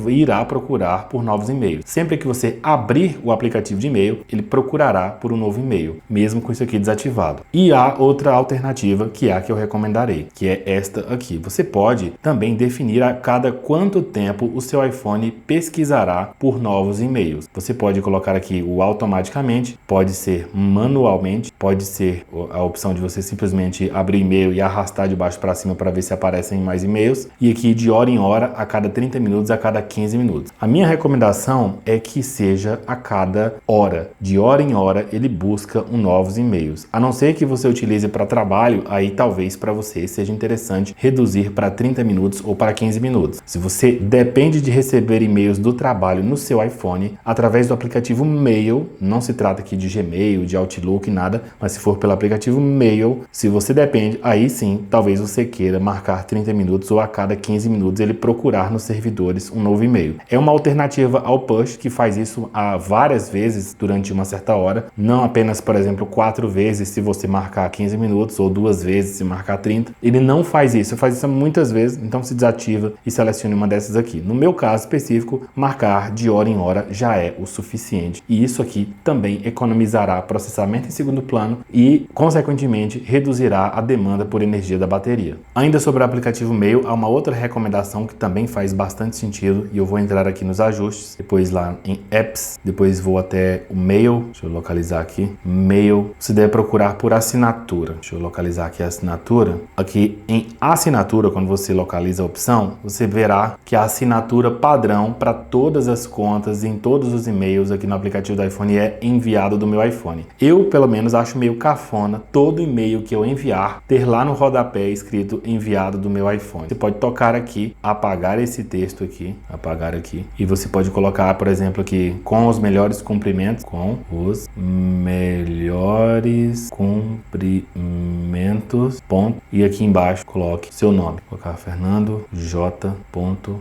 irá procurar por novos e-mails. Sempre que você abrir o aplicativo de e-mail, ele procurará por um novo e-mail, mesmo com isso aqui desativado. E há outra alternativa, que é a que eu recomendarei, que é esta aqui. Você pode também definir a cada quanto tempo o seu iPhone pesquisará por novos e-mails. Você pode colocar aqui o automaticamente, pode ser manualmente, pode ser a opção de você simplesmente abrir e-mail e arrastar de baixo para cima para ver se aparecem mais e-mails, e aqui de hora em hora, a cada 30 minutos, a cada 15 minutos. A minha recomendação é que seja a cada hora. De hora em hora, ele busca novos e-mails. A não ser que você utilize para trabalho, aí talvez para você seja interessante reduzir para 30 minutos ou para 15 minutos. Se você depende de receber e-mails do trabalho no seu iPhone, através do aplicativo Mail, não se trata aqui de Gmail, de Outlook, nada, mas se for pelo aplicativo Mail, se você depende, aí sim, talvez você queira marcar 30 minutos ou a cada 15 minutos ele procurar nos servidores um novo e-mail. É uma alternativa ao Push, que faz isso várias vezes durante uma certa hora, não apenas, por exemplo, 4 vezes se você marcar 15 minutos ou 2 vezes se marcar 30. Ele não faz isso muitas vezes, então se desativa e selecione uma dessas aqui. No meu caso específico, marcar de hora em hora já é o suficiente, e isso aqui também economizará processamento em segundo plano e, consequentemente, reduzirá a demanda por energia da bateria. Ainda sobre o aplicativo Mail, há uma outra recomendação que também faz bastante sentido, e eu vou entrar aqui nos ajustes, depois lá em Apps, depois vou até o Mail, deixa eu localizar aqui, Mail, você deve procurar por assinatura, deixa eu localizar aqui a assinatura. Aqui em assinatura, quando você localiza a opção, você verá que a assinatura padrão para todas as contas em todos os e-mails aqui no aplicativo do iPhone é enviado do meu iPhone. Eu, pelo menos, acho meio cafona todo e-mail que eu enviar ter lá no rodapé escrito enviado do meu iPhone. Você pode tocar aqui, apagar esse texto aqui, apagar aqui, e você pode colocar, por exemplo, aqui, com os melhores cumprimentos, com os melhores cumprimentos, ponto, e aqui embaixo coloque seu nome, vou colocar Fernando J.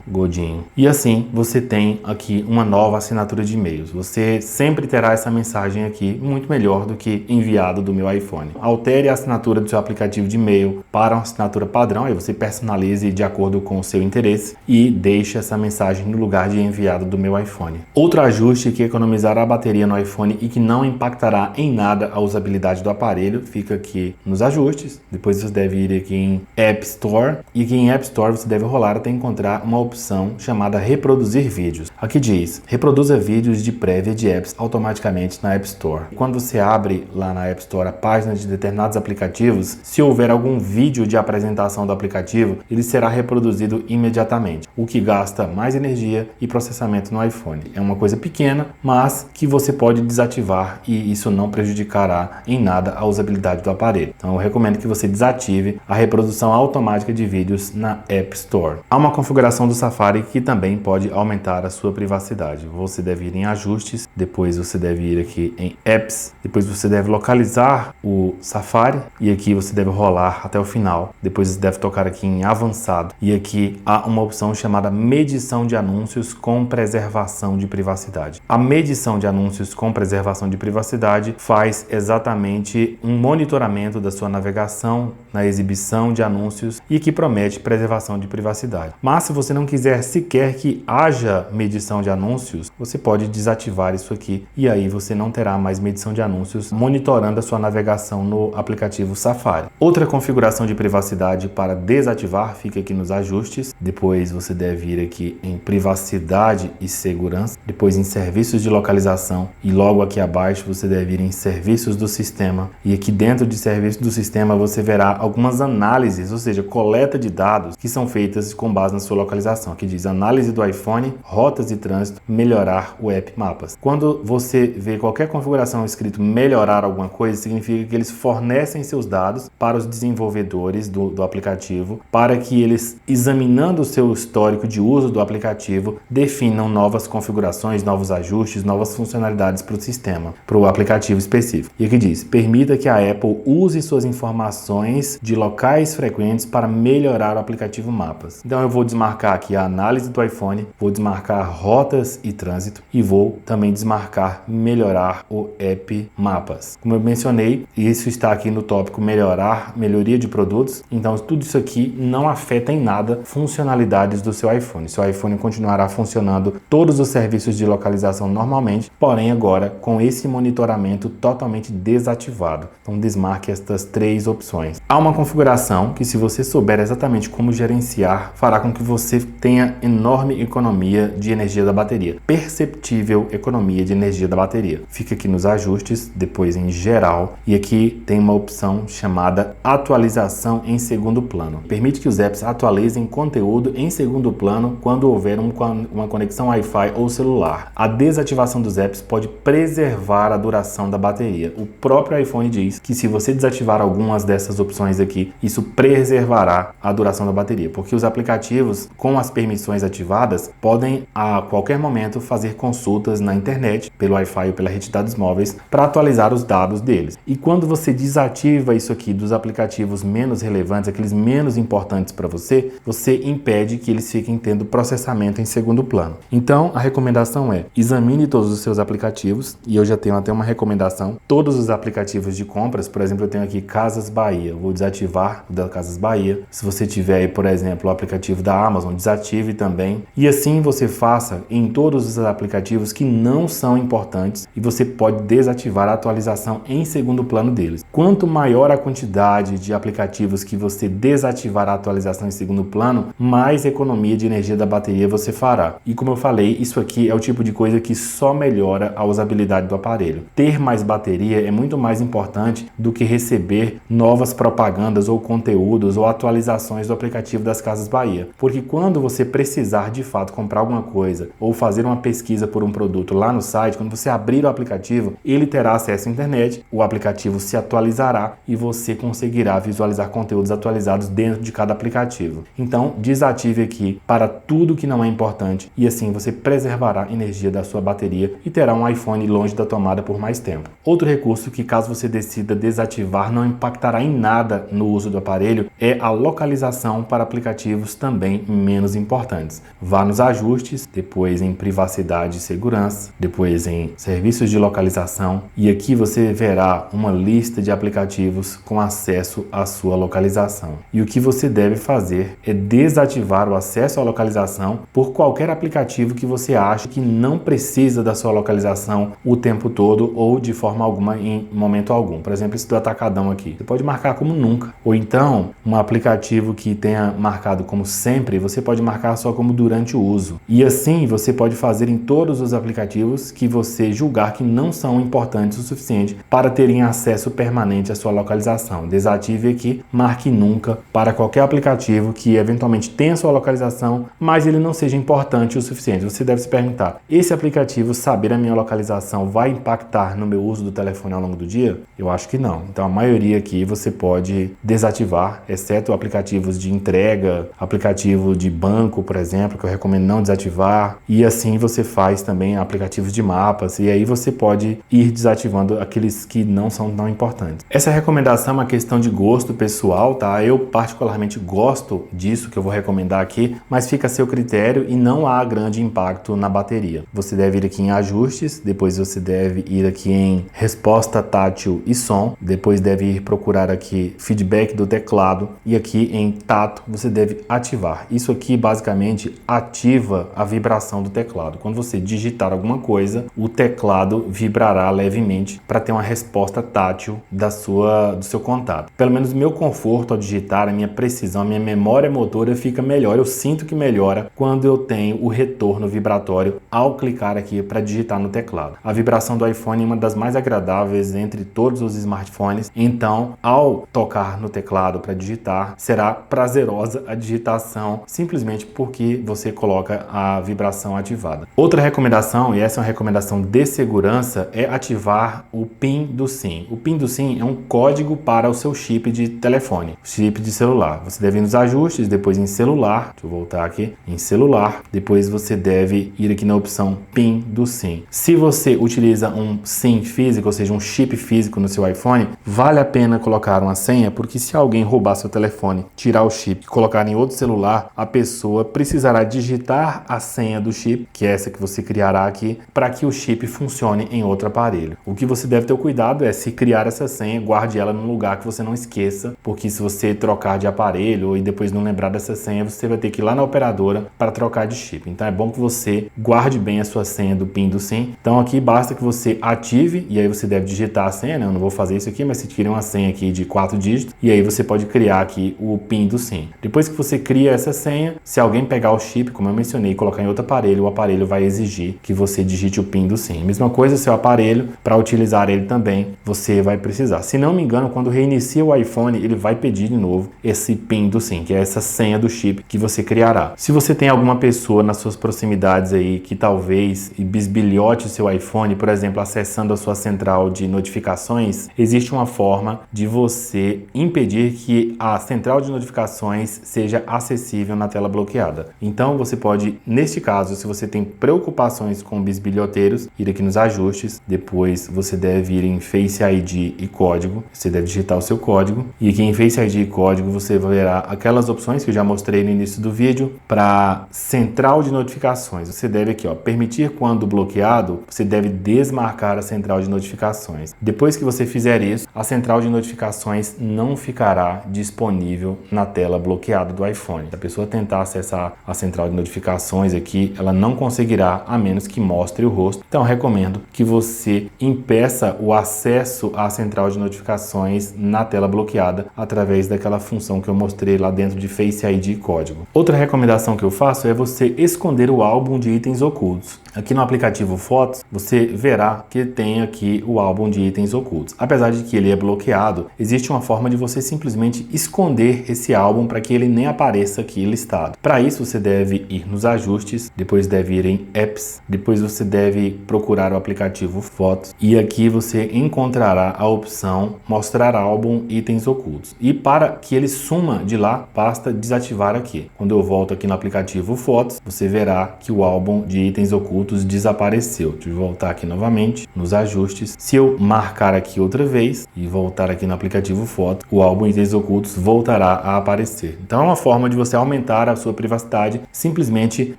Godinho. E assim você tem aqui uma nova assinatura de e-mails. Você sempre terá essa mensagem aqui muito melhor do que enviado do meu iPhone. Altere a assinatura do seu aplicativo de e-mail para uma assinatura padrão, aí você personalize de acordo com o seu interesse e deixe essa mensagem no lugar de enviado do meu iPhone. Outro ajuste que economizará a bateria no iPhone e que não impactará em nada a usabilidade do aparelho fica aqui nos ajustes. Depois você deve ir aqui em App Store, e aqui em App Store você deve rolar até encontrar uma opção chamada reproduzir vídeos. Aqui diz, reproduza vídeos de prévia de apps automaticamente na App Store. Quando você abre lá na App Store página de determinados aplicativos, se houver algum vídeo de apresentação do aplicativo, ele será reproduzido imediatamente, o que gasta mais energia e processamento no iPhone. É uma coisa pequena, mas que você pode desativar e isso não prejudicará em nada a usabilidade do aparelho. Então eu recomendo que você desative a reprodução automática de vídeos na App Store. Há uma configuração do Safari que também pode aumentar a sua privacidade. Você deve ir em ajustes, depois você deve ir aqui em Apps, depois você deve localizar o Safari e aqui você deve rolar até o final. Depois você deve tocar aqui em avançado e aqui há uma opção chamada medição de anúncios com preservação de privacidade. A medição de anúncios com preservação de privacidade faz exatamente um monitoramento da sua navegação na exibição de anúncios e que promete preservação de privacidade. Mas se você não quiser sequer que haja medição de anúncios, você pode desativar isso aqui e aí você não terá mais medição de anúncios monitorando a sua navegação no aplicativo Safari. Outra configuração de privacidade para desativar fica aqui nos ajustes, depois você deve ir aqui em privacidade e segurança, depois em serviços de localização e logo aqui abaixo você deve ir em serviços do sistema e aqui dentro de serviços do sistema você verá algumas análises, ou seja, coleta de dados que são feitas com base na sua localização. Aqui diz análise do iPhone, rotas de trânsito, melhorar o app Mapas. Quando você vê qualquer configuração escrito melhorar alguma coisa, significa que eles fornecem seus dados para os desenvolvedores do aplicativo, para que eles, examinando o seu histórico de uso do aplicativo, definam novas configurações, novos ajustes, novas funcionalidades para o sistema, para o aplicativo específico. E aqui diz, permita que a Apple use suas informações de locais frequentes para melhorar o aplicativo Mapas. Então eu vou desmarcar aqui a análise do iPhone, vou desmarcar rotas e trânsito e vou também desmarcar melhorar o app Mapas. Como eu mencionei, isso está aqui no tópico melhoria de produtos, então tudo isso aqui não afeta em nada funcionalidades do seu iPhone. Seu iPhone continuará funcionando todos os serviços de localização normalmente, porém agora com esse monitoramento totalmente desativado. Então desmarque estas três opções. Há uma configuração que, se você souber exatamente como gerenciar, fará com que você tenha enorme economia de energia da bateria. Perceptível economia de energia da bateria. Fica aqui nos ajustes, depois em geral, e aqui tem uma opção chamada atualização em segundo plano. Permite que os apps atualizem conteúdo em segundo plano quando houver uma conexão Wi-Fi ou celular. A desativação dos apps pode preservar a duração da bateria. O próprio iPhone diz que se você desativar algumas dessas opções aqui, isso preservará a duração da bateria, porque os aplicativos com as permissões ativadas podem a qualquer momento fazer consultas na internet, pelo Wi-Fi ou pela rede de dados móveis, para atualizar os dados deles. E quando você desativa isso aqui dos aplicativos menos relevantes, aqueles menos importantes para você, você impede que eles fiquem tendo processamento em segundo plano. Então a recomendação é, examine todos os seus aplicativos, e eu já tenho até uma recomendação, todos os aplicativos de compras, por exemplo, eu tenho aqui Casas Bahia, vou desativar o da Casas Bahia. Se você tiver aí, por exemplo, o aplicativo da Amazon, desative também. E assim você faça em todos os aplicativos que não são importantes e você pode desativar a atualização em segundo plano deles. Quanto maior a quantidade de aplicativos que você desativar a atualização em segundo plano, mais economia de energia da bateria você fará. E como eu falei, isso aqui é o tipo de coisa que só melhora a usabilidade do aparelho. Ter mais bateria é muito mais importante do que receber novas propagandas ou conteúdos ou atualizações do aplicativo das Casas Bahia. Porque quando você precisar de fato comprar alguma coisa ou fazer uma pesquisa por um produto lá no site, quando você abrir o aplicativo, ele terá acesso à internet, o aplicativo se atualizará e você conseguirá visualizar conteúdos atualizados dentro de cada aplicativo. Então, desative aqui para tudo que não é importante e assim você preservará a energia da sua bateria e terá um iPhone longe da tomada por mais tempo. Outro recurso que, caso você decida desativar, não impactará em nada no uso do aparelho é a localização para aplicativos também menos importantes. Vá nos ajustes, depois em privacidade e segurança, depois em serviços de localização e aqui você verá uma lista de aplicativos com acesso à sua localização. E o que você deve fazer é desativar o acesso à localização por qualquer aplicativo que você ache que não precisa da sua localização o tempo todo ou de forma alguma em momento algum. Por exemplo, esse do Atacadão aqui. Você pode marcar como nunca. Ou então, um aplicativo que tenha marcado como sempre, você pode marcar só como durante o uso. E assim, você pode fazer em todos os aplicativos que você julgar que não são importantes o suficiente para terem acesso permanente à sua localização. Desative aqui, marque nunca para qualquer aplicativo que eventualmente tenha sua localização, mas ele não seja importante o suficiente. Você deve se perguntar, esse aplicativo saber a minha localização vai impactar no meu uso do telefone ao longo do dia? Eu acho que não. Então a maioria aqui você pode desativar, exceto aplicativos de entrega, aplicativo de banco, por exemplo, que eu recomendo não desativar, e assim você faz também aplicativos de mapas, e aí você pode ir desativando aqueles que não são tão importantes. Essa recomendação é uma questão de gosto pessoal, tá? Eu particularmente gosto disso que eu vou recomendar aqui, mas fica a seu critério e não há grande impacto na bateria. Você deve ir aqui em ajustes, depois você deve ir aqui em resposta tátil e som, depois deve ir procurar aqui feedback do teclado e aqui em tato você deve ativar. Isso aqui basicamente ativa a vibração do teclado. Quando você digitar alguma coisa, o teclado vibrará levemente para ter uma resposta tátil do seu contato. Pelo menos o meu conforto ao digitar, a minha precisão, a minha memória motora fica melhor. Eu sinto que melhora quando eu tenho o retorno vibratório ao clicar aqui para digitar no teclado. A vibração do iPhone é uma das mais agradáveis entre todos os smartphones, então ao tocar no teclado para digitar, será prazerosa a digitação, simplesmente porque você coloca a vibração ativada. Outra recomendação, e essa é uma recomendação de segurança, é ativar o PIN do SIM. O PIN do SIM é um código para o seu chip de telefone, chip de celular. Você deve ir nos ajustes, depois em celular, deixa eu voltar aqui, em celular, depois você deve ir aqui na opção PIN do SIM. Se você utiliza um SIM físico, ou seja, um chip físico no seu iPhone, vale a pena colocar uma senha, porque se alguém roubar seu telefone, tirar o chip e colocar em outro celular, a pessoa precisará digitar a senha do chip, que é essa que você criará aqui, para que o chip funcione em outro aparelho. O que você deve ter cuidado é, se criar essa senha, guarde ela num lugar que você não esqueça, porque se você trocar de aparelho e depois não lembrar dessa senha, você vai ter que ir lá na operadora para trocar de chip. Então é bom que você guarde bem a sua senha do PIN do SIM. Então aqui basta que você ative, e aí você deve digitar a senha, né? Eu não vou fazer isso aqui, mas você tira uma senha aqui de 4 dígitos, e aí você pode criar aqui o PIN do SIM. Depois que você cria essa senha, se alguém pegar o chip, como eu mencionei, e colocar em outro aparelho, o aparelho vai exigir que você digite o PIN do SIM. Mesma coisa, seu aparelho, para utilizar ele também, você vai precisar. Se não me engano, quando reinicia o iPhone, ele vai pedir de novo esse PIN do SIM, que é essa senha do chip que você criará. Se você tem alguma pessoa nas suas proximidades aí que talvez bisbilhote o seu iPhone, por exemplo, acessando a sua central de notificações, existe uma forma de você impedir que a central de notificações seja acessível na tela bloqueada. Então você pode, neste caso, se você tem preocupações com bisbilhoteiros, ir aqui nos ajustes, depois você deve ir em Face ID e código, você deve digitar o seu código, e aqui em Face ID e código você verá aquelas opções que eu já mostrei no início do vídeo para central de notificações. Você deve aqui, ó, permitir quando bloqueado, você deve desmarcar a central de notificações. Depois que você fizer isso, a central de notificações não ficará disponível na tela bloqueada do iPhone. Se a pessoa tentar acessar a central de notificações aqui, ela não conseguirá, a menos que mostre o rosto. Então eu recomendo que você impeça o acesso à central de notificações na tela bloqueada através daquela função que eu mostrei lá dentro de Face ID e código. Outra recomendação que eu faço é você esconder o álbum de itens ocultos. Aqui no aplicativo Fotos, você verá que tem aqui o álbum de itens ocultos. Apesar de que ele é bloqueado, existe uma forma de você simplesmente esconder esse álbum para que ele nem apareça aqui listado. Para isso, você deve ir nos ajustes, depois deve ir em Apps, depois você deve procurar o aplicativo Fotos e aqui você encontrará a opção Mostrar álbum itens ocultos. E para que ele suma de lá, basta desativar aqui. Quando eu volto aqui no aplicativo Fotos, você verá que o álbum de itens ocultos desapareceu. Deixa eu voltar aqui novamente nos ajustes. Se eu marcar aqui outra vez e voltar aqui no aplicativo Foto, o álbum itens ocultos voltará a aparecer. Então é uma forma de você aumentar a sua privacidade, simplesmente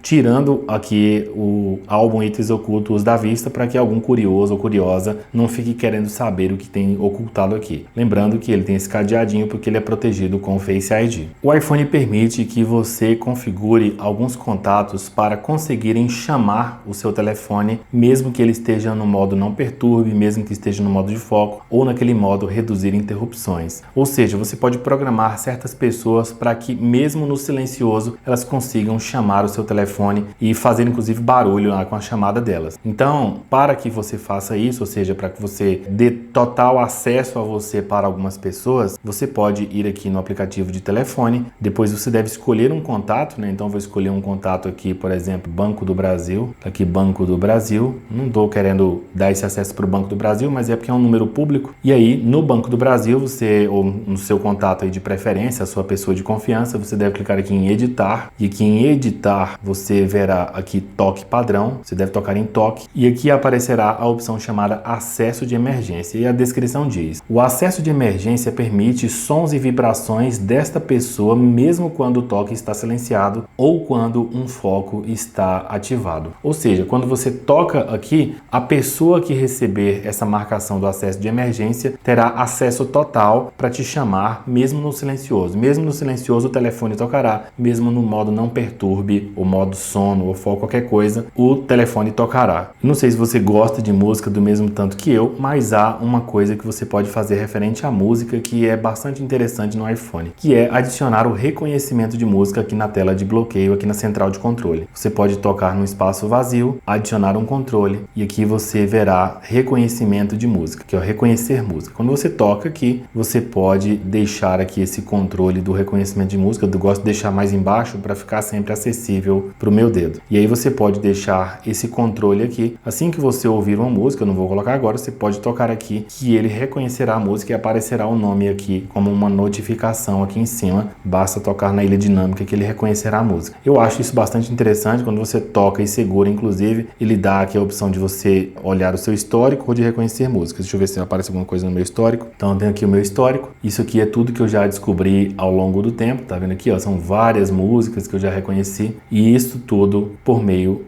tirando aqui o álbum itens ocultos da vista para que algum curioso ou curiosa não fique querendo saber o que tem ocultado aqui. Lembrando que ele tem esse cadeadinho porque ele é protegido com o Face ID. O iPhone permite que você configure alguns contatos para conseguirem chamar o seu telefone, mesmo que ele esteja no modo não perturbe, mesmo que esteja no modo de foco ou naquele modo reduzir interrupções. Ou seja, você pode programar certas pessoas para que mesmo no silencioso elas consigam chamar o seu telefone e fazer inclusive barulho lá com a chamada delas. Então, para que você faça isso, ou seja, para que você dê ter total acesso a você para algumas pessoas, você pode ir aqui no aplicativo de telefone, depois você deve escolher um contato, né? Então vou escolher um contato aqui, por exemplo, Banco do Brasil, tá aqui Banco do Brasil, não estou querendo dar esse acesso para o Banco do Brasil, mas é porque é um número público, e aí no Banco do Brasil, você, ou no seu contato aí de preferência, a sua pessoa de confiança, você deve clicar aqui em editar, e aqui em editar você verá aqui toque padrão, você deve tocar em toque, e aqui aparecerá a opção chamada acesso de emergência, e a descrição diz: o acesso de emergência permite sons e vibrações desta pessoa mesmo quando o toque está silenciado ou quando um foco está ativado. Ou seja, quando você toca aqui, a pessoa que receber essa marcação do acesso de emergência terá acesso total para te chamar mesmo no silencioso. Mesmo no silencioso o telefone tocará, mesmo no modo não perturbe, ou modo sono, ou foco, qualquer coisa, o telefone tocará. Não sei se você gosta de música do mesmo tanto que eu, mas há uma coisa que você pode fazer referente à música que é bastante interessante no iPhone, que é adicionar o reconhecimento de música aqui na tela de bloqueio, aqui na central de controle. Você pode tocar no espaço vazio, adicionar um controle, e aqui você verá reconhecimento de música, que é o reconhecer música. Quando você toca aqui, você pode deixar aqui esse controle do reconhecimento de música. Eu gosto de deixar mais embaixo para ficar sempre acessível para o meu dedo. E aí você pode deixar esse controle aqui. Assim que você ouvir uma música, eu não vou colocar agora, você pode tocar aqui, que ele reconhecerá a música e aparecerá o nome aqui como uma notificação aqui em cima. Basta tocar na ilha dinâmica que ele reconhecerá a música. Eu acho isso bastante interessante. Quando você toca e segura, inclusive, ele dá aqui a opção de você olhar o seu histórico ou de reconhecer músicas. Deixa eu ver se aparece alguma coisa no meu histórico. Então eu tenho aqui o meu histórico. Isso aqui é tudo que eu já descobri ao longo do tempo. Tá vendo aqui, ó? São várias músicas que eu já reconheci. E isso tudo por meio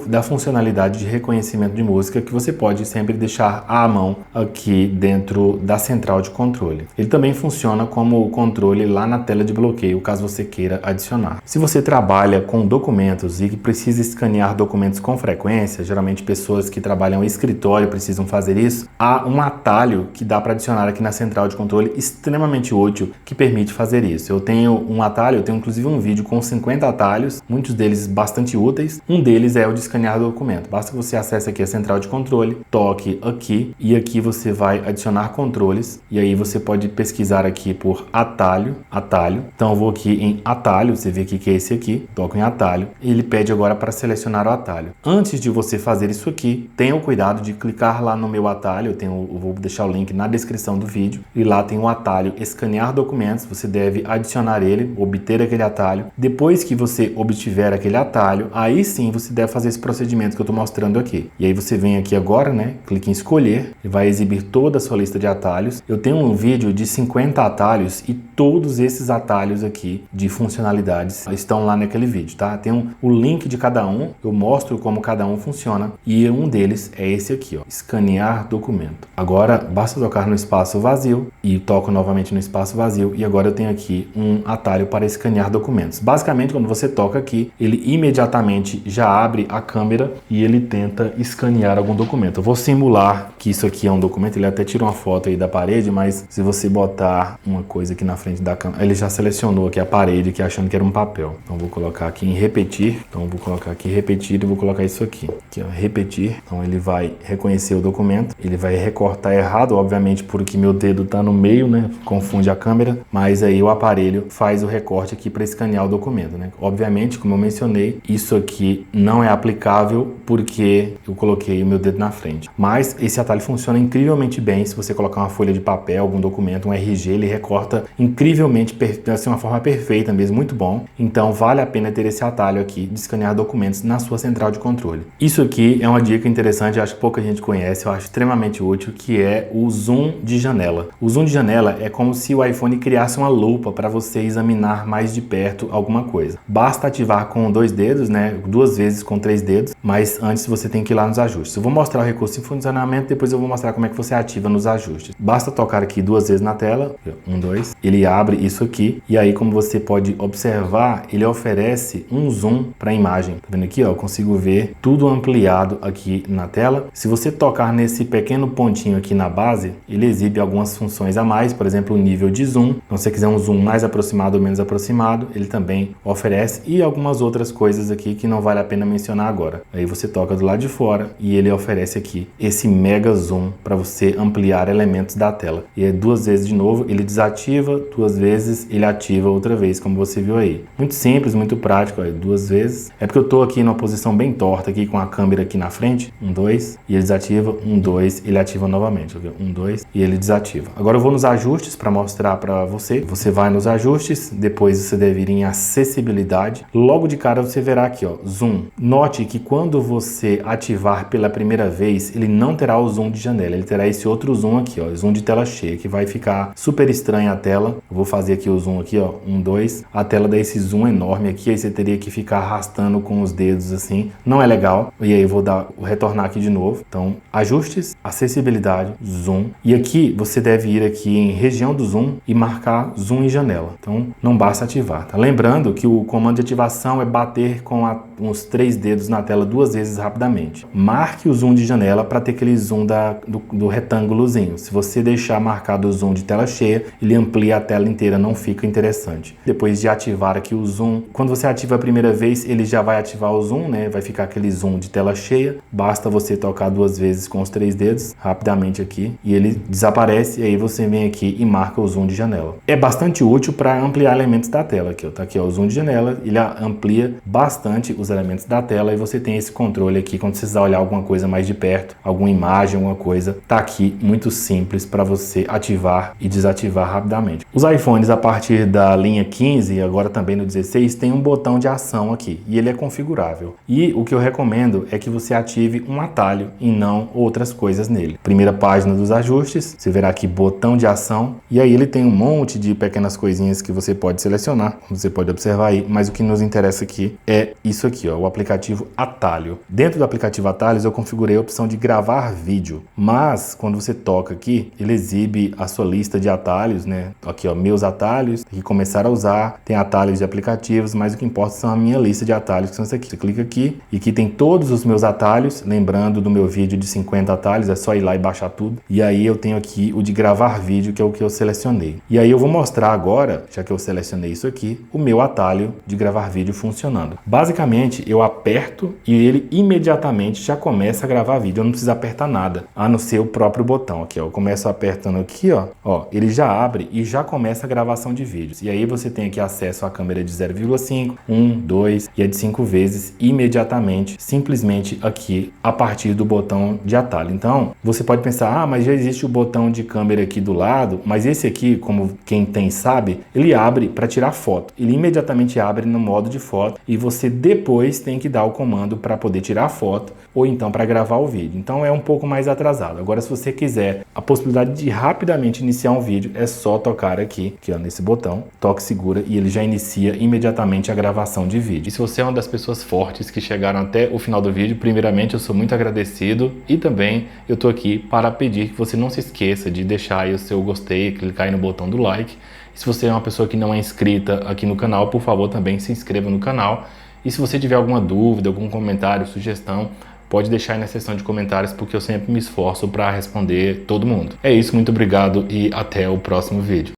da funcionalidade de reconhecimento de música, que você pode sempre deixar à mão aqui dentro da central de controle. Ele também funciona como controle lá na tela de bloqueio, caso você queira adicionar. Se você trabalha com documentos e que precisa escanear documentos com frequência, geralmente pessoas que trabalham em escritório precisam fazer isso, há um atalho que dá para adicionar aqui na central de controle extremamente útil que permite fazer isso. Eu tenho um atalho, eu tenho inclusive um vídeo com 50 atalhos, muitos deles bastante úteis. Um deles é o de escanear documento. Basta que você acesse aqui a central de controle, toque aqui e aqui você vai adicionar controles, e aí você pode pesquisar aqui por atalho. Então eu vou aqui em atalho, você vê aqui que é esse aqui, toco em atalho e ele pede agora para selecionar o atalho. Antes de você fazer isso aqui, tenha o cuidado de clicar lá no meu atalho. Eu vou deixar o link na descrição do vídeo, e lá tem o atalho escanear documentos. Você deve adicionar ele, obter aquele atalho. Depois que você obtiver aquele atalho, aí sim você deve fazer esse procedimento que eu estou mostrando aqui. E aí você vem aqui agora, né? Clique em escolher e vai exibir toda a sua lista de atalhos. Eu tenho um vídeo de 50 atalhos e todos esses atalhos aqui de funcionalidades estão lá naquele vídeo, tá? Tem o link de cada um, eu mostro como cada um funciona, e um deles é esse aqui, ó, escanear documento. Agora basta tocar no espaço vazio e toco novamente no espaço vazio, e agora eu tenho aqui um atalho para escanear documentos. Basicamente, quando você toca aqui, ele imediatamente já abre a câmera e ele tenta escanear algum documento. Eu vou simular que isso aqui é um documento, ele até tira uma foto aí da parede, mas se você botar uma coisa aqui na frente da câmera, ele já selecionou aqui a parede, aqui achando que era um papel. Então vou colocar aqui em repetir, então vou colocar aqui repetir e vou colocar isso aqui, ó, repetir. Então ele vai reconhecer o documento, ele vai recortar errado, obviamente porque meu dedo tá no meio, né, confunde a câmera, mas aí o aparelho faz o recorte aqui para escanear o documento, né. Obviamente, como eu mencionei, isso aqui não é aplicável porque eu coloquei o meu dedo na frente, mas esse atalho funciona incrivelmente bem. Se você colocar uma folha de papel, algum documento, um RG, ele recorta incrivelmente, assim, uma forma perfeita mesmo, muito bom. Então vale a pena ter esse atalho aqui de escanear documentos na sua central de controle. Isso aqui é uma dica interessante, eu acho que pouca gente conhece, eu acho extremamente útil, que é o zoom de janela. O zoom de janela é como se o iPhone criasse uma lupa para você examinar mais de perto alguma coisa. Basta ativar com 2 dedos, né, 2 vezes com 3 dedos, mas antes você tem que ir lá nos ajustes. Eu vou mostrar o recurso de funcionamento, depois eu vou mostrar como é que você ativa nos ajustes. Basta tocar aqui 2 vezes na tela, 1, 2, ele abre isso aqui, e aí, como você pode observar, ele oferece um zoom para a imagem. Tá vendo aqui, ó, eu consigo ver tudo ampliado aqui na tela. Se você tocar nesse pequeno pontinho aqui na base, ele exibe algumas funções a mais, por exemplo, o nível de zoom. Então, se você quiser um zoom mais aproximado ou menos aproximado, ele também oferece, e algumas outras coisas aqui que não vale a pena mencionar agora. Aí você toca do lado de fora e ele oferece aqui esse mega zoom para você ampliar elementos da tela. E é 2 vezes de novo, ele desativa, 2 vezes ele ativa outra vez, como você viu aí. Muito simples, muito prático, ó, 2 vezes. É porque eu tô aqui numa posição bem torta aqui com a câmera aqui na frente, 1, 2, e ele desativa, 1, 2, ele ativa novamente, viu? 1, 2, e ele desativa. Agora eu vou nos ajustes para mostrar para você. Você vai nos ajustes, depois você deve ir em acessibilidade. Logo de cara você verá aqui, ó, zoom. Note que quando você ativar pela primeira vez, ele não terá o zoom de janela, ele terá esse outro zoom aqui, ó, zoom de tela cheia, que vai ficar super estranha a tela. Eu vou fazer aqui o zoom aqui, ó, 1, 2, a tela dá esse zoom enorme aqui, aí você teria que ficar arrastando com os dedos assim, não é legal. E aí eu vou retornar aqui de novo. Então, ajustes, acessibilidade, zoom, e aqui você deve ir aqui em região do zoom e marcar zoom em janela. Então, não basta ativar, tá? Lembrando que o comando de ativação é bater com uns 3 dedos na tela 2 vezes rapidamente. Marque o zoom de janela para ter aquele zoom do retângulozinho. Se você deixar marcado o zoom de tela cheia, ele amplia a tela inteira, não fica interessante. Depois de ativar aqui o zoom, quando você ativa a primeira vez, ele já vai ativar o zoom, né? Vai ficar aquele zoom de tela cheia. Basta você tocar 2 vezes com os 3 dedos, rapidamente aqui, e ele desaparece, e aí você vem aqui e marca o zoom de janela. É bastante útil para ampliar elementos da tela. Aqui, ó, tá aqui, ó, o zoom de janela, ele amplia bastante os elementos da tela e você tem esse controle aqui quando você precisar olhar alguma coisa mais de perto, alguma imagem, alguma coisa, tá aqui muito simples para você ativar e desativar rapidamente. Os iPhones a partir da linha 15 e agora também no 16 tem um botão de ação aqui e ele é configurável. E o que eu recomendo é que você ative um atalho e não outras coisas nele. Primeira página dos ajustes, você verá aqui botão de ação e aí ele tem um monte de pequenas coisinhas que você pode selecionar, como você pode observar aí, mas o que nos interessa aqui é isso aqui, ó, o aplicativo Atalho. Dentro do aplicativo Atalhos eu configurei a opção de gravar vídeo, mas quando você toca aqui, ele exibe a sua lista de atalhos, né? Aqui, ó, meus atalhos, tem que começar a usar, tem atalhos de aplicativos, mas o que importa são a minha lista de atalhos, que são esses aqui. Você clica aqui e aqui tem todos os meus atalhos, lembrando do meu vídeo de 50 atalhos, é só ir lá e baixar tudo. E aí eu tenho aqui o de gravar vídeo, que é o que eu selecionei. E aí eu vou mostrar agora, já que eu selecionei isso aqui, o meu atalho de gravar vídeo funcionando. Basicamente, eu aperto e ele imediatamente já começa a gravar vídeo. Eu não preciso apertar nada, a não ser o próprio botão aqui, ó. Eu começo apertando aqui, ó, ele já abre e já começa a gravação de vídeos. E aí você tem aqui acesso à câmera de 0,5, 1, 2 e a de 5 vezes imediatamente, simplesmente aqui a partir do botão de atalho. Então, você pode pensar, mas já existe o botão de câmera aqui do lado, mas esse aqui, como quem tem sabe, ele abre para tirar foto. Ele imediatamente abre no modo de foto e você depois tem que dar o comando para poder tirar foto ou então para gravar o vídeo. Então é um pouco mais atrasado. Agora, se você quiser a possibilidade de rapidamente iniciar um vídeo, é só tocar aqui, ó, nesse botão, toque segura e ele já inicia imediatamente a gravação de vídeo. E se você é uma das pessoas fortes que chegaram até o final do vídeo, primeiramente eu sou muito agradecido e também eu tô aqui para pedir que você não se esqueça de deixar aí o seu gostei, clicar aí no botão do like. E se você é uma pessoa que não é inscrita aqui no canal, por favor também se inscreva no canal. E se você tiver alguma dúvida, algum comentário, sugestão, pode deixar aí na seção de comentários, porque eu sempre me esforço para responder todo mundo. É isso, muito obrigado e até o próximo vídeo.